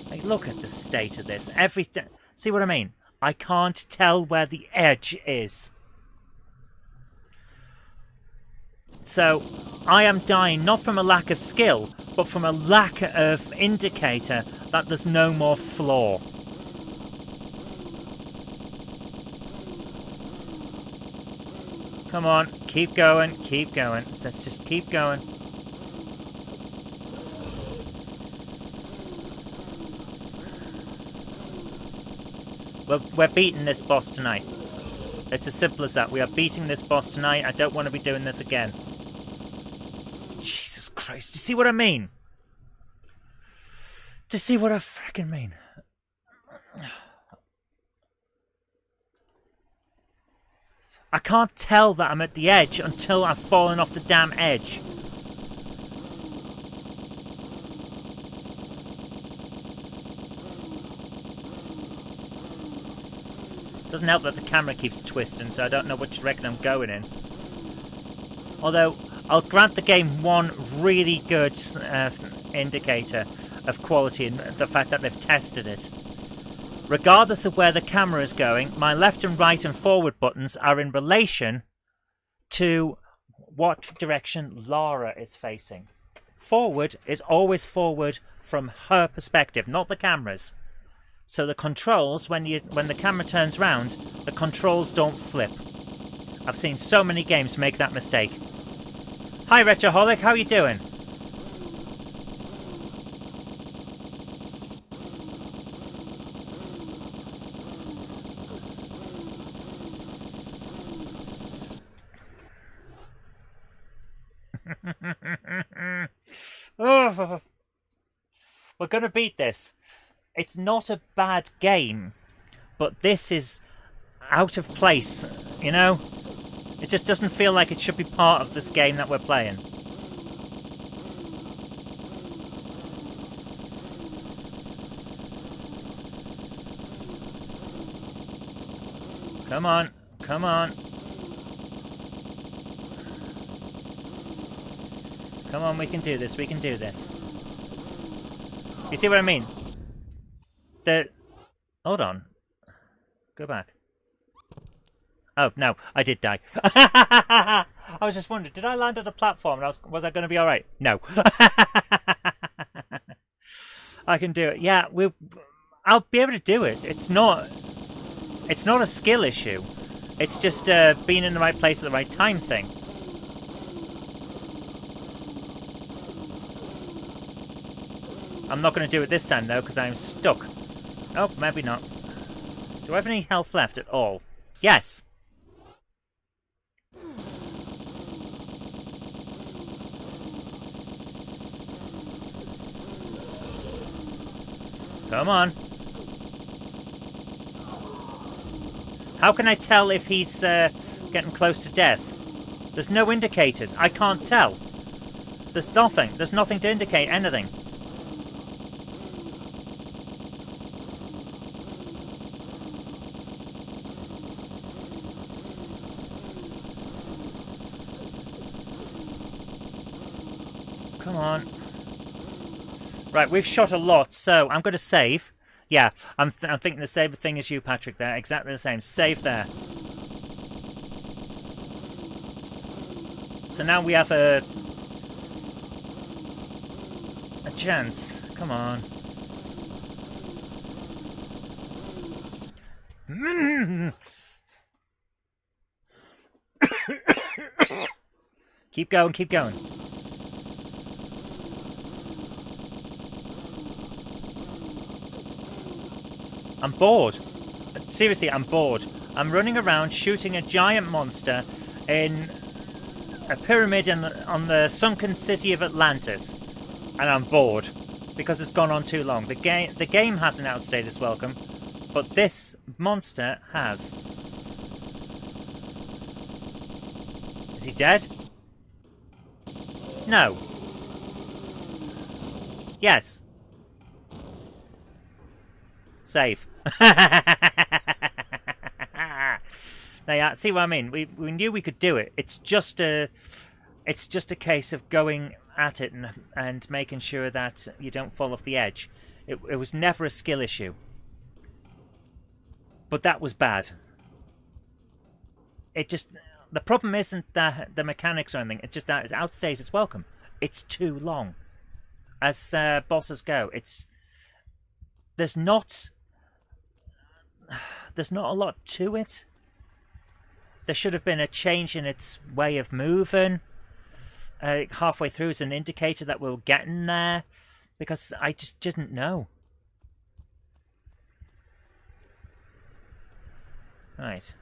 Speaker 1: Like, look at the state of this. Everything. See what I mean? I can't tell where the edge is. So, I am dying not from a lack of skill, but from a lack of indicator that there's no more floor. Come on, keep going, keep going. Let's just keep going. We're beating this boss tonight. It's as simple as that. We are beating this boss tonight. I don't want to be doing this again. Jesus Christ. Do you see what I mean? Do you see what I frickin' mean? I can't tell that I'm at the edge until I've fallen off the damn edge. Doesn't help that the camera keeps twisting, so I don't know which direction I'm going in. Although, I'll grant the game one really good indicator of quality in the fact that they've tested it. Regardless of where the camera is going, my left and right and forward buttons are in relation to what direction Lara is facing. Forward is always forward from her perspective, not the camera's. So the controls, when the camera turns round, the controls don't flip. I've seen so many games make that mistake. Hi Retroholic, how are you doing? Oh, we're gonna beat this. It's not a bad game, but this is out of place, you know? It just doesn't feel like it should be part of this game that we're playing. Come on, come on. Come on, we can do this, we can do this. You see what I mean? Hold on. Go back. Oh, no, I did die. I was just wondering, did I land on a platform and was I going to be alright? No. I can do it. Yeah, I'll be able to do it. It's not a skill issue. It's just being in the right place at the right time thing. I'm not going to do it this time, though, because I'm stuck. Oh, maybe not. Do I have any health left at all? Yes! Come on. How can I tell if he's getting close to death? There's no indicators. I can't tell. There's nothing. There's nothing to indicate anything. Come on. Right, we've shot a lot, so I'm going to save. Yeah, I'm thinking the same thing as you, Patrick, there. Exactly the same. Save there. So now we have a chance. Come on. Keep going, keep going. I'm bored. Seriously, I'm bored. I'm running around shooting a giant monster in a pyramid on the sunken city of Atlantis. And I'm bored. Because it's gone on too long. The game hasn't outstayed its welcome. But this monster has. Is he dead? No. Yes. Save. Now, yeah, see what I mean? We knew we could do it. It's just a case of going at it and making sure that you don't fall off the edge. It was never a skill issue. But that was bad. The problem isn't the mechanics or anything. It's just that it outstays its welcome. It's too long. As bosses go, there's not a lot to it. There should have been a change in its way of moving. Halfway through is an indicator that we're getting there, because I just didn't know. Right.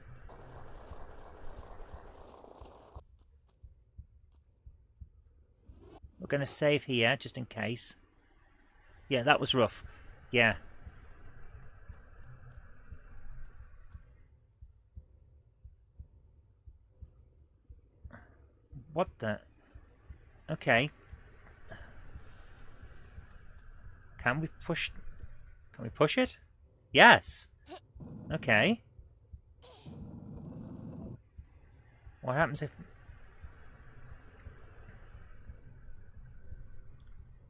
Speaker 1: We're going to save here, just in case. Yeah, that was rough. Yeah. What the... Okay. Can we push it? Yes. Okay. What happens if...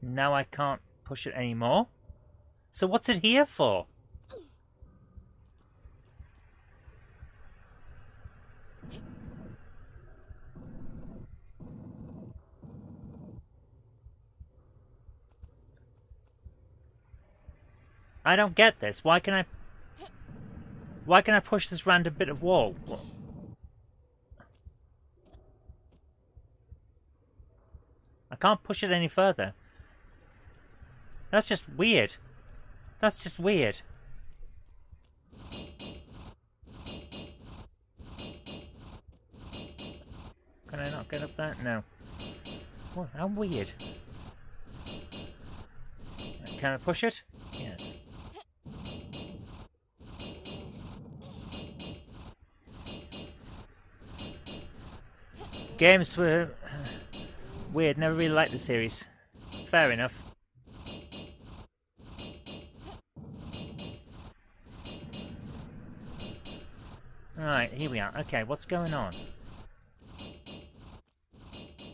Speaker 1: Now I can't push it anymore? So what's it here for? I don't get this. Why can I push this random bit of wall? I can't push it any further. That's just weird. That's just weird. Can I not get up there? No. What? How weird. Can I push it? Yes. Games were weird. Never really liked the series. Fair enough. Right, here we are. Okay, what's going on?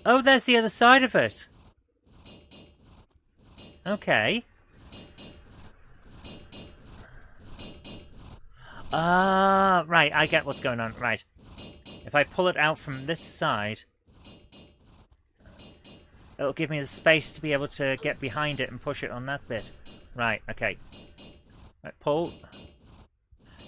Speaker 1: Oh, there's the other side of it. Okay. Ah, right, I get what's going on. Right. If I pull it out from this side, it'll give me the space to be able to get behind it and push it on that bit. Right, okay. Right, pull.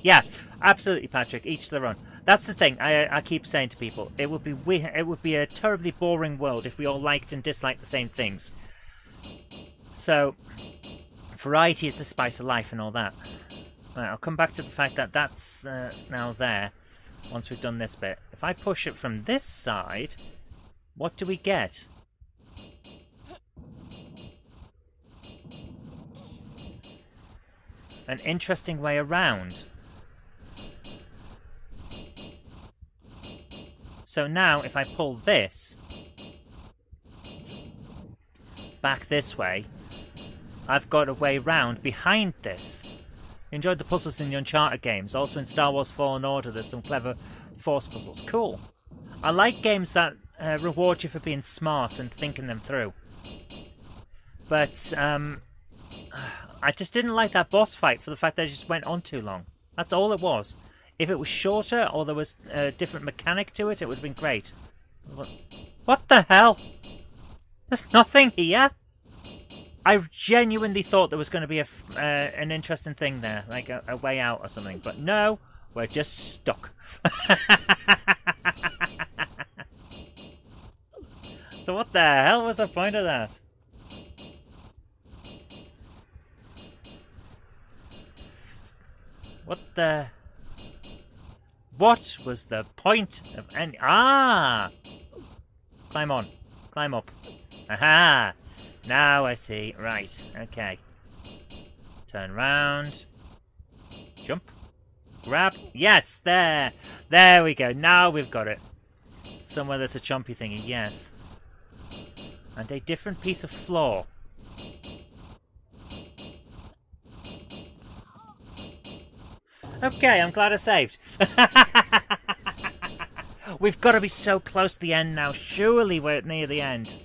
Speaker 1: Yeah, absolutely, Patrick. Each to their own. That's the thing I keep saying to people. It would be a terribly boring world if we all liked and disliked the same things. So, variety is the spice of life and all that. Right, I'll come back to the fact that that's now there once we've done this bit. If I push it from this side, what do we get? An interesting way around. So now, if I pull this back this way, I've got a way round behind this. Enjoyed the puzzles in the Uncharted games. Also in Star Wars Fallen Order, there's some clever force puzzles. Cool. I like games that reward you for being smart and thinking them through. But I just didn't like that boss fight for the fact that it just went on too long. That's all it was. If it was shorter or there was a different mechanic to it, it would have been great. What the hell? There's nothing here. I genuinely thought there was going to be an interesting thing there, like a way out or something. But no, we're just stuck. So what the hell was the point of that? What was the point of any... Ah! Climb on. Climb up. Aha! Now I see. Right. Okay. Turn round. Jump. Grab. Yes! There! There we go. Now we've got it. Somewhere there's a chompy thingy. Yes. And a different piece of floor. Okay, I'm glad I saved. We've got to be so close to the end now. Surely we're near the end.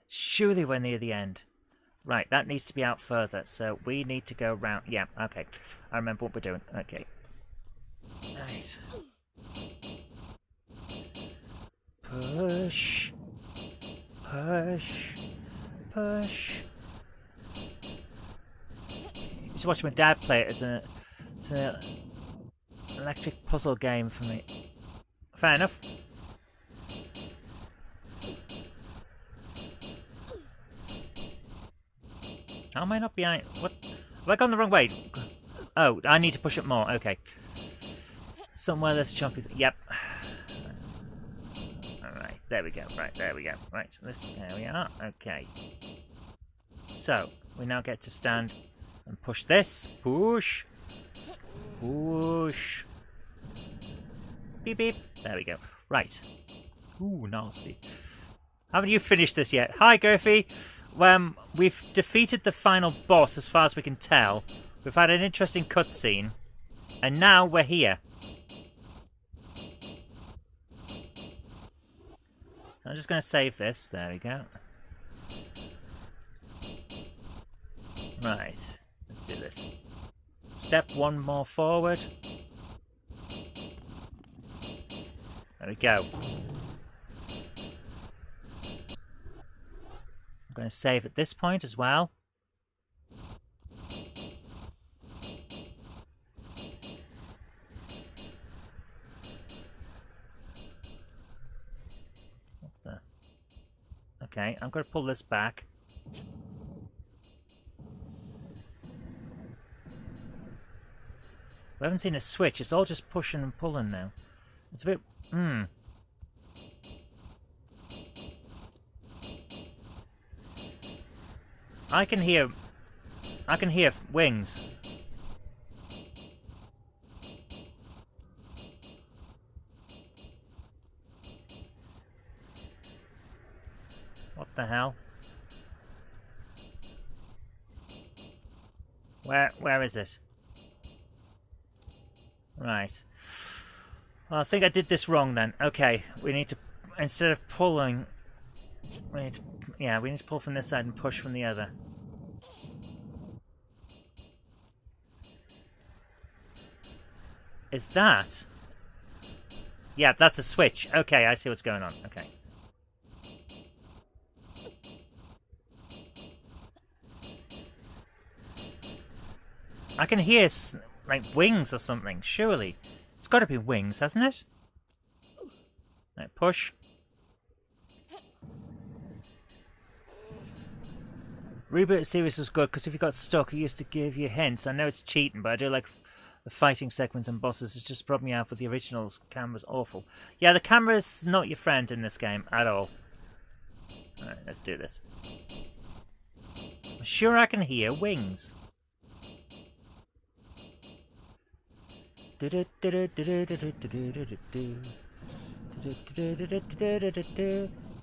Speaker 1: Surely we're near the end. Right, that needs to be out further, so we need to go round. Yeah, okay. I remember what we're doing. Okay. Right. Push. Push. Push. I used to watch my dad play it as an electric puzzle game for me. Fair enough. How am I not behind? What? Have I gone the wrong way? Oh, I need to push it more. Okay. Somewhere there's a jumpy. Yep. Alright, there we go. Right, there we go. Right, there we are. Okay. So, we now get to stand and push this. Push. Push. Beep beep. There we go. Right. Ooh, nasty. Haven't you finished this yet? Hi, Goofy. We've defeated the final boss as far as we can tell. We've had an interesting cutscene. And now we're here. So I'm just going to save this. There we go. Right. Let's do this. Step one more forward. There we go. I'm going to save at this point as well. What the? Okay, I'm going to pull this back. We haven't seen a switch. It's all just pushing and pulling now. It's a bit... I can hear wings. What the hell? Where is it? Right. Well, I think I did this wrong then. Okay, we need to, instead of pulling, we need to pull from this side and push from the other. Is that? Yeah, that's a switch. Okay, I see what's going on. Okay. I can hear, like, wings or something, surely. It's got to be wings, hasn't it? Right, push. Reboot series was good because if you got stuck, it used to give you hints. I know it's cheating, but I do like the fighting segments and bosses. It's just brought me out with the originals. Camera's awful. Yeah, the camera's not your friend in this game at all. Alright, let's do this. I'm sure I can hear wings.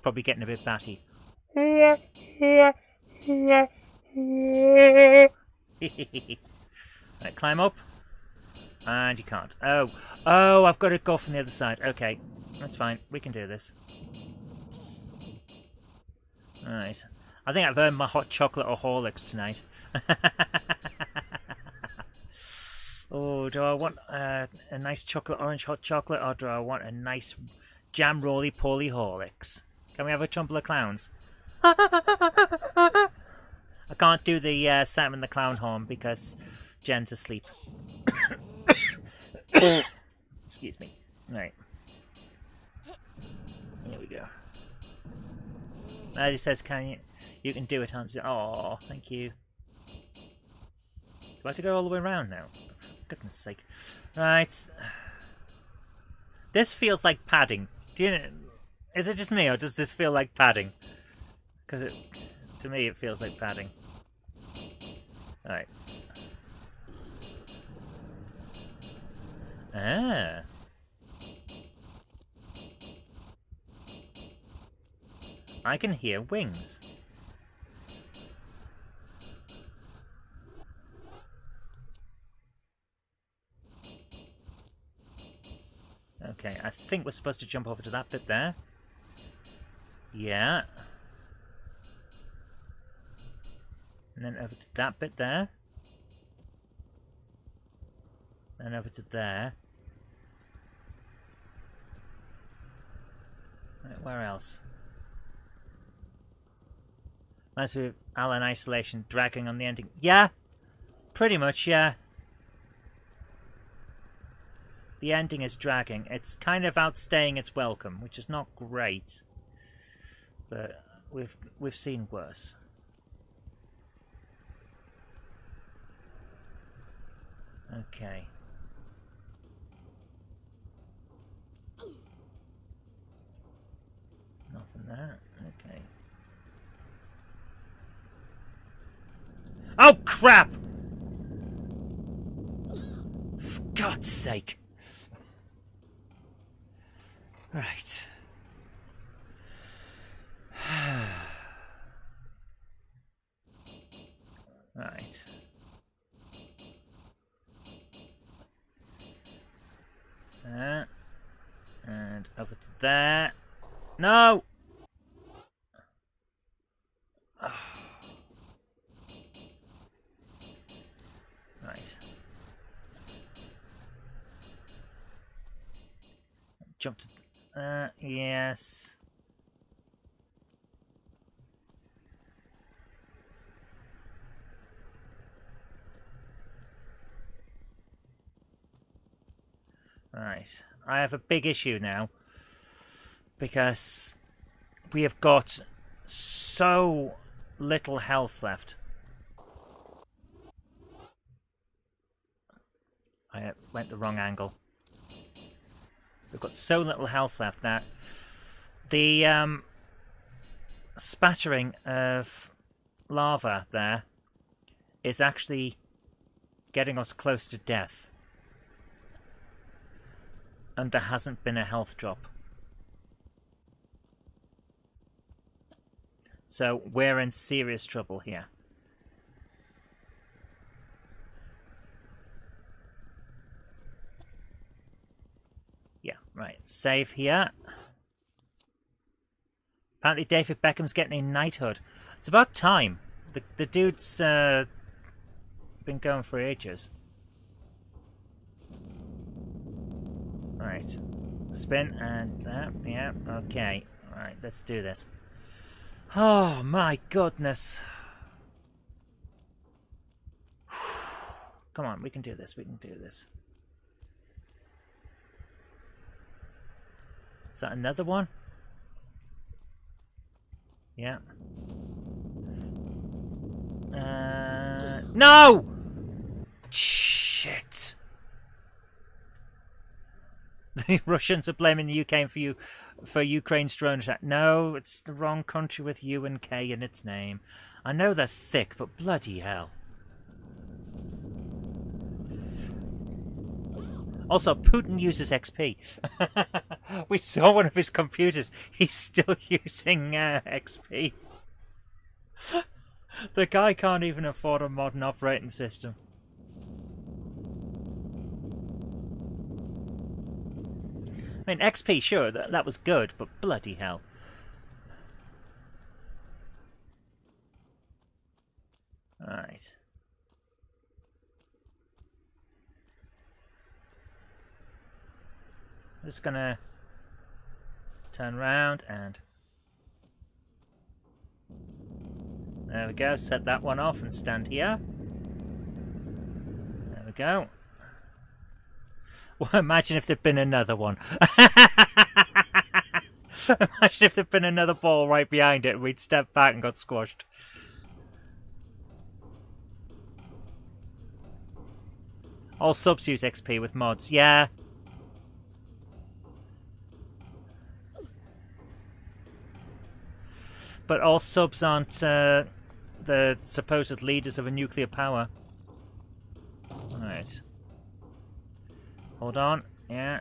Speaker 1: Probably getting a bit batty. Right, climb up. And you can't. Oh, I've got to go from the other side. Okay, that's fine. We can do this. Alright. I think I've earned my hot chocolate or Horlicks tonight. Oh, do I want a nice chocolate orange hot chocolate, or do I want a nice jam roly-poly Horlicks? Can we have a tumble of clowns? I can't do the Sam and the Clown horn because Jen's asleep. Excuse me. Right. Here we go. It says, you can do it, Hans. Oh, thank you. Do I have to go all the way around now? For goodness sake. Right. This feels like padding. Is it just me, or does this feel like padding? Because to me, it feels like padding. Alright. Ah. I can hear wings. Okay, I think we're supposed to jump over to that bit there. Yeah. And then over to that bit there. And over to there. Right, where else? Nice with Alan Isolation dragging on the ending. Yeah! Pretty much, yeah. The ending is dragging. It's kind of outstaying its welcome, which is not great. But we've seen worse. Okay. Nothing there. Okay. Oh, crap! For God's sake. Right. Right. And over to there. No! Right. Jump to... yes. Right. I have a big issue now. Because we have got so little health left. I went the wrong angle. We've got so little health left that the spattering of lava there is actually getting us close to death. And there hasn't been a health drop. So we're in serious trouble here. Yeah, right. Save here. Apparently David Beckham's getting a knighthood. It's about time. The dude's been going for ages. Right. Spin and that. Yeah, okay. Alright, let's do this. Oh my goodness. Come on, we can do this. We can do this. Is that another one? Yeah. No! Shit. The Russians are blaming the UK for Ukraine's drone attack. No, it's the wrong country with U and K in its name. I know they're thick, but bloody hell. Also, Putin uses XP. We saw one of his computers. He's still using XP. The guy can't even afford a modern operating system. I mean, XP, sure, that was good, but bloody hell. Alright. Just gonna turn around and... there we go, set that one off and stand here. There we go. Well, imagine if there'd been another one. Imagine if there'd been another ball right behind it and we'd stepped back and got squashed. All subs use XP with mods. Yeah. But all subs aren't the supposed leaders of a nuclear power. Alright. Hold on. Yeah.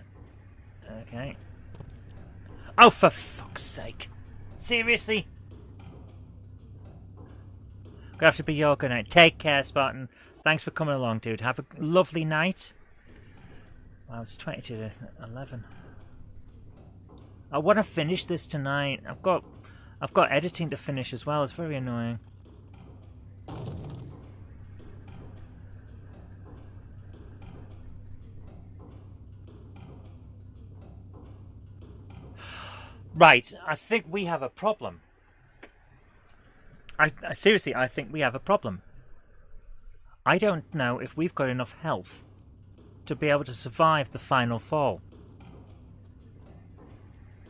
Speaker 1: Okay. Oh, for fuck's sake. Seriously? Gonna have to be your good night. Take care, Spartan. Thanks for coming along, dude. Have a lovely night. Wow, it's 22 to 11. I want to finish this tonight. I've got editing to finish as well. It's very annoying. Right, I think we have a problem. I seriously, I think we have a problem. I don't know if we've got enough health to be able to survive the final fall.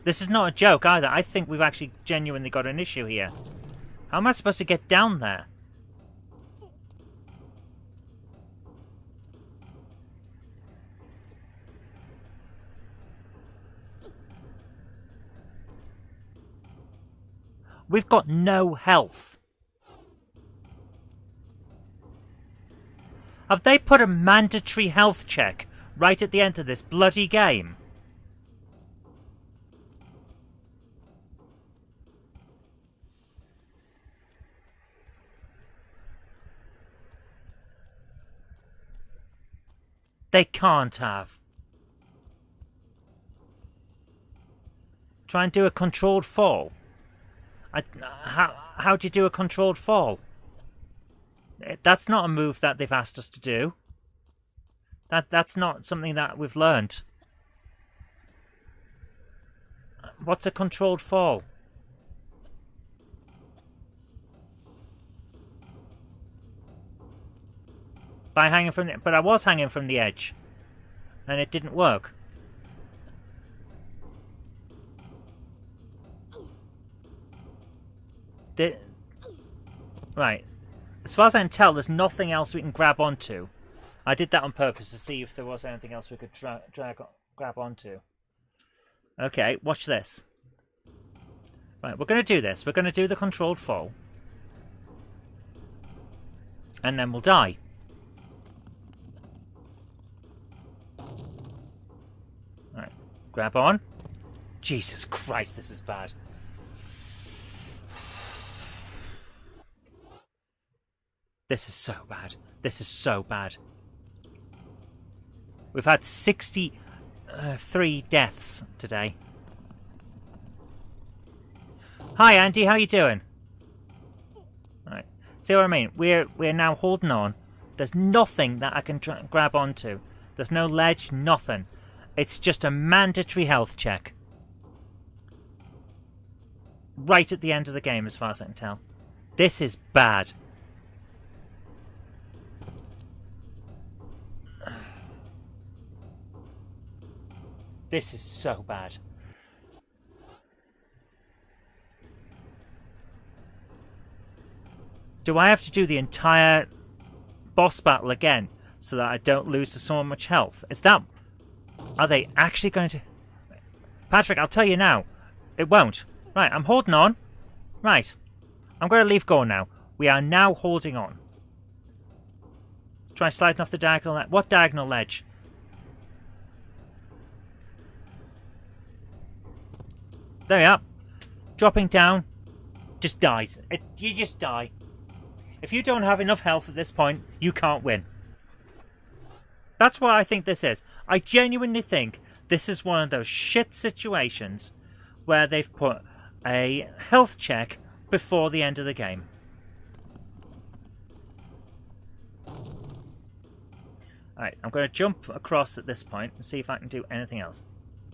Speaker 1: This is not a joke either. I think we've actually genuinely got an issue here. How am I supposed to get down there? We've got no health. Have they put a mandatory health check right at the end of this bloody game? They can't have. Try and do a controlled fall. How do you do a controlled fall? That's not a move that they've asked us to do. That's not something that we've learned. What's a controlled fall? By hanging from the... But I was hanging from the edge. And it didn't work. Right. As far as I can tell, there's nothing else we can grab onto. I did that on purpose to see if there was anything else we could grab onto. Okay, watch this. Right, we're going to do this. We're going to do the controlled fall. And then we'll die. Right, grab on. Jesus Christ, this is bad. This is so bad. This is so bad. We've had 63 deaths today. Hi Andy, how you doing? Right. See what I mean? We're now holding on. There's nothing that I can grab onto. There's no ledge, nothing. It's just a mandatory health check. Right at the end of the game, as far as I can tell. This is bad. This is so bad. Do I have to do the entire boss battle again so that I don't lose so much health? Is that... Are they actually going to... Patrick, I'll tell you now. It won't. Right, I'm holding on. Right. I'm going to leave go now. We are now holding on. Try sliding off the diagonal ledge. What diagonal ledge? There you are. Dropping down. Just dies. You just die. If you don't have enough health at this point, you can't win. That's what I think this is. I genuinely think this is one of those shit situations where they've put a health check before the end of the game. Alright, I'm going to jump across at this point and see if I can do anything else.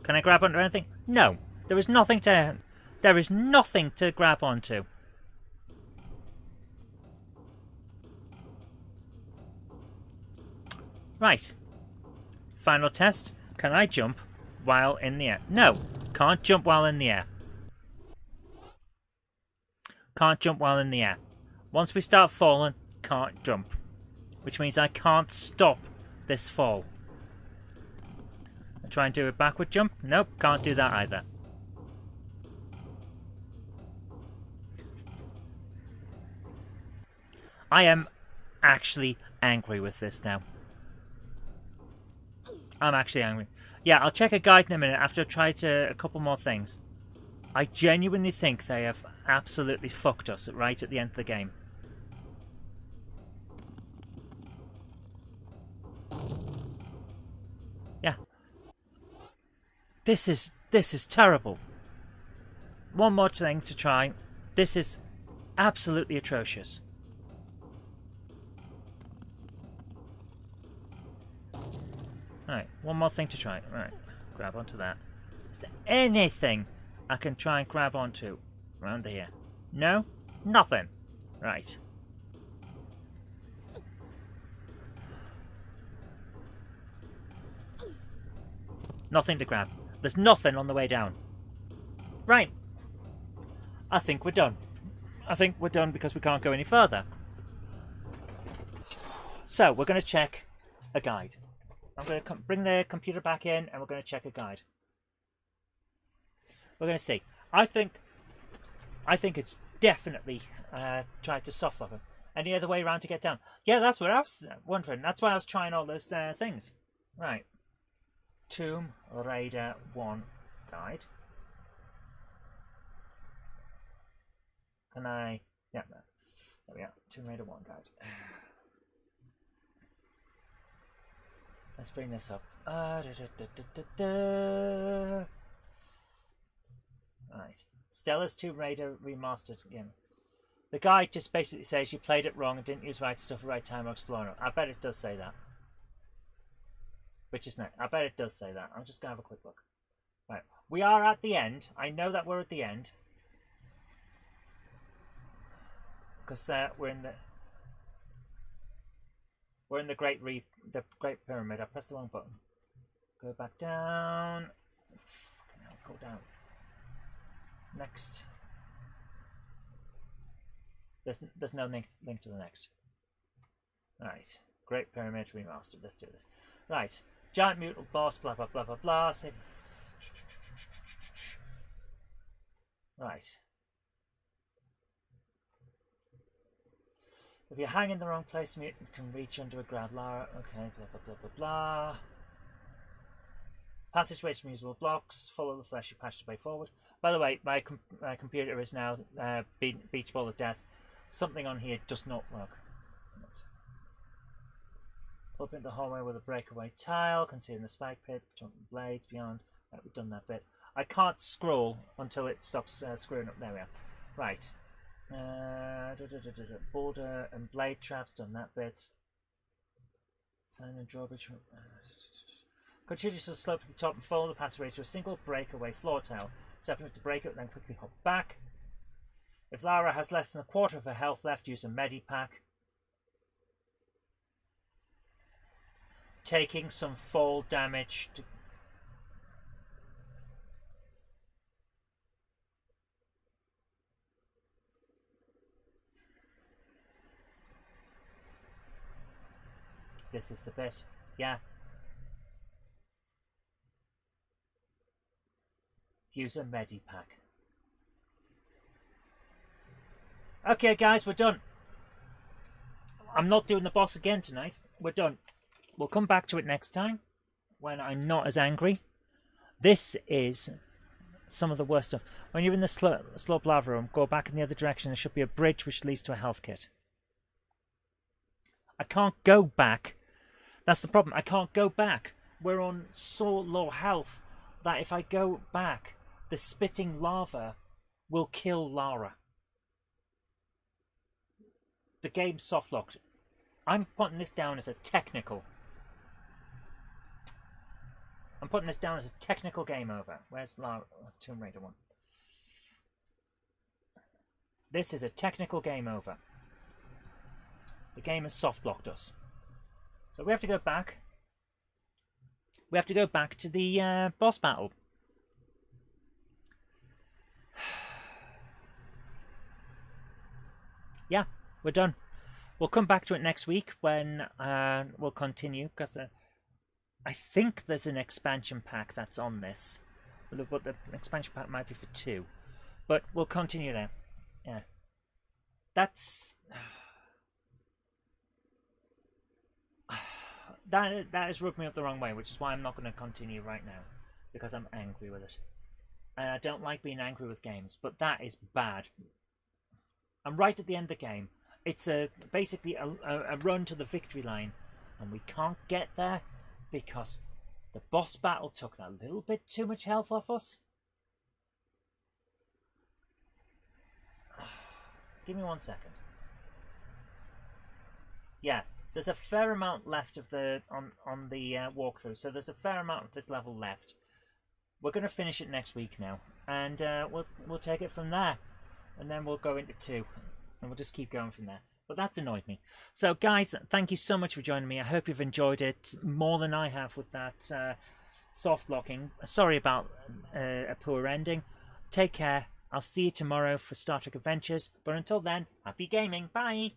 Speaker 1: Can I grab onto anything? No. There is nothing to grab onto. Right. Final test. Can I jump while in the air? No. Can't jump while in the air. Can't jump while in the air. Once we start falling, can't jump. Which means I can't stop this fall. I try and do a backward jump. Nope, can't do that either. I am actually angry with this now. I'm actually angry. Yeah, I'll check a guide in a minute after I've tried a couple more things. I genuinely think they have absolutely fucked us right at the end of the game. Yeah. This is terrible. one more thing to try. This is absolutely atrocious. Alright, one more thing to try. Alright, grab onto that. Is there anything I can try and grab onto around here? No? Nothing. Right. Nothing to grab. There's nothing on the way down. Right. I think we're done. I think we're done because we can't go any further. So, we're going to check a guide. I'm going to bring the computer back in and we're going to check a guide. We're going to see. I think it's definitely tried to soft lock him. Any other way around to get down? Yeah, that's what I was wondering. That's why I was trying all those things. Right. Tomb Raider 1 guide. Can I... Yeah, there we are. Tomb Raider 1 guide. Let's bring this up. Right. Stella's Tomb Raider Remastered game. The guide just basically says you played it wrong and didn't use right stuff at right time or exploring it. I bet it does say that. Which is nice. I bet it does say that. I'm just going to have a quick look. Right. We are at the end. I know that we're at the end. Because we're in the Great Pyramid. I pressed the wrong button. Go back down. Fucking hell, go down. Next. There's no link to the next. Right. Great Pyramid Remastered. Let's do this. Right. Giant mutant boss, blah blah blah blah blah. Save. Right. If you hang in the wrong place, mutant can reach under a ground Lara. Okay, blah blah blah blah blah. Passageways from usable blocks. Follow the fleshy passageway forward. By the way, my computer is now beach ball of death. Something on here does not work. Up into the hallway with a breakaway tile, concealing the spike pit, jumping blades beyond. Right, we've done that bit. I can't scroll until it stops screwing up. There we are. Right. Border and blade traps, done that bit. Sign and drawbridge. Continue to the slope at the top and follow the passageway to a single breakaway floor tile. Stepping up to break it, then quickly hop back. If Lara has less than a quarter of her health left, use a medipack. Taking some fall damage to... This is the bit. Yeah. Use a medipack. Okay, guys, we're done. I'm not doing the boss again tonight. We're done. We'll come back to it next time when I'm not as angry. This is some of the worst stuff. When you're in the slope lava room, go back in the other direction. There should be a bridge which leads to a health kit. I can't go back. That's the problem. I can't go back. We're on so low health that if I go back, the spitting lava will kill Lara. The game's soft locked. I'm putting this down as a technical. I'm putting this down as a technical game over. Where's Lara? Tomb Raider 1. This is a technical game over. The game has soft locked us. So we have to go back. We have to go back to the boss battle. Yeah, we're done. We'll come back to it next week when we'll continue, because I think there's an expansion pack that's on this. But the expansion pack might be for 2. But we'll continue there. Yeah. That's... That has rubbed me up the wrong way, which is why I'm not going to continue right now. Because I'm angry with it. And I don't like being angry with games, but that is bad. I'm right at the end of the game. It's basically a run to the victory line, and we can't get there because the boss battle took that little bit too much health off us. Give me 1 second. Yeah, there's a fair amount left of the on the walkthrough, so there's a fair amount of this level left. We're going to finish it next week now, and we'll take it from there, and then we'll go into 2, and we'll just keep going from there. But that's annoyed me. So, guys, thank you so much for joining me. I hope you've enjoyed it more than I have with that soft locking. Sorry about a poor ending. Take care. I'll see you tomorrow for Star Trek Adventures. But until then, happy gaming. Bye!